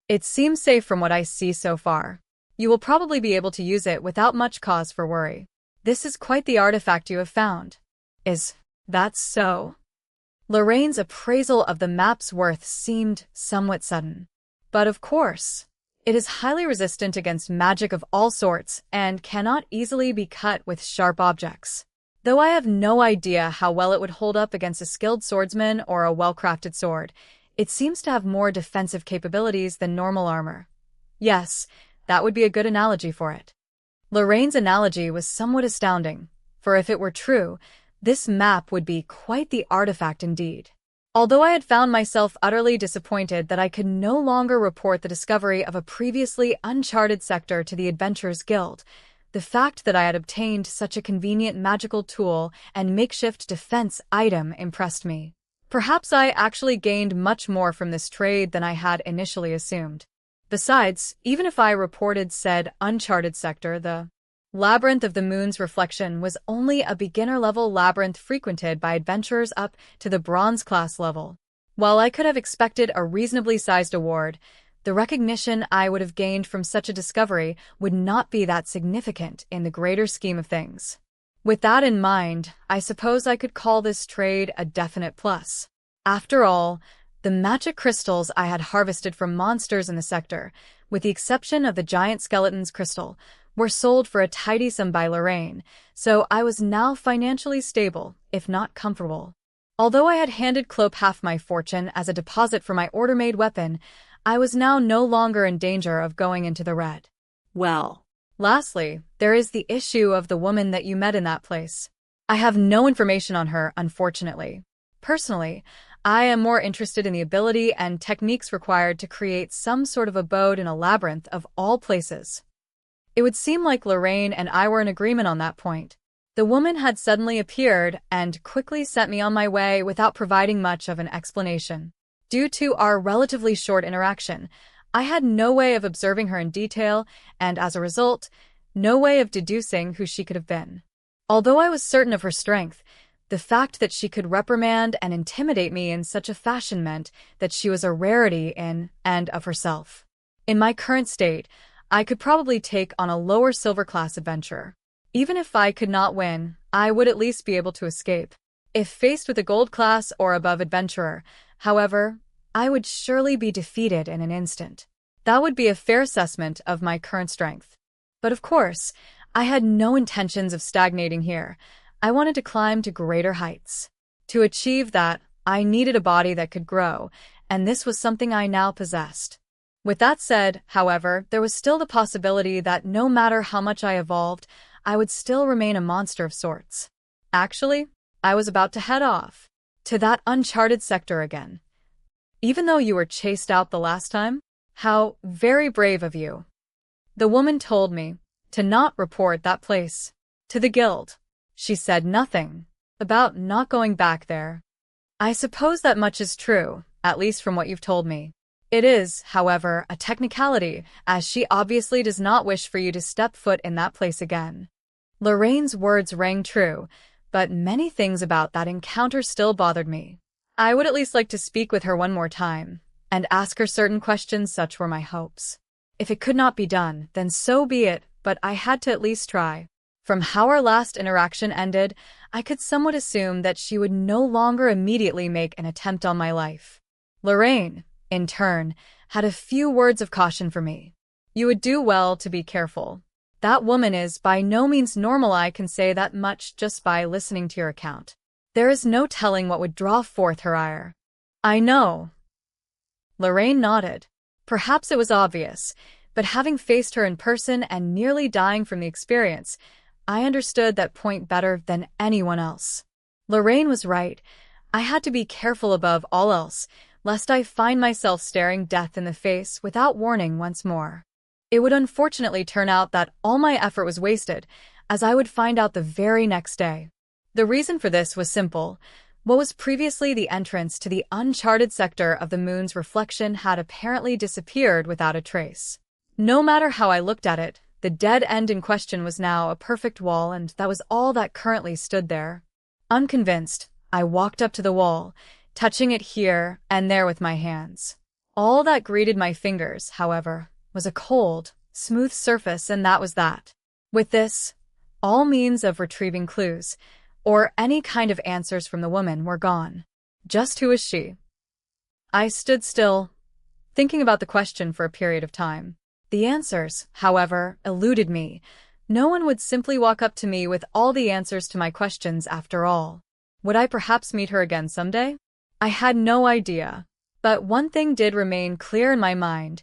It seems safe from what I see so far. You will probably be able to use it without much cause for worry. This is quite the artifact you have found. Is that so? Lorraine's appraisal of the map's worth seemed somewhat sudden. But of course, it is highly resistant against magic of all sorts and cannot easily be cut with sharp objects. Though I have no idea how well it would hold up against a skilled swordsman or a well-crafted sword, it seems to have more defensive capabilities than normal armor. Yes, that would be a good analogy for it. Lorraine's analogy was somewhat astounding, for if it were true, this map would be quite the artifact indeed. Although I had found myself utterly disappointed that I could no longer report the discovery of a previously uncharted sector to the Adventurers Guild, the fact that I had obtained such a convenient magical tool and makeshift defense item impressed me. Perhaps I actually gained much more from this trade than I had initially assumed. Besides, even if I reported said uncharted sector, the Labyrinth of the Moon's Reflection was only a beginner-level labyrinth frequented by adventurers up to the bronze class level. While I could have expected a reasonably sized award, the recognition I would have gained from such a discovery would not be that significant in the greater scheme of things. With that in mind, I suppose I could call this trade a definite plus. After all, the magic crystals I had harvested from monsters in the sector, with the exception of the giant skeleton's crystal, were sold for a tidy sum by Lorraine, so I was now financially stable, if not comfortable. Although I had handed Clope half my fortune as a deposit for my order-made weapon, I was now no longer in danger of going into the red. Well, lastly, there is the issue of the woman that you met in that place. I have no information on her, unfortunately. Personally, I am more interested in the ability and techniques required to create some sort of abode in a labyrinth of all places. It would seem like Lorraine and I were in agreement on that point. The woman had suddenly appeared and quickly sent me on my way without providing much of an explanation. Due to our relatively short interaction, I had no way of observing her in detail and, as a result, no way of deducing who she could have been. Although I was certain of her strength, the fact that she could reprimand and intimidate me in such a fashion meant that she was a rarity in and of herself. In my current state, I could probably take on a lower silver class adventure. Even if I could not win, I would at least be able to escape. If faced with a gold class or above adventurer, however, I would surely be defeated in an instant. That would be a fair assessment of my current strength. But of course, I had no intentions of stagnating here. I wanted to climb to greater heights. To achieve that, I needed a body that could grow, and this was something I now possessed. With that said, however, there was still the possibility that no matter how much I evolved, I would still remain a monster of sorts. Actually, I was about to head off to that uncharted sector again. Even though you were chased out the last time? How very brave of you. The woman told me to not report that place to the guild. She said nothing about not going back there. I suppose that much is true, at least from what you've told me. It is, however, a technicality, as she obviously does not wish for you to step foot in that place again. Lorraine's words rang true, but many things about that encounter still bothered me. I would at least like to speak with her one more time, and ask her certain questions. Such were my hopes. If it could not be done, then so be it, but I had to at least try. From how our last interaction ended, I could somewhat assume that she would no longer immediately make an attempt on my life. Lorraine, in turn, had a few words of caution for me. You would do well to be careful. That woman is by no means normal. I can say that much just by listening to your account. There is no telling what would draw forth her ire. I know. Lorraine nodded. Perhaps it was obvious, but having faced her in person and nearly dying from the experience, I understood that point better than anyone else. Lorraine was right. I had to be careful above all else, lest I find myself staring death in the face without warning once more. It would unfortunately turn out that all my effort was wasted, as I would find out the very next day. The reason for this was simple. What was previously the entrance to the uncharted sector of the moon's reflection had apparently disappeared without a trace. No matter how I looked at it, the dead end in question was now a perfect wall, and that was all that currently stood there. Unconvinced, I walked up to the wall, touching it here and there with my hands. All that greeted my fingers, however, was a cold, smooth surface, and that was that. With this, all means of retrieving clues, or any kind of answers from the woman, were gone. Just who is she? I stood still, thinking about the question for a period of time. The answers, however, eluded me. No one would simply walk up to me with all the answers to my questions after all. Would I perhaps meet her again someday? I had no idea. But one thing did remain clear in my mind.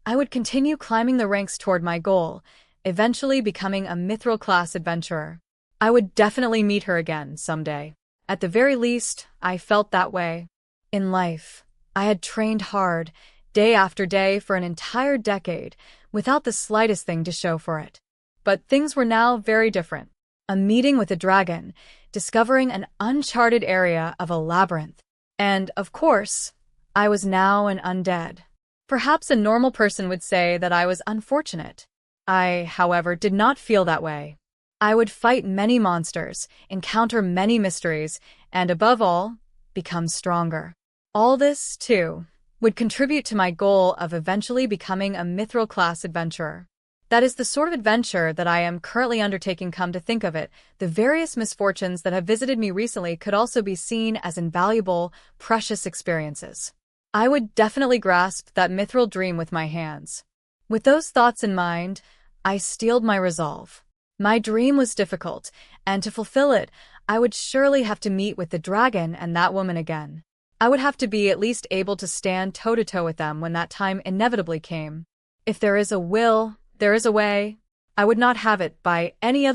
I would continue climbing the ranks toward my goal, eventually becoming a mithril-class adventurer. I would definitely meet her again someday. At the very least, I felt that way. In life, I had trained hard, day after day for an entire decade, without the slightest thing to show for it. But things were now very different. A meeting with a dragon, discovering an uncharted area of a labyrinth. And, of course, I was now an undead. Perhaps a normal person would say that I was unfortunate. I, however, did not feel that way. I would fight many monsters, encounter many mysteries, and above all, become stronger. All this, too, would contribute to my goal of eventually becoming a mithril-class adventurer. That is the sort of adventure that I am currently undertaking. Come to think of it, the various misfortunes that have visited me recently could also be seen as invaluable, precious experiences. I would definitely grasp that mithril dream with my hands. With those thoughts in mind, I steeled my resolve. My dream was difficult, and to fulfill it, I would surely have to meet with the dragon and that woman again. I would have to be at least able to stand toe-to-toe with them when that time inevitably came. If there is a will, there is a way. I would not have it by any other